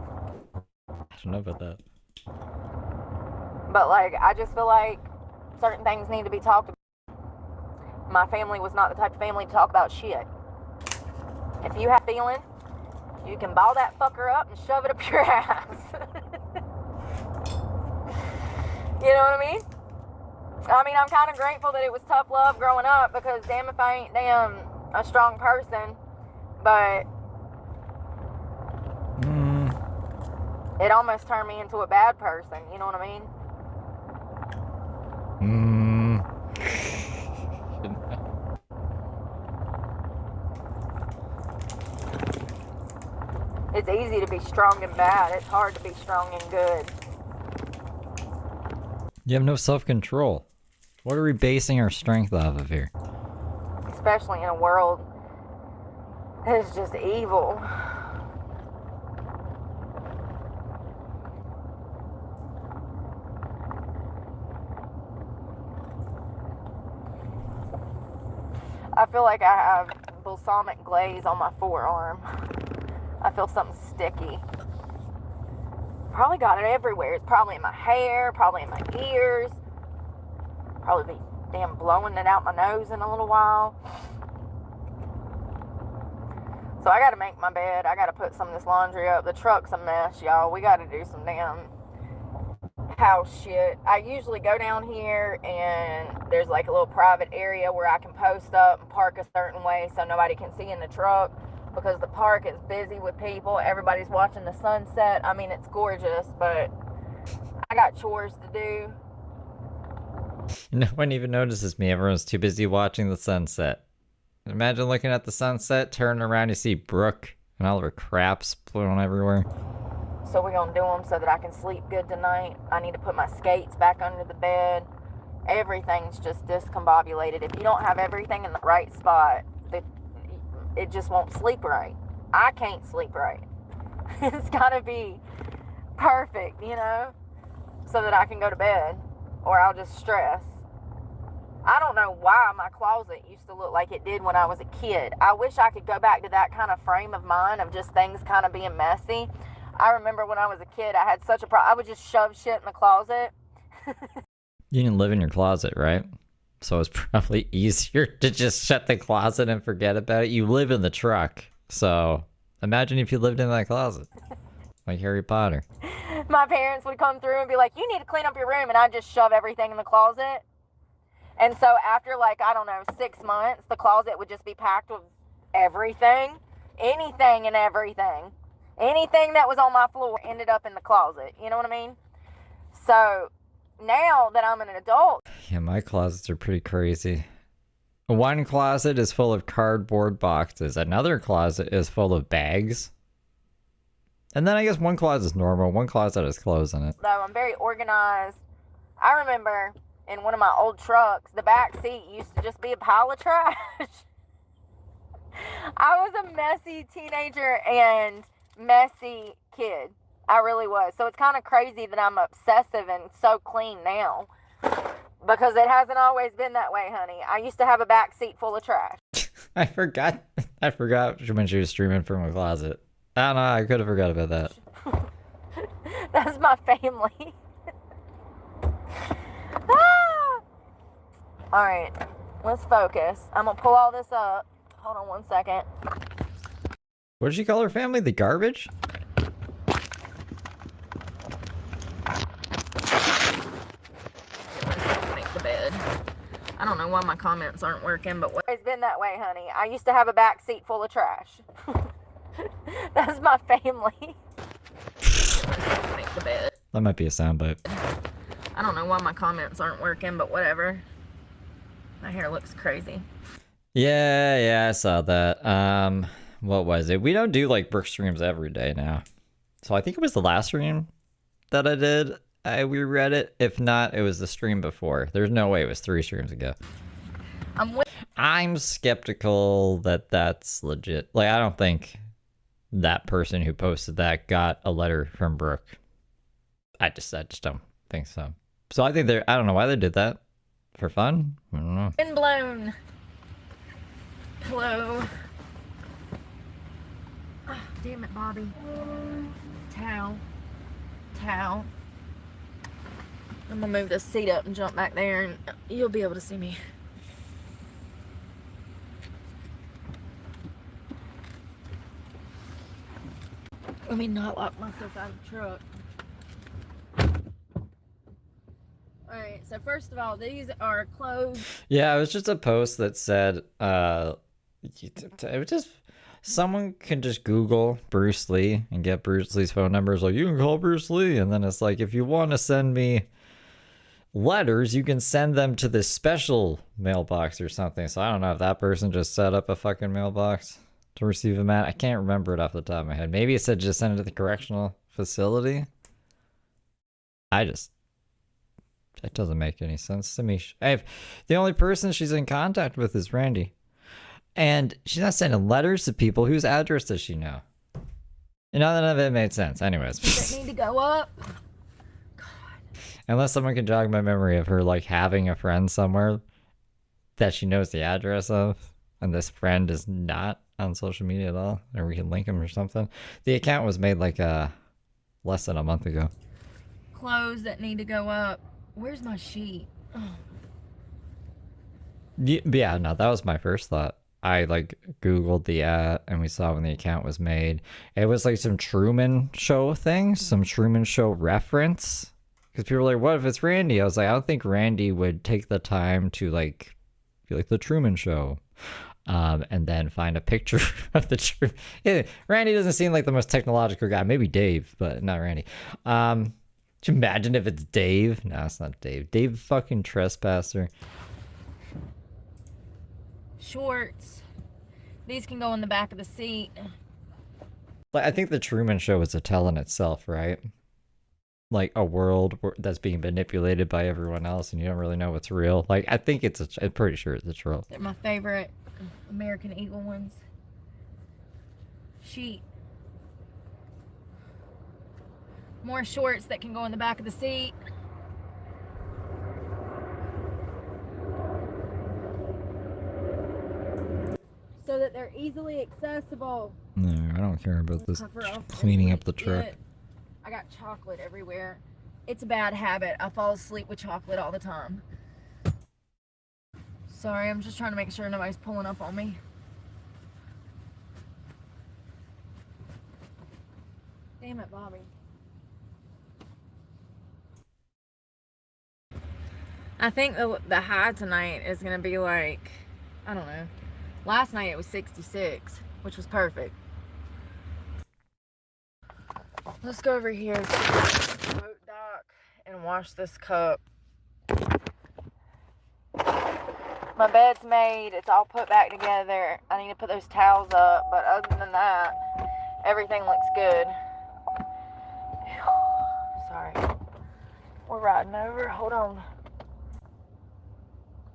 I don't know about that. But like, I just feel like certain things need to be talked about. My family was not the type of family to talk about shit. If you have feeling, you can ball that fucker up and shove it up your ass. You know what I mean? I'm kind of grateful that it was tough love growing up, because damn if I ain't damn a strong person. But it almost turned me into a bad person. You know what I mean? It's easy to be strong and bad. It's hard to be strong and good. You have no self-control. What are we basing our strength off of here? Especially in a world that is just evil. I feel like I have balsamic glaze on my forearm. I feel something sticky. Probably got it everywhere. It's probably in my hair, probably in my ears. Probably be damn blowing it out my nose in a little while. So I gotta make my bed. I gotta put some of this laundry up. The truck's a mess, y'all. We gotta do some damn house shit. I usually go down here and there's like a little private area where I can post up and park a certain way so nobody can see in the truck, because the park is busy with people. Everybody's watching the sunset. It's gorgeous, but I got chores to do. No one even notices me. Everyone's too busy watching the sunset. Imagine looking at the sunset, turning around, you see Brooke and all of her craps blown everywhere. So we're gonna do them so that I can sleep good tonight. I need to put my skates back under the bed. Everything's just discombobulated. If you don't have everything in the right spot, it just won't sleep right. I can't sleep right. It's gotta be perfect, so that I can go to bed, or I'll just stress. I don't know why my closet used to look like it did when I was a kid. I wish I could go back to that kind of frame of mind of just things kind of being messy. I remember when I was a kid, I had such a problem. I would just shove shit in the closet. You didn't live in your closet, right? So it's probably easier to just shut the closet and forget about it. You live in the truck, so Imagine if you lived in that closet. Like Harry Potter. My parents would come through and be like, you need to clean up your room, and I'd just shove everything in the closet. And so after, like, I don't know, 6 months, the closet would just be packed with everything. Anything and everything. Anything that was on my floor ended up in the closet. You know what I mean? So now that I'm an adult. Yeah, my closets are pretty crazy. One closet is full of cardboard boxes. Another closet is full of bags. And then I guess one closet is normal. One closet has clothes in it. Though I'm very organized. I remember in one of my old trucks, the back seat used to just be a pile of trash. I was a messy teenager and messy kid. I really was. So it's kind of crazy that I'm obsessive and so clean now. Because it hasn't always been that way, honey. I used to have a back seat full of trash. I forgot when she was streaming from a closet. I don't know, I could have forgot about that. That's my family. Ah! Alright, let's focus. I'm gonna pull all this up. Hold on 1 second. What did she call her family? The garbage? Make the bed. I don't know why my comments aren't working, but it's been that way, honey. I used to have a back seat full of trash. That's my family. Make the bed. That might be a soundbite. I don't know why my comments aren't working, but whatever. My hair looks crazy. Yeah, I saw that. What was it? We don't do like Brooke streams every day now. So I think it was the last stream that I did. We read it. If not, it was the stream before. There's no way it was 3 streams ago. I'm skeptical that that's legit. Like, I don't think that person who posted that got a letter from Brooke. I just don't think so. So I think I don't know why they did that. For fun? I don't know. Wind blown. Hello. Oh, damn it, Bobby. Towel. I'm gonna move this seat up and jump back there, and you'll be able to see me. Let me not lock myself out of the truck. Alright, so first of all, these are clothes. Yeah, it was just a post that said, it was just, someone can just Google Bruce Lee and get Bruce Lee's phone number. It's like, you can call Bruce Lee. And then it's like, if you want to send me letters, you can send them to this special mailbox or something. So I don't know if that person just set up a fucking mailbox to receive them at. I can't remember it off the top of my head. Maybe it said just send it to the correctional facility. It doesn't make any sense to me. The only person she's in contact with is Randy. And she's not sending letters to people. Whose address does she know? None of it made sense. Anyways. Does it need to go up? Unless someone can jog my memory of her, like, having a friend somewhere that she knows the address of, and this friend is not on social media at all, or we can link them or something. The account was made, like, less than a month ago. Clothes that need to go up. Where's my sheet? Oh. Yeah, no, that was my first thought. I, like, Googled the and we saw when the account was made. It was, like, some Truman Show thing, some Truman Show reference. Because people were like, what if it's Randy? I was like, I don't think Randy would take the time to, like, be like the Truman Show. And then find a picture of the Truman. Yeah, Randy doesn't seem like the most technological guy. Maybe Dave, but not Randy. Could you imagine if it's Dave? No, it's not Dave. Dave fucking Trespasser. Shorts. These can go in the back of the seat. Like, I think the Truman Show is a tell in itself, right? Like a world that's being manipulated by everyone else and you don't really know what's real. Like, I think I'm pretty sure it's a troll. They're my favorite American Eagle ones. Sheet. More shorts that can go in the back of the seat. So that they're easily accessible. No, I don't care about this cleaning up the truck. I got chocolate everywhere. It's a bad habit. I fall asleep with chocolate all the time. Sorry, I'm just trying to make sure nobody's pulling up on me. Damn it, Bobby. I think the high tonight is gonna be like, I don't know. Last night it was 66, which was perfect. Let's go over here to the boat dock and wash this cup. My bed's made. It's all put back together. I need to put those towels up, but other than that, everything looks good. Sorry. We're riding over. Hold on.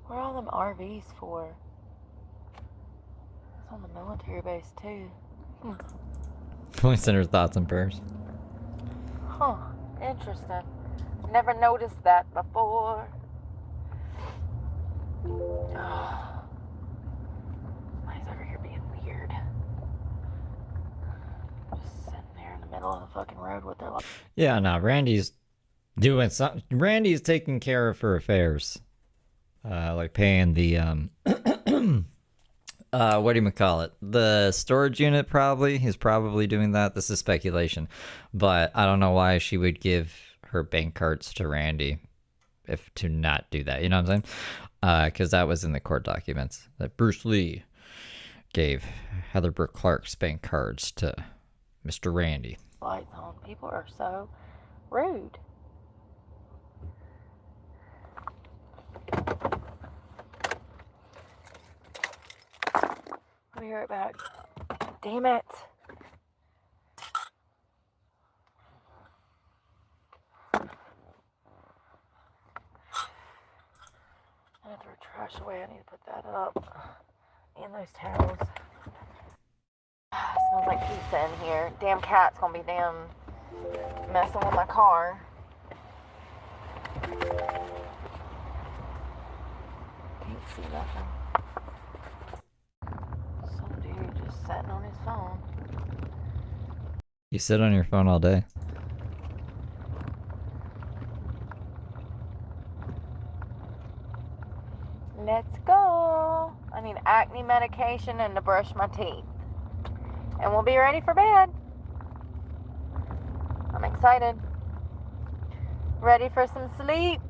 What are all them RVs for? It's on the military base too. Only send her thoughts and prayers. Huh. Interesting. Never noticed that before. Somebody's over here being weird. Just sitting there in the middle of the fucking road with their life. Yeah, no, Randy's doing something. Randy's taking care of her affairs. Like paying the, what do you call it? The storage unit, probably. He's probably doing that. This is speculation. But I don't know why she would give her bank cards to Randy if to not do that. You know what I'm saying? Because that was in the court documents that Bruce Lee gave Heather Brooke Clark's bank cards to Mr. Randy. Lights on. People are so rude. I'll be right back. Damn it. I have to throw trash away. I need to put that up. And those towels. Smells like pizza in here. Damn cat's gonna be damn messing with my car. Can't see nothing. Some dude just sitting on his phone. You sit on your phone all day. Let's go. I need acne medication and to brush my teeth. And we'll be ready for bed. I'm excited. Ready for some sleep.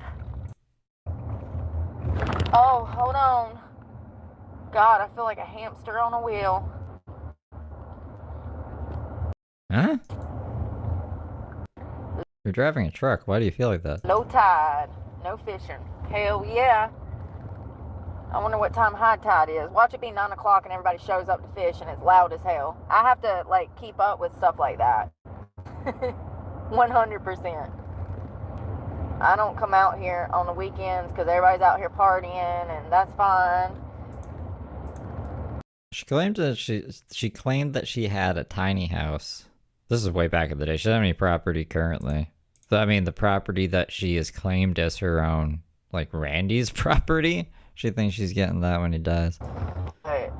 Oh, hold on. God, I feel like a hamster on a wheel. Huh? You're driving a truck. Why do you feel like that? Low tide. No fishing. Hell yeah. I wonder what time high tide is. Watch it be 9 o'clock and everybody shows up to fish and it's loud as hell. I have to, like, keep up with stuff like that. 100%. I don't come out here on the weekends because everybody's out here partying and that's fine. She claimed that she claimed that she had a tiny house. This is way back in the day. She doesn't have any property currently. So, I mean, the property that she has claimed as her own, like Randy's property. She thinks she's getting that when he dies. But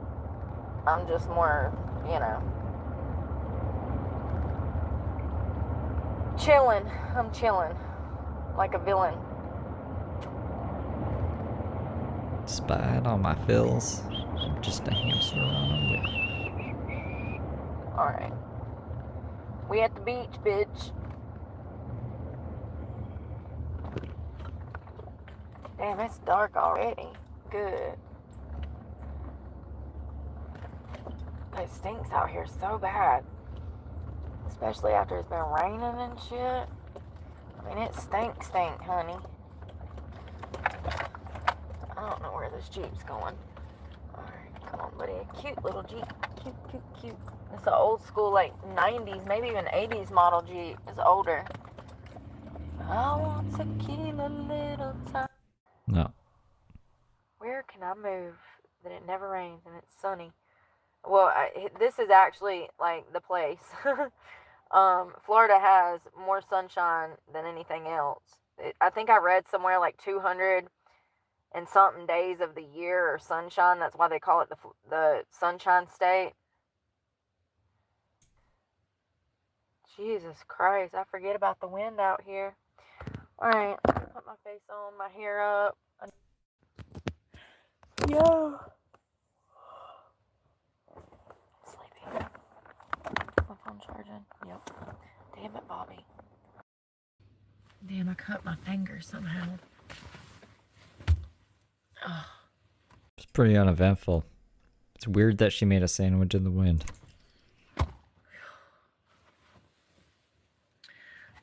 I'm just more, you know, chilling. I'm chilling like a villain. Despite all my fills, I'm just a hamster on a wheel. Alright. We at the beach, bitch. Damn, it's dark already. Good. It stinks out here so bad. Especially after it's been raining and shit. I mean, it stink, honey. I don't know where this Jeep's going. Alright, come on, buddy. A cute little Jeep. Cute, cute, cute. It's an old school, like, 90s, maybe even 80s model Jeep. It's older. I want to kill a little time. No. Where can I move that it never rains and it's sunny? Well, this is actually, like, the place. Florida has more sunshine than anything else. I think I read somewhere like 200 and something days of the year are sunshine. That's why they call it the Sunshine State. Jesus Christ, I forget about the wind out here. Alright, put my face on, my hair up. Yo. Sleepy. My phone charging. Yep. Damn it, Bobby. Damn, I cut my finger somehow. Oh. It's pretty uneventful. It's weird that she made a sandwich in the wind.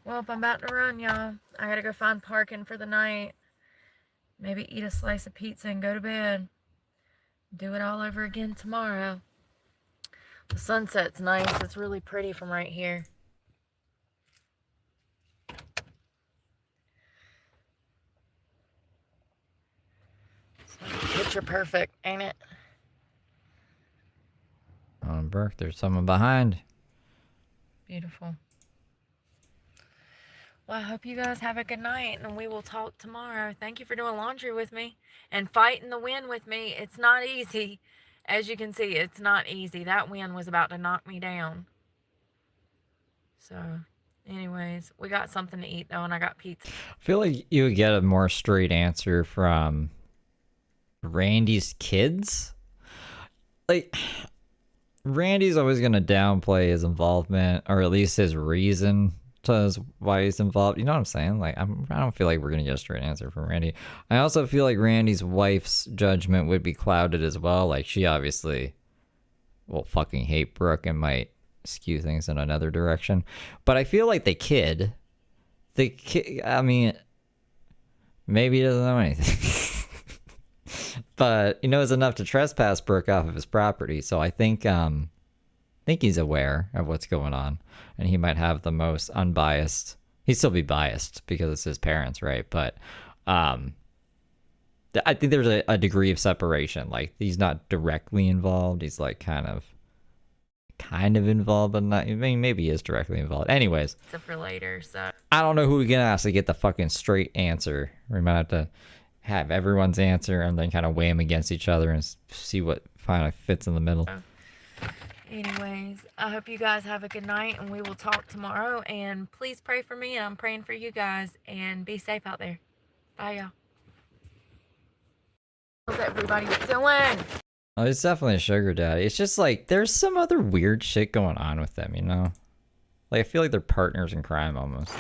Well, I'm about to run, y'all. I gotta go find parking for the night. Maybe eat a slice of pizza and go to bed. Do it all over again tomorrow. The sunset's nice. It's really pretty from right here. Picture perfect, ain't it? Oh, Brooke, there's someone behind. Beautiful. Well, I hope you guys have a good night, and we will talk tomorrow. Thank you for doing laundry with me and fighting the wind with me. It's not easy. As you can see, it's not easy. That wind was about to knock me down. So, anyways, we got something to eat, though, and I got pizza. I feel like you would get a more straight answer from Randy's kids. Like, Randy's always going to downplay his involvement, or at least his reason to why he's involved. You know what I'm saying? Like, I don't feel like we're going to get a straight answer from Randy. I also feel like Randy's wife's judgment would be clouded as well. Like, she obviously will fucking hate Brooke and might skew things in another direction. But I feel like the kid, I mean, maybe he doesn't know anything. But he knows enough to trespass Brooke off of his property. So I think he's aware of what's going on, and he might have the most unbiased. He'd still be biased because it's his parents, right? But I think there's a degree of separation. Like, he's not directly involved. He's like kind of involved, but not. I mean, maybe he is directly involved. Anyways, Except for later, so. I don't know who we can ask to get the fucking straight answer. We might have to have everyone's answer and then kind of weigh them against each other and see what finally fits in the middle. Anyways, I hope you guys have a good night, and we will talk tomorrow. And please pray for me, and I'm praying for you guys. And be safe out there. Bye, y'all. How's everybody doing? Oh, it's definitely a sugar daddy. It's just like there's some other weird shit going on with them, you know? Like, I feel like they're partners in crime almost.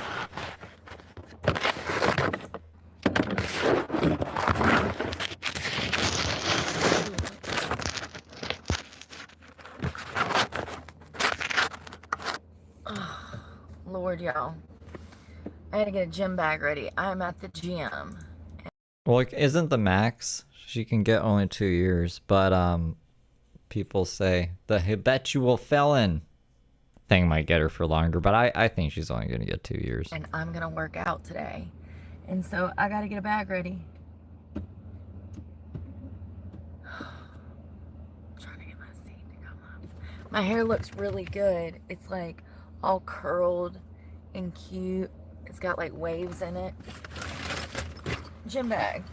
Lord, y'all. I had to get a gym bag ready. I'm at the gym. Well, like, isn't the max she can get only 2 years? But people say the habitual felon thing might get her for longer. But I think she's only gonna get 2 years. And I'm gonna work out today. And so I gotta get a bag ready. Trying to get my seat to come up. My hair looks really good. It's like all curled and cute. It's got like waves in it. Gym bag.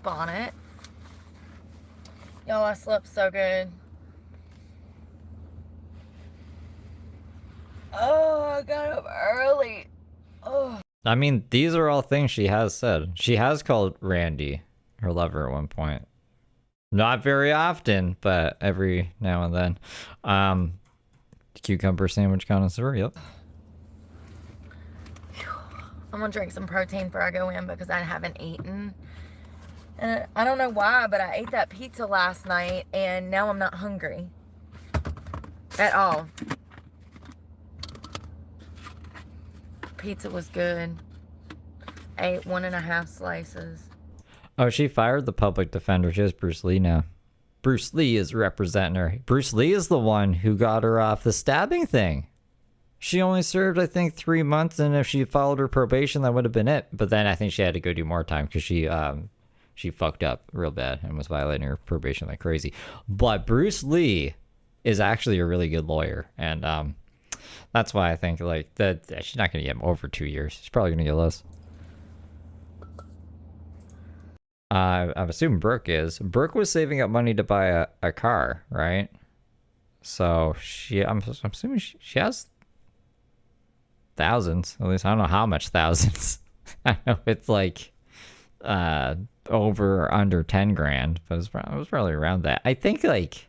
Bonnet. Y'all, I slept so good. Oh, I got up early. Oh. I mean, these are all things she has said. She has called Randy her lover at one point. Not very often, but every now and then. Cucumber sandwich connoisseur, yep. I'm gonna drink some protein before I go in because I haven't eaten. And I don't know why, but I ate that pizza last night and now I'm not hungry. At all. Pizza was good. I ate 1.5 slices. Oh, she fired the public defender. She has Bruce Lee now. Bruce Lee is representing her. Bruce Lee is the one who got her off the stabbing thing. She only served, I think, 3 months, and if she followed her probation, that would have been it. But then I think she had to go do more time because she fucked up real bad and was violating her probation like crazy. But Bruce Lee is actually a really good lawyer, and that's why I think like that she's not gonna get over 2 years. She's probably gonna get less. I'm assuming Brooke is. Brooke was saving up money to buy a car, right? So I'm assuming she has thousands. At least I don't know how much thousands. I know it's like over or under 10 grand, but it was probably around that. I think like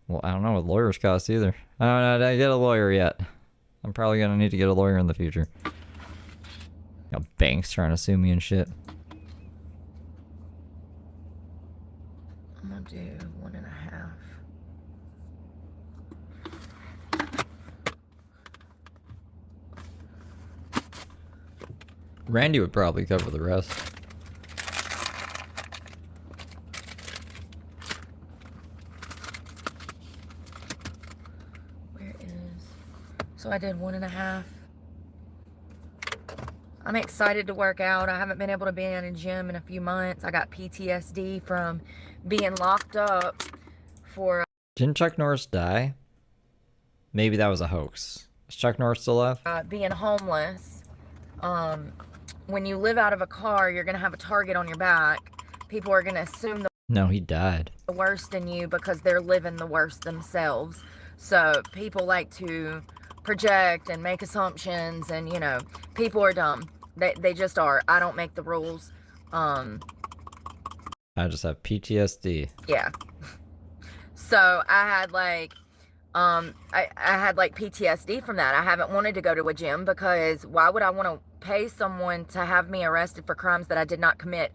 Well, I don't know what lawyers cost either. I don't know. I didn't get a lawyer yet. I'm probably gonna need to get a lawyer in the future. Banks trying to sue me and shit. I'm gonna do 1.5. Randy would probably cover the rest. Where is... So I did 1.5. I'm excited to work out. I haven't been able to be in a gym in a few months. I got PTSD from being locked up for... Didn't Chuck Norris die? Maybe that was a hoax. Is Chuck Norris still alive? Being homeless. When you live out of a car, you're going to have a target on your back. People are going to assume No, he died. the worst in you because they're living the worst themselves. So people like to project and make assumptions, and, you know, people are dumb. They just are. I don't make the rules. I just have PTSD. Yeah. So I had like, I had like PTSD from that. I haven't wanted to go to a gym because why would I want to pay someone to have me arrested for crimes that I did not commit?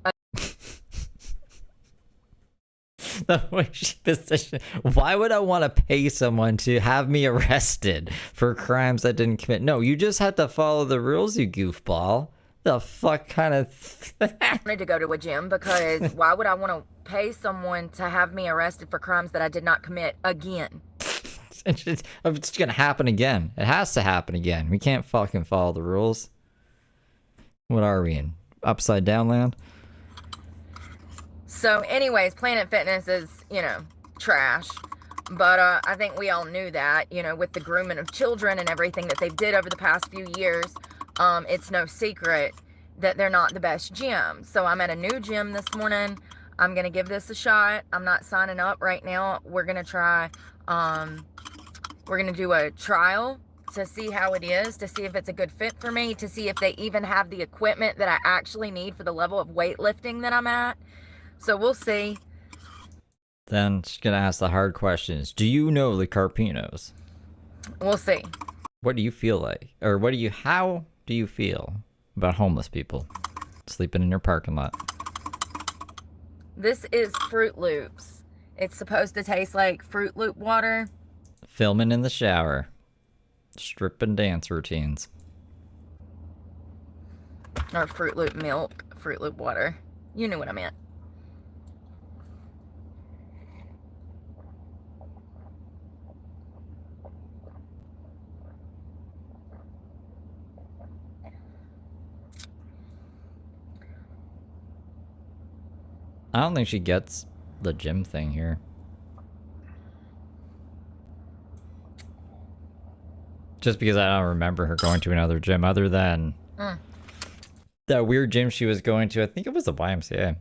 The way she positioned. Why would I want to pay someone to have me arrested for crimes I didn't commit? No, you just had to follow the rules, you goofball. The fuck kind of... I wanted to go to a gym because why would I want to pay someone to have me arrested for crimes that I did not commit again? It's gonna happen again. It has to happen again. We can't fucking follow the rules. What are we in? Upside down land? So anyways, Planet Fitness is, you know, trash. But I think we all knew that, you know, with the grooming of children and everything that they've did over the past few years. It's no secret that they're not the best gym. So I'm at a new gym this morning. I'm going to give this a shot. I'm not signing up right now. We're going to try, we're going to do a trial to see how it is, to see if it's a good fit for me, to see if they even have the equipment that I actually need for the level of weightlifting that I'm at. So we'll see. Then she's gonna ask the hard questions. Do you know the Carpinos? We'll see. What do you feel like? Or how do you feel about homeless people sleeping in your parking lot? This is Fruit Loops. It's supposed to taste like Fruit Loop water. Filming in the shower. Strip and dance routines. Or Fruit Loop milk, Fruit Loop water. You knew what I meant. I don't think she gets the gym thing here. Just because I don't remember her going to another gym other than that weird gym she was going to. I think it was the YMCA.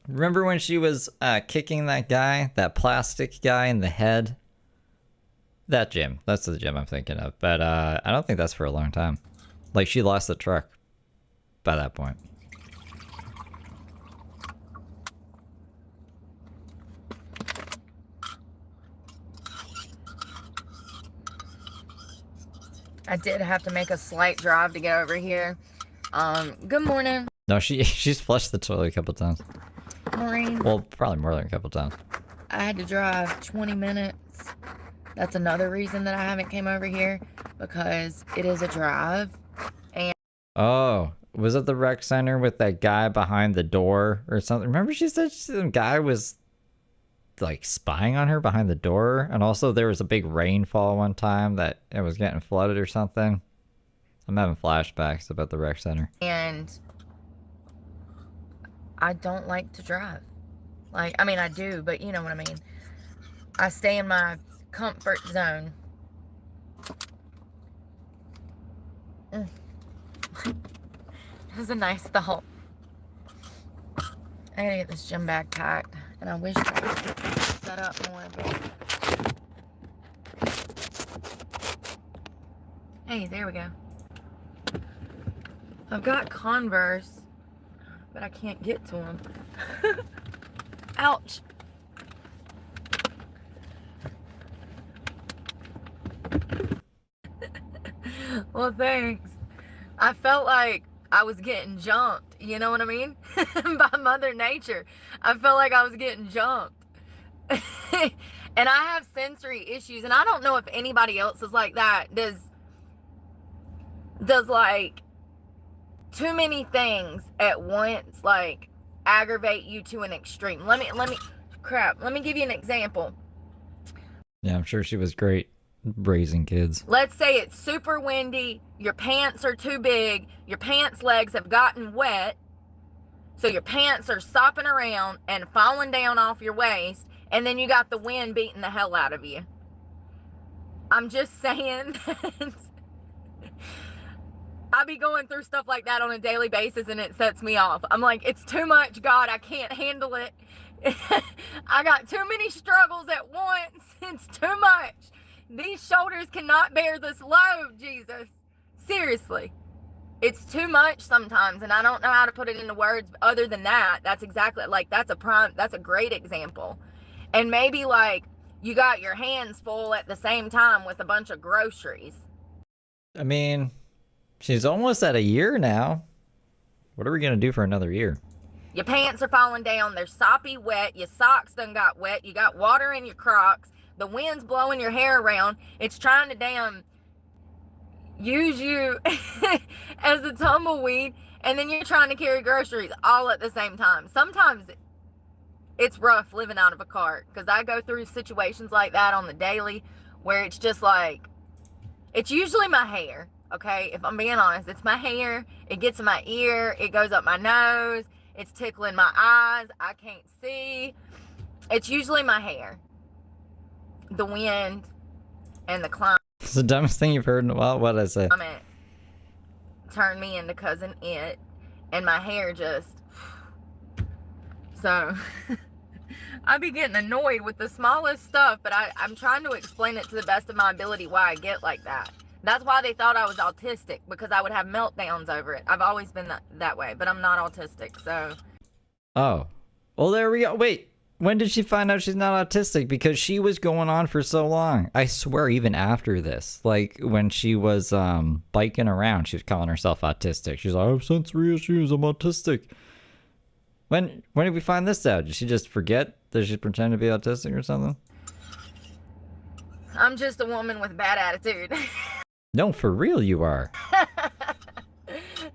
Remember when she was kicking that guy, that plastic guy in the head? That gym. That's the gym I'm thinking of. But I don't think that's for a long time. Like, she lost the truck by that point. I did have to make a slight drive to get over here. Good morning. No, she's flushed the toilet a couple times. Maureen. Well, probably more than a couple times. I had to drive 20 minutes. That's another reason that I haven't came over here, because it is a drive. And Oh, was it the rec center with that guy behind the door or something? Remember she said some guy was like spying on her behind the door, and also there was a big rainfall one time that it was getting flooded or something. I'm having flashbacks about the rec center. And I don't like to drive. Like, I mean, I do, but you know what I mean. I stay in my comfort zone. It was a nice thought. I gotta get this gym bag packed, and I wish I could set up more, but... Hey, there we go. I've got Converse, but I can't get to them. Ouch. Well, thanks. I felt like I was getting jumped, you know what I mean? By Mother Nature. I felt like I was getting jumped. And I have sensory issues, and I don't know if anybody else is like that. Does like too many things at once like aggravate you to an extreme? Let me give you an example. Yeah, I'm sure she was great raising kids. Let's say it's super windy, your pants are too big, your pants legs have gotten wet, so your pants are sopping around and falling down off your waist, and then you got the wind beating the hell out of you. I'm just saying that I be going through stuff like that on a daily basis, and it sets me off. I'm like, it's too much, God, I can't handle it. I got too many struggles at once. It's too much. These shoulders cannot bear this load, Jesus. Seriously. It's too much sometimes, and I don't know how to put it into words other than that. That's exactly, like, that's a great example. And maybe, like, you got your hands full at the same time with a bunch of groceries. I mean, she's almost at a year now. What are we going to do for another year? Your pants are falling down. They're soppy wet. Your socks done got wet. You got water in your Crocs. The wind's blowing your hair around. It's trying to damn use you as a tumbleweed. And then you're trying to carry groceries all at the same time. Sometimes it's rough living out of a cart, because I go through situations like that on the daily where it's just like, it's usually my hair. Okay, if I'm being honest, it's my hair. It gets in my ear. It goes up my nose. It's tickling my eyes. I can't see. It's usually my hair, the wind, and the climate. It's the dumbest thing you've heard in a while. What did I say? Turned me into Cousin It, and my hair just... So, I be getting annoyed with the smallest stuff, but I'm trying to explain it to the best of my ability why I get like that. That's why they thought I was autistic, because I would have meltdowns over it. I've always been that way, but I'm not autistic, so... Oh. Well, there we go. Wait, when did she find out she's not autistic? Because she was going on for so long. I swear, even after this. Like, when she was biking around, she was calling herself autistic. She's like, I have sensory issues, I'm autistic. When did we find this out? Did she just forget? Did she pretend to be autistic or something? I'm just a woman with bad attitude. No, for real you are.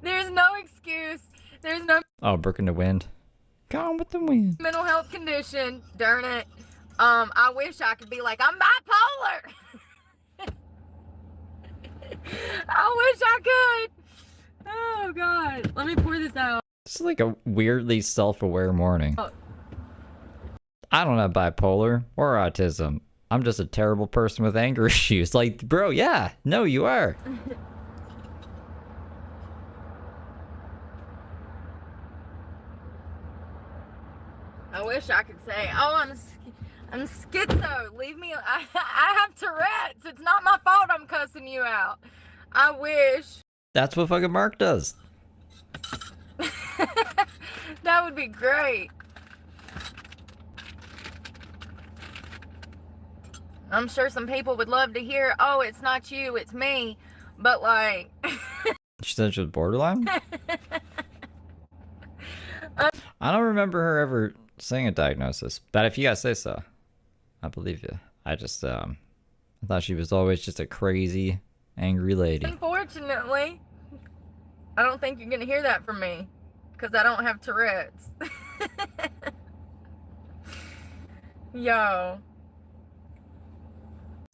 There's no excuse. There's no... Oh, Brooke in the wind. Gone with the wind. Mental health condition. Darn it. I wish I could be like, I'm bipolar. I wish I could. Oh, God. Let me pour this out. It's like a weirdly self-aware morning. Oh. I don't have bipolar or autism. I'm just a terrible person with anger issues. Like, bro, yeah. No, you are. I wish I could say, oh, I'm schizo. Leave me. I have Tourette's. It's not my fault I'm cussing you out. I wish. That's what fucking Mark does. That would be great. I'm sure some people would love to hear, oh, it's not you, it's me. But, like... She said she was borderline? I don't remember her ever saying a diagnosis. But if you guys say so, I believe you. I just, I thought she was always just a crazy, angry lady. Unfortunately, I don't think you're going to hear that from me. Because I don't have Tourette's. Yo.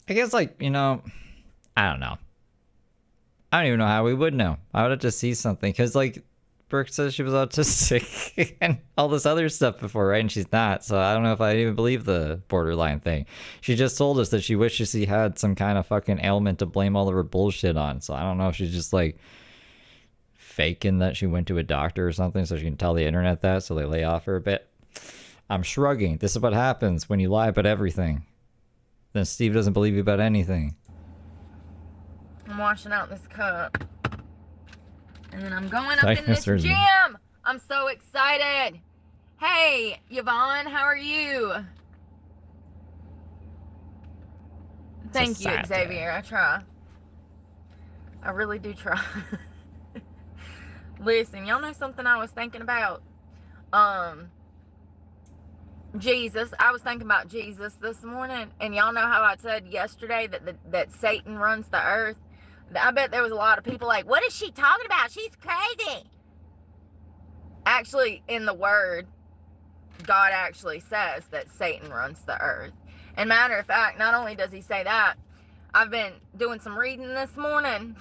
I guess, like, you know, I don't know. I don't even know how we would know. I would have to see something. Because, like, Brooke says she was autistic and all this other stuff before, right? And she's not. So I don't know if I even believe the borderline thing. She just told us that she wishes she had some kind of fucking ailment to blame all of her bullshit on. So I don't know if she's just, like, faking that she went to a doctor or something so she can tell the internet that so they lay off her a bit. I'm shrugging. This is what happens when you lie about everything. Then Steve doesn't believe you about anything. I'm washing out this cup. And then I'm going up in this gym. I'm so excited. Hey, Yvonne, how are you? Thank you, Xavier. I try. I really do try. Listen, y'all know something I was thinking about? Jesus. I was thinking about Jesus this morning, and y'all know how I said yesterday that Satan runs the earth? I bet there was a lot of people like, what is she talking about? She's crazy. Actually, in the Word, God actually says that Satan runs the earth. And matter of fact, not only does he say that, I've been doing some reading this morning.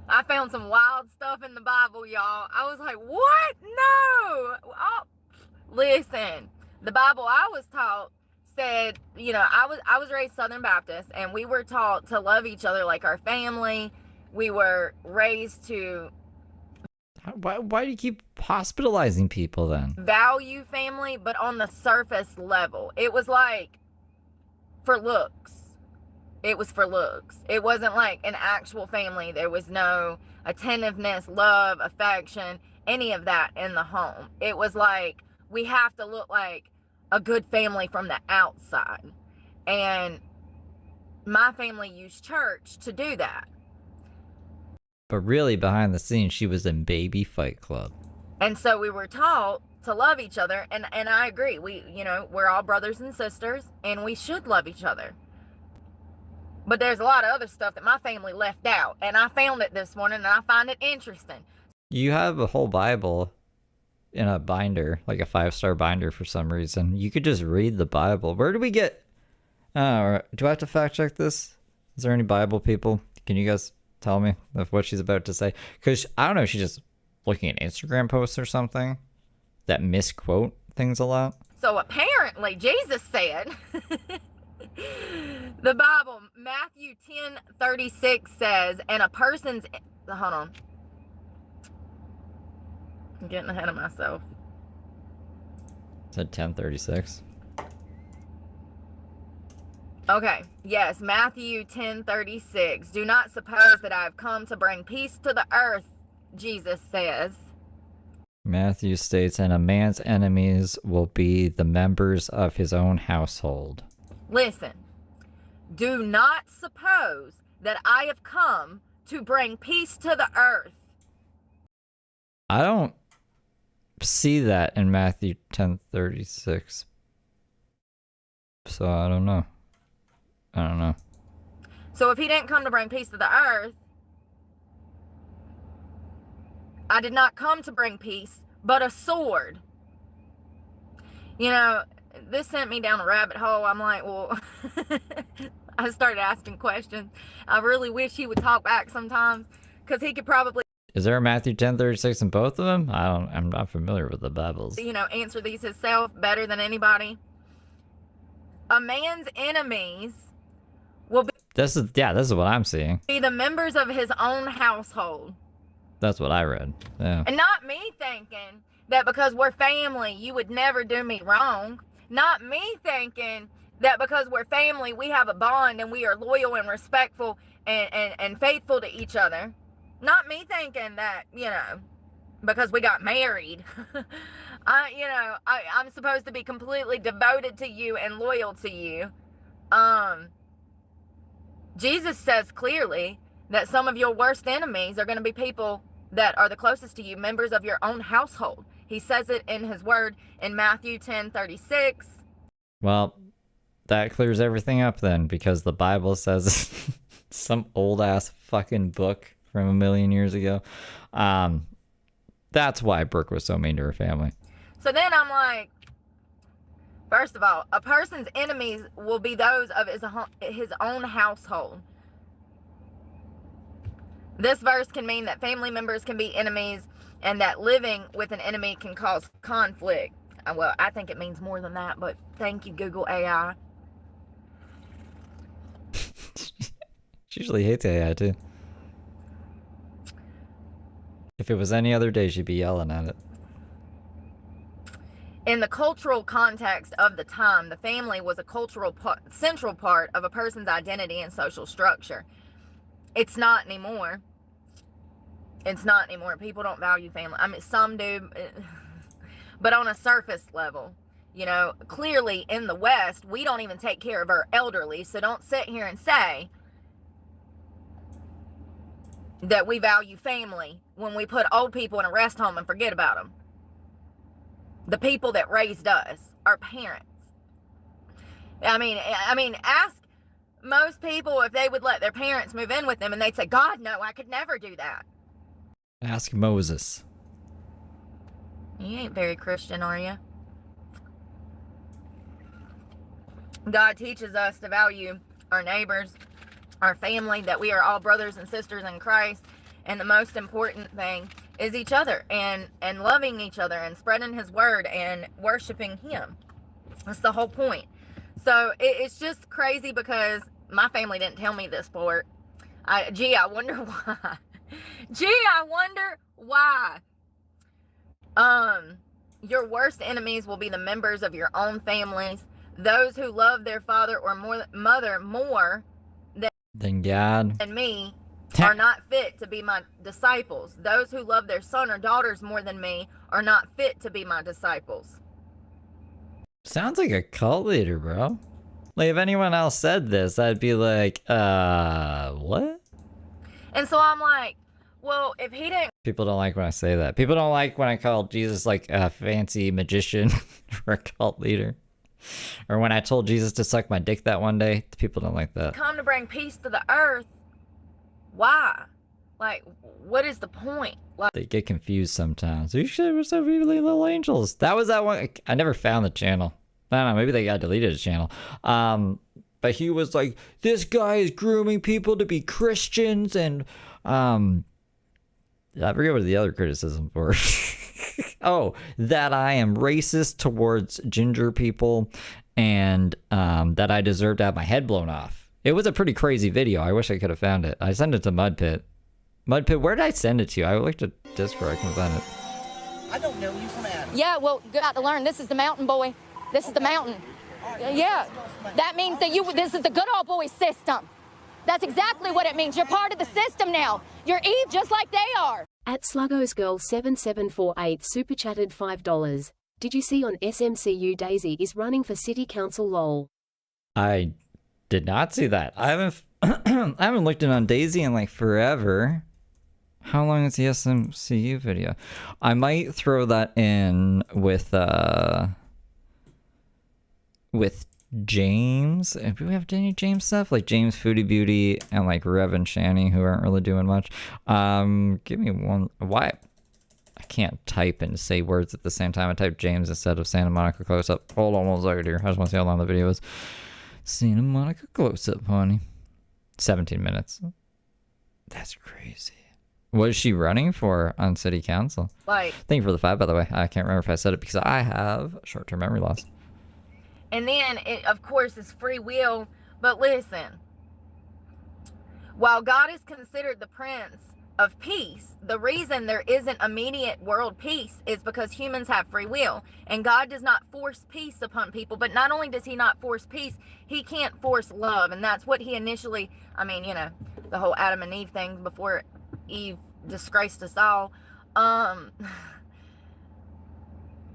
I found some wild stuff in the Bible, y'all. I was like, what? No. Oh, listen, the Bible I was taught said, you know, I was raised Southern Baptist, and we were taught to love each other like our family. We were raised to Why do you keep hospitalizing people then? value family, but on the surface level. It was like for looks. It was for looks. It wasn't like an actual family. There was no attentiveness, love, affection, any of that in the home. It was like we have to look like a good family from the outside. And my family used church to do that. But really, behind the scenes, she was in Baby Fight Club. And so we were taught to love each other. And I agree. We're all brothers and sisters, and we should love each other. But there's a lot of other stuff that my family left out. And I found it this morning, and I find it interesting. You have a whole Bible in a binder, like a 5-star binder for some reason. You could just read the Bible. Where do we get... do I have to fact check this? Is there any Bible people? Can you guys tell me of what she's about to say? Because, I don't know, she's just looking at Instagram posts or something that misquote things a lot. So apparently, Jesus said... The Bible, Matthew 10:36 says, and a person's... Hold on. I'm getting ahead of myself. It said 10:36. Okay, yes, Matthew 10:36. Do not suppose that I have come to bring peace to the earth, Jesus says. Matthew states, and a man's enemies will be the members of his own household. Listen, do not suppose that I have come to bring peace to the earth. I don't see that in Matthew 10:36. So I don't know. So if he didn't come to bring peace to the earth, I did not come to bring peace, but a sword. You know, this sent me down a rabbit hole. I'm like, well, I started asking questions. I really wish he would talk back sometimes, because he could probably... Is there a Matthew 10:36 in both of them? I'm not familiar with the Bibles. Answer these himself better than anybody. A man's enemies will This is what I'm seeing. be the members of his own household. That's what I read. Yeah. And not me thinking that because we're family, you would never do me wrong. Not me thinking that because we're family, we have a bond and we are loyal and respectful and faithful to each other. Not me thinking that, because we got married, I'm supposed to be completely devoted to you and loyal to you. Jesus says clearly that some of your worst enemies are going to be people that are the closest to you, members of your own household. He says it in his word in Matthew 10:36. Well, that clears everything up then, because the Bible says some old ass fucking book from a million years ago. That's why Brooke was so mean to her family. So then I'm like, first of all, a person's enemies will be those of his own household. This verse can mean that family members can be enemies and that living with an enemy can cause conflict. Well, I think it means more than that, but thank you, Google AI. She usually hates AI too. If it was any other day, she'd be yelling at it. In the cultural context of the time, the family was a central part of a person's identity and social structure. It's not anymore. It's not anymore. People don't value family. I mean, some do, but on a surface level. Clearly in the West, we don't even take care of our elderly. So don't sit here and say that we value family when we put old people in a rest home and forget about them. The people that raised us, our parents. I mean, ask most people if they would let their parents move in with them, and they'd say, God, no, I could never do that. Ask Moses. You ain't very Christian, are you? God teaches us to value our neighbors, our family, that we are all brothers and sisters in Christ. And the most important thing is each other and loving each other and spreading his word and worshiping him. That's the whole point. So it's just crazy because my family didn't tell me this part. I wonder why. I wonder why. Your worst enemies will be the members of your own families. Those who love their father or mother more than God and me are not fit to be my disciples. Those who love their son or daughters more than me are not fit to be my disciples. Sounds like a cult leader, bro. Like, if anyone else said this, I'd be like, what? And so I'm like, well, if he didn't... People don't like when I say that. People don't like when I call Jesus like a fancy magician or a cult leader. Or when I told Jesus to suck my dick that one day, people don't like that. Come to bring peace to the earth. Why? Like, what is the point? Like, they get confused sometimes. You should have so really little angels. That was that one. I never found the channel. I don't know. Maybe they got deleted the channel. But he was like, this guy is grooming people to be Christians, and I forget what the other criticisms were. Oh, that I am racist towards ginger people, and that I deserve to have my head blown off. It was a pretty crazy video. I wish I could have found it. I sent it to Mudpit. Mudpit, where did I send it to? I looked at Discord. I couldn't find it. I don't know you from Adam. yeah, well, you got to learn. This is the mountain, boy. This is the mountain. Yeah, that means that this is the good old boy system. That's exactly what it means. You're part of the system now. You're Eve just like they are. At Sluggos Girl 7748 super chatted $5. Did you see on SMCU Daisy is running for city council lol? I did not see that. I haven't looked in on Daisy in like forever. How long is the SMCU video? I might throw that in with James. Do we have any James stuff? Like James Foodie Beauty and like Rev and Shani, who aren't really doing much. Give me one. Why? I can't type and say words at the same time. I typed James instead of Santa Monica Close Up. Hold on 1 second here. I just want to see how long the video is. Santa Monica Close Up, honey. 17 minutes. That's crazy. What is she running for on city council? Like, thank you for the 5, by the way. I can't remember if I said it because I have short-term memory loss. and then it, of course, is free will. But listen, while God is considered the Prince of Peace, the reason there isn't immediate world peace is because humans have free will, and God does not force peace upon people. But not only does he not force peace, he can't force love, and that's what he initially, I mean, you know, the whole Adam and Eve thing before Eve disgraced us all.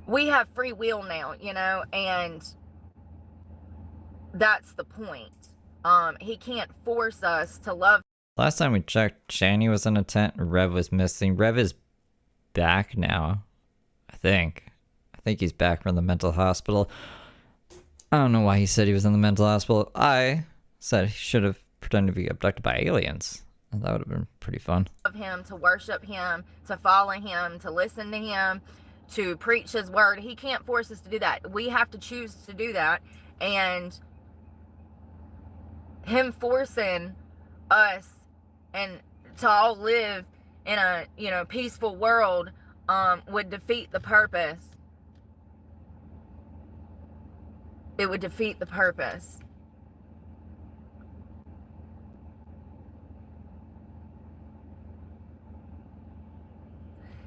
We have free will now, you know, and that's the point. He can't force us to love. Last time we checked, Shani was in a tent. Rev was missing. Rev is back now, I think. I think he's back from the mental hospital. I don't know why he said he was in the mental hospital. I said he should have pretended to be abducted by aliens. That would have been pretty fun. Of him, to worship him, to follow him, to listen to him, to preach his word. He can't force us to do that. We have to choose to do that. And him forcing us and to all live in a, you know, peaceful world would defeat the purpose. It would defeat the purpose.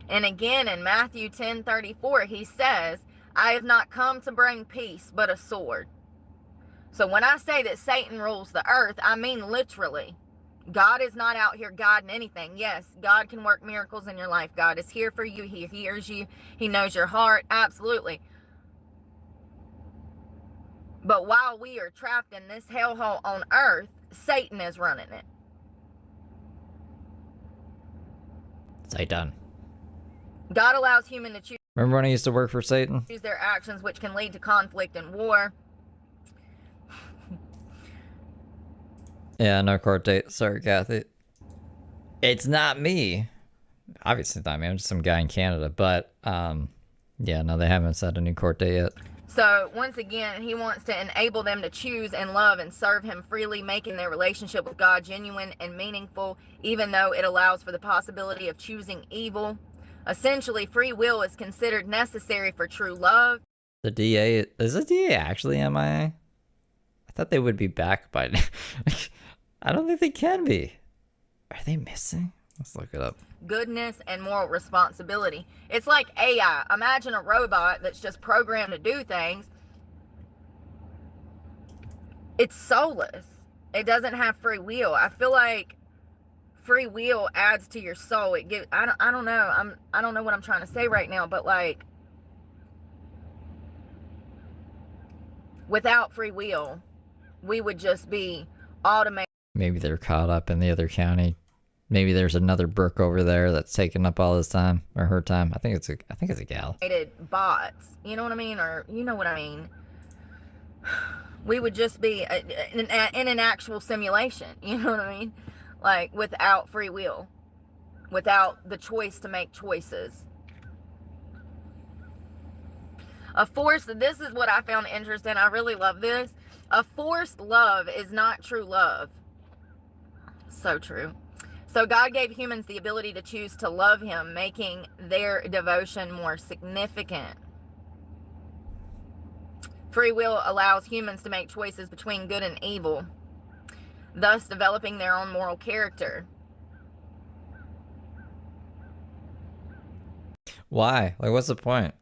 And again, in Matthew 10:34, he says, I have not come to bring peace, but a sword. So when I say that Satan rules the earth, I mean literally. God is not out here guiding anything. Yes, God can work miracles in your life. God is here for you. He hears you. He knows your heart. Absolutely. But while we are trapped in this hellhole on earth, Satan is running it. Satan. God allows human to choose Remember when I used to work for Satan? their actions, which can lead to conflict and war. Yeah, no court date. Sorry, Kathy. It's not me. Obviously not me. I'm just some guy in Canada. But, yeah, no, they haven't set a new court date yet. So, once again, he wants to enable them to choose and love and serve him freely, making their relationship with God genuine and meaningful, even though it allows for the possibility of choosing evil. Essentially, free will is considered necessary for true love. The DA, is the DA actually MIA? I thought they would be back by now. I don't think they can be. Are they missing? Let's look it up. Goodness and moral responsibility. It's like AI. Imagine a robot that's just programmed to do things. It's soulless. It doesn't have free will. I feel like free will adds to your soul. It gives, I don't know. I don't know what I'm trying to say right now, but like without free will, we would just be automated. Maybe they're caught up in the other county. Maybe there's another Brooke over there that's taking up all his time or her time. I think it's a gal. Bots. You know what I mean? Or you know what I mean? We would just be in an actual simulation. You know what I mean? Like without free will, without the choice to make choices. This is what I found interesting. I really love this. A forced love is not true love. So true. So God gave humans the ability to choose to love him, making their devotion more significant. Free will allows humans to make choices between good and evil, thus developing their own moral character. Why? Like, what's the point?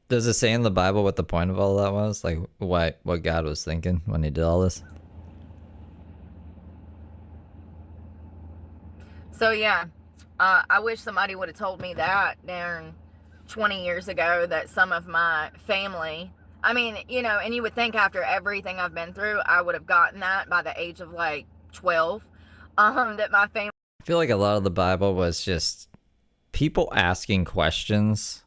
Does it say in the Bible what the point of all that was? Like, what God was thinking when he did all this? So yeah, I wish somebody would have told me that darn 20 years ago that some of my family, I mean, you know, and you would think after everything I've been through, I would have gotten that by the age of like 12, that my family. I feel like a lot of the Bible was just people asking questions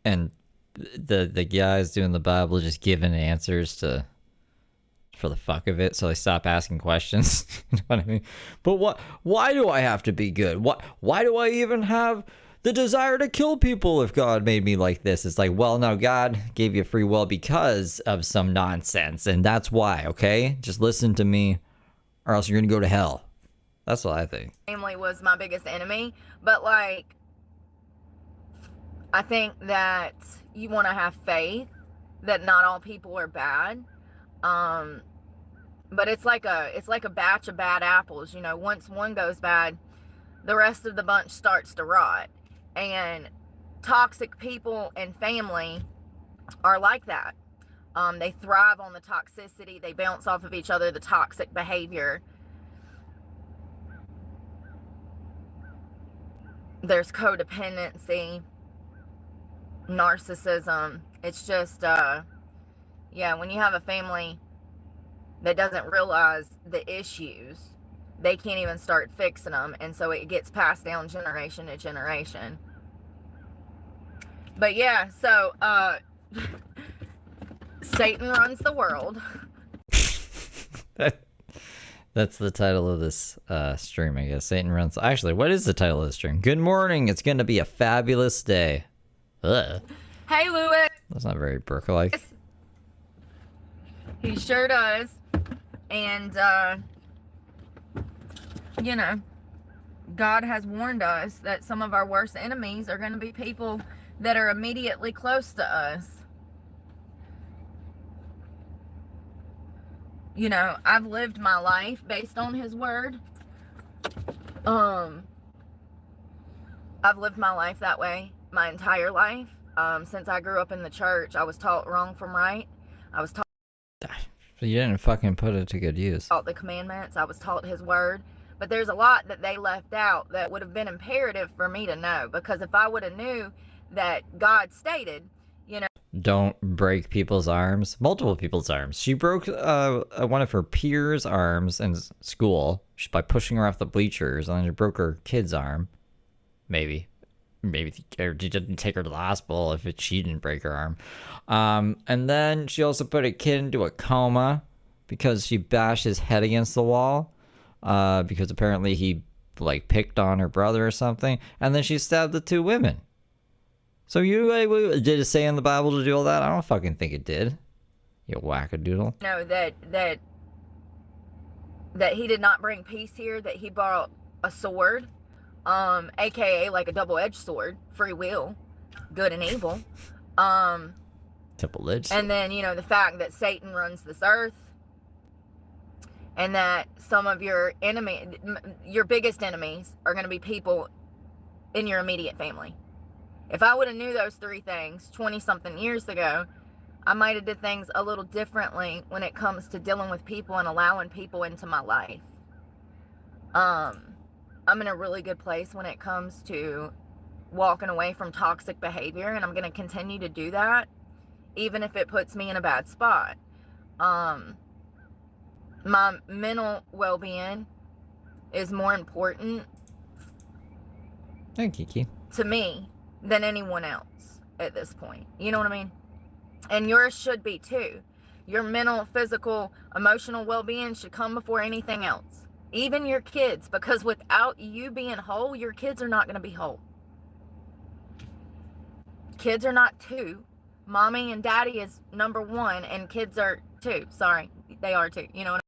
and the guys doing the Bible just giving answers for the fuck of it, so they stop asking questions. You know what I mean? But why do I have to be good? Why do I even have the desire to kill people if God made me like this? It's like, well, no, God gave you free will because of some nonsense, and that's why, okay? Just listen to me, or else you're gonna go to hell. That's what I think. Family was my biggest enemy, but like, I think that you want to have faith that not all people are bad. But it's like a batch of bad apples, you know. Once one goes bad, the rest of the bunch starts to rot. And toxic people and family are like that. They thrive on the toxicity. They bounce off of each other, the toxic behavior. There's codependency, narcissism. It's just, yeah, when you have a family that doesn't realize the issues, they can't even start fixing them. And so it gets passed down generation to generation. But yeah, so, Satan runs the world. That's the title of this stream, I guess. Satan runs. Actually, what is the title of the stream? Good morning. It's going to be a fabulous day. Ugh. Hey, Louis. That's not very Brooke-like. He sure does. And, you know, God has warned us that some of our worst enemies are going to be people that are immediately close to us. You know, I've lived my life based on his word. I've lived my life that way my entire life. Since I grew up in the church, I was taught wrong from right. I was taught. So you didn't fucking put it to good use. Taught the commandments. I was taught his word. But there's a lot that they left out that would have been imperative for me to know. Because if I would have knew that God stated, you know, don't break people's arms. Multiple people's arms. She broke one of her peers' arms in school by pushing her off the bleachers, and then she broke her kid's arm. maybe. Or she didn't take her to the hospital if she didn't break her arm. And then she also put a kid into a coma because she bashed his head against the wall. Because apparently he like picked on her brother or something. And then she stabbed the 2 women. So did it say in the Bible to do all that? I don't fucking think it did. You wackadoodle. No, that he did not bring peace here, that he brought a sword, aka like a double-edged sword, free will, good and evil. Double-edged. And then, the fact that Satan runs this earth, and that some of your biggest enemies are going to be people in your immediate family. If I would have knew those 3 things 20-something years ago, I might have did things a little differently when it comes to dealing with people and allowing people into my life. I'm in a really good place when it comes to walking away from toxic behavior, and I'm going to continue to do that, even if it puts me in a bad spot. My mental well-being is more important Kiki. to me than anyone else at this point. You know what I mean? And yours should be too. Your mental, physical, emotional well-being should come before anything else. Even your kids, because without you being whole, your kids are not going to be whole. Kids are not 2. Mommy and daddy is number 1, and kids are 2. Sorry, they are 2. You know what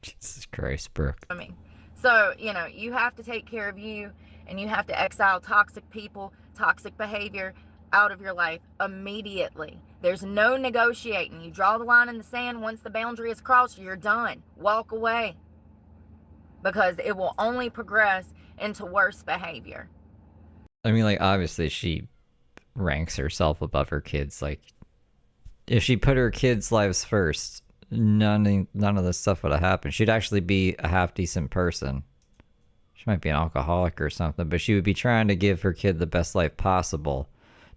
Jesus Christ, Brooke. I mean? So, you have to take care of you, and you have to exile toxic people, toxic behavior out of your life immediately. There's no negotiating. You draw the line in the sand. Once the boundary is crossed, you're done. Walk away. Because it will only progress into worse behavior. I mean, like, obviously she ranks herself above her kids. Like, if she put her kids' lives first, none of this stuff would have happened. She'd actually be a half-decent person. She might be an alcoholic or something, but she would be trying to give her kid the best life possible,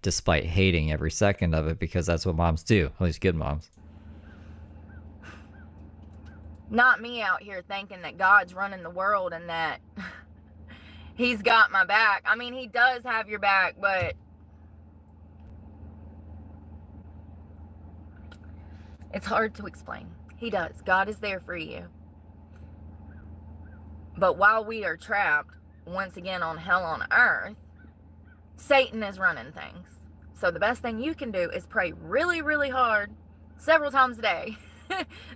despite hating every second of it, because that's what moms do. At least good moms. Not me out here thinking that God's running the world and that he's got my back. I mean, he does have your back, but it's hard to explain. He does. God is there for you. But while we are trapped, once again, on hell on earth, Satan is running things. So the best thing you can do is pray really, really hard, several times a day.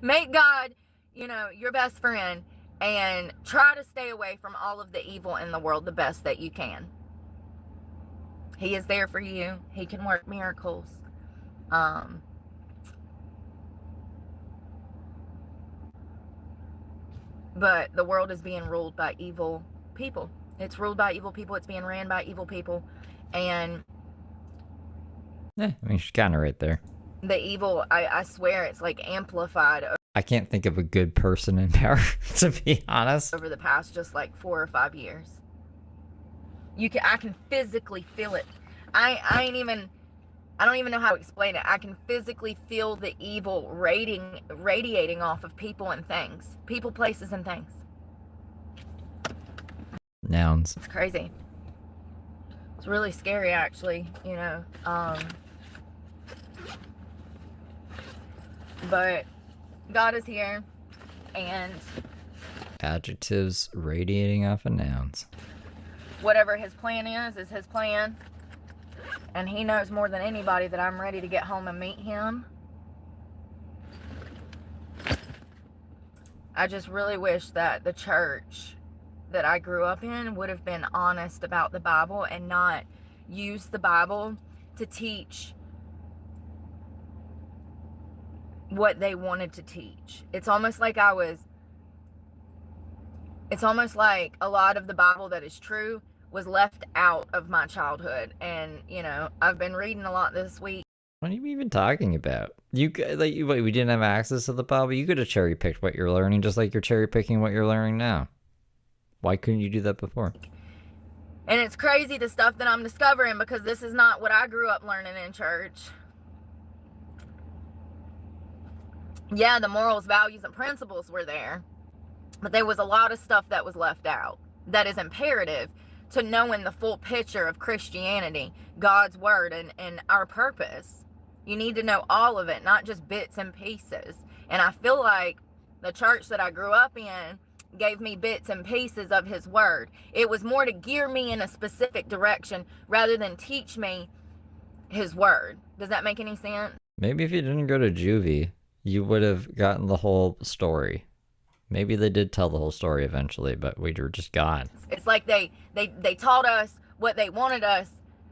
Make God, your best friend, and try to stay away from all of the evil in the world the best that you can. He is there for you. He can work miracles. But the world is being ruled by evil people. It's ruled by evil people. It's being ran by evil people. And I mean, she's kind of right there. the evil, I swear, it's like amplified I can't think of a good person in power, to be honest. over the past just like 4 or 5 years. I can physically feel it. I don't even know how to explain it. I can physically feel the evil radiating off of people and things. People, places, and things. Nouns. It's crazy. It's really scary, actually, but God is here, and Adjectives radiating off of nouns. whatever his plan is his plan. And he knows more than anybody that I'm ready to get home and meet him. I just really wish that the church that I grew up in would have been honest about the Bible and not use the Bible to teach what they wanted to teach. It's almost like a lot of the Bible that is true was left out of my childhood. And, I've been reading a lot this week. What are you even talking about? We didn't have access to the Bible? You could have cherry picked what you're learning, just like you're cherry picking what you're learning now. Why couldn't you do that before? And it's crazy the stuff that I'm discovering, because this is not what I grew up learning in church. Yeah, the morals, values, and principles were there, but there was a lot of stuff that was left out that is imperative to knowing the full picture of Christianity, God's word, and our purpose. You need to know all of it, not just bits and pieces. And I feel like the church that I grew up in gave me bits and pieces of his word. It was more to gear me in a specific direction rather than teach me his word. Does that make any sense? Maybe if you didn't go to juvie, you would have gotten the whole story. Maybe they did tell the whole story eventually, but we were just gone. It's like they taught us what they wanted us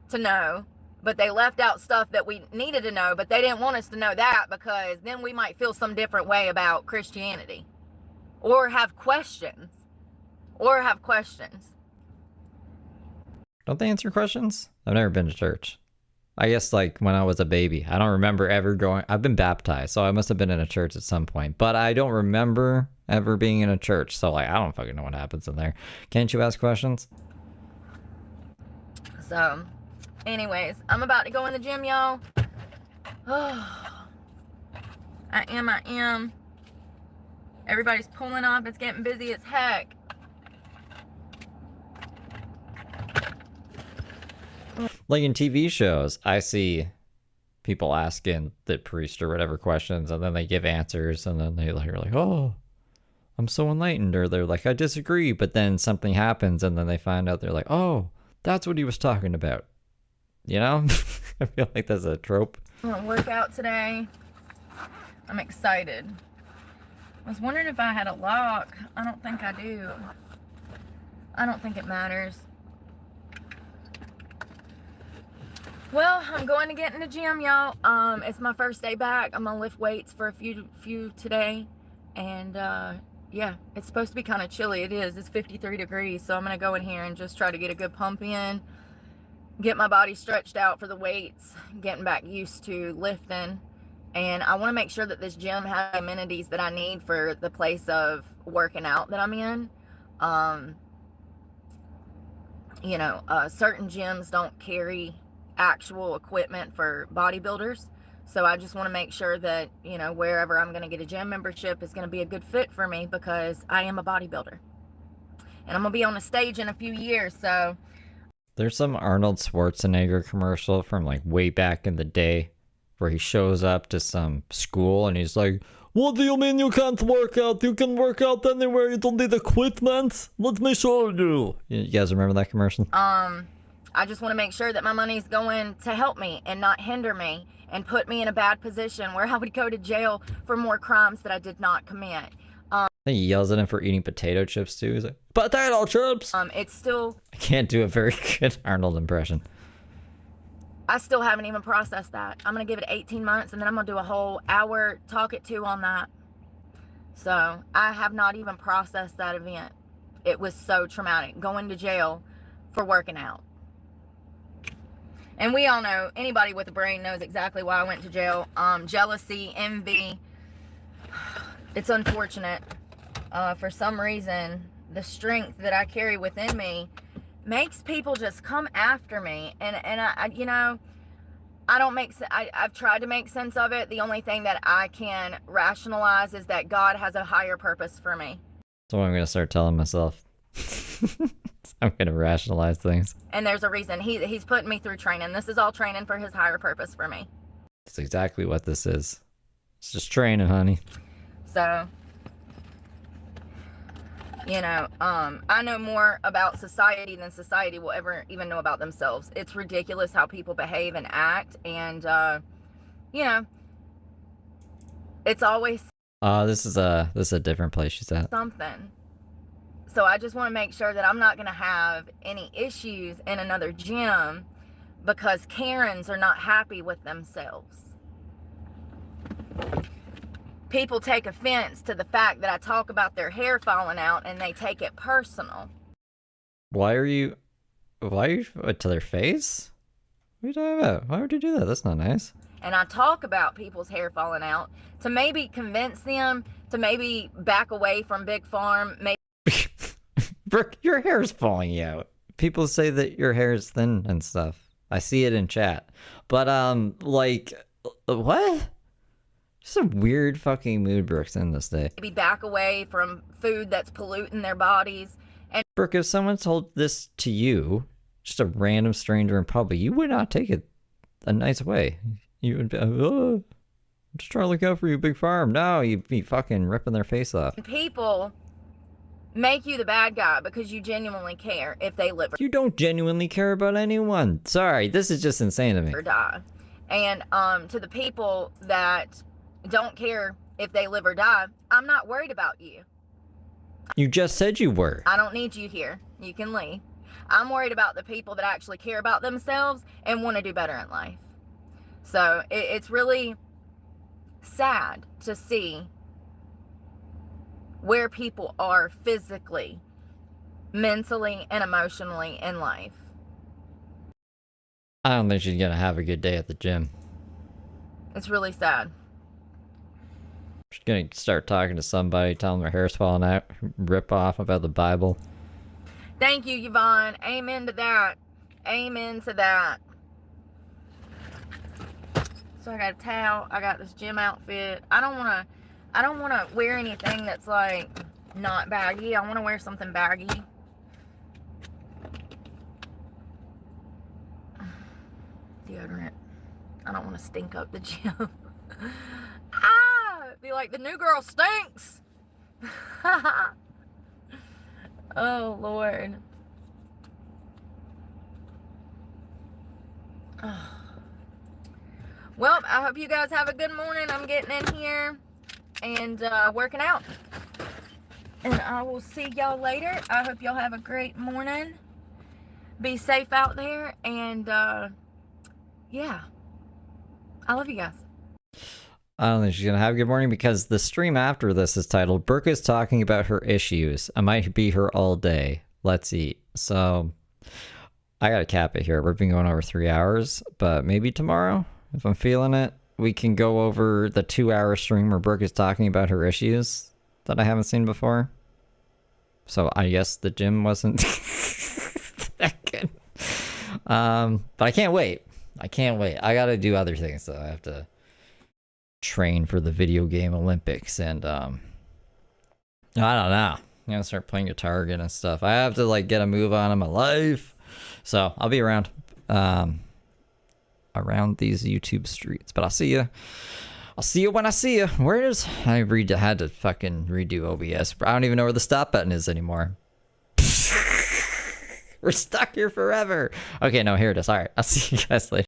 to know, but they left out stuff that we needed to know, but they didn't want us to know that because then we might feel some different way about Christianity. Or have questions. Don't they answer questions? I've never been to church. I guess like when I was a baby. I don't remember ever going. I've been baptized, so I must have been in a church at some point. But I don't remember ever being in a church. So like I don't fucking know what happens in there. Can't you ask questions? So, anyways, I'm about to go in the gym, y'all. I am. Everybody's pulling up. It's getting busy as heck. Like in TV shows, I see people asking the priest or whatever questions, and then they give answers, and then they're like, oh, I'm so enlightened, or they're like, I disagree, but then something happens, and then they find out they're like, oh, that's what he was talking about. You know? I feel like that's a trope. I'm gonna work out today. I'm excited. I was wondering if I had a lock. I don't think I do. I don't think it matters. Well, I'm going to get in the gym, y'all. It's my first day back. I'm gonna lift weights for a few today, and yeah, it's supposed to be kind of chilly. It is. It's 53 degrees, so I'm gonna go in here and just try to get a good pump in, get my body stretched out for the weights, getting back used to lifting, and I want to make sure that this gym has the amenities that I need for the place of working out that I'm in. You know, certain gyms don't carry actual equipment for bodybuilders, so I just want to make sure that, you know, wherever I'm going to get a gym membership is going to be a good fit for me, because I am a bodybuilder and I'm going to be on a stage in a few years. So there's some Arnold Schwarzenegger commercial from like way back in the day where he shows up to some school and he's like, what do you mean you can't work out? You can work out anywhere. You don't need equipment. Let me show you. You guys remember that commercial? I just want to make sure that my money's going to help me and not hinder me and put me in a bad position where I would go to jail for more crimes that I did not commit. I think he yells at him for eating potato chips too. He's like, potato chips! It's still... I can't do a very good Arnold impression. I still haven't even processed that. I'm going to give it 18 months and then I'm going to do a whole hour talk it to on that. So I have not even processed that event. It was so traumatic, going to jail for working out. And we all know, anybody with a brain knows exactly why I went to jail. Jealousy, envy. It's unfortunate. For some reason, the strength that I carry within me makes people just come after me. And I you know, I don't make I've tried to make sense of it. The only thing that I can rationalize is that God has a higher purpose for me. That's what I'm going to start telling myself. I'm going to rationalize things. And there's a reason. He's putting me through training. This is all training for his higher purpose for me. That's exactly what this is. It's just training, honey. So, you know, I know more about society than society will ever even know about themselves. It's ridiculous how people behave and act. And, you know, it's always... This is a different place she's at. Something. So I just want to make sure that I'm not going to have any issues in another gym because Karens are not happy with themselves. People take offense to the fact that I talk about their hair falling out and they take it personal. Why are you to their face? What are you talking about? Why would you do that? That's not nice. And I talk about people's hair falling out to maybe convince them to maybe back away from Big Farm, maybe... Brooke, your hair's falling out. People say that your hair is thin and stuff. I see it in chat. But, like, what? Just a weird fucking mood Brooke's in this day. Maybe back away from food that's polluting their bodies. And Brooke, if someone told this to you, just a random stranger in public, you would not take it a nice way. You would be, oh, I'm just trying to look out for you, big farm. No, you'd be fucking ripping their face off. People make you the bad guy because you genuinely care if they live You don't genuinely care about anyone. Sorry, this is just insane to me. or die. And to the people that don't care if they live or die, I'm not worried about you. You just said you were. I don't need you here. You can leave. I'm worried about the people that actually care about themselves and want to do better in life. So it's really sad to see where people are physically, mentally, and emotionally in life. I don't think she's gonna have a good day at the gym. It's really sad. She's gonna start talking to somebody, tell them her hair's falling out, rip off about the Bible. Thank you, Yvonne. Amen to that. Amen to that. So I got a towel. I got this gym outfit. I don't wanna wear anything that's like not baggy. I wanna wear something baggy. Deodorant. I don't want to stink up the gym. Be like, the new girl stinks. Oh, Lord. Well, I hope you guys have a good morning. I'm getting in here and working out. And I will see y'all later. I hope y'all have a great morning. Be safe out there. And, yeah. I love you guys. I don't think she's gonna have a good morning because the stream after this is titled Brooke is talking about her issues. I might be her all day. Let's eat. So I gotta cap it here. We've been going over 3 hours, but maybe tomorrow, if I'm feeling it, we can go over the 2-hour stream where Brooke is talking about her issues that I haven't seen before. So I guess the gym wasn't that good. But I can't wait. I can't wait. I gotta do other things though. I have to train for the video game Olympics and I don't know. I'm gonna start playing guitar again and stuff. I have to like get a move on in my life. So I'll be around around these YouTube streets. But I'll see you. I'll see you when I see you. Where is I had to fucking redo OBS. I don't even know where the stop button is anymore. We're stuck here forever. Okay, no, here it is. All right, I'll see you guys later.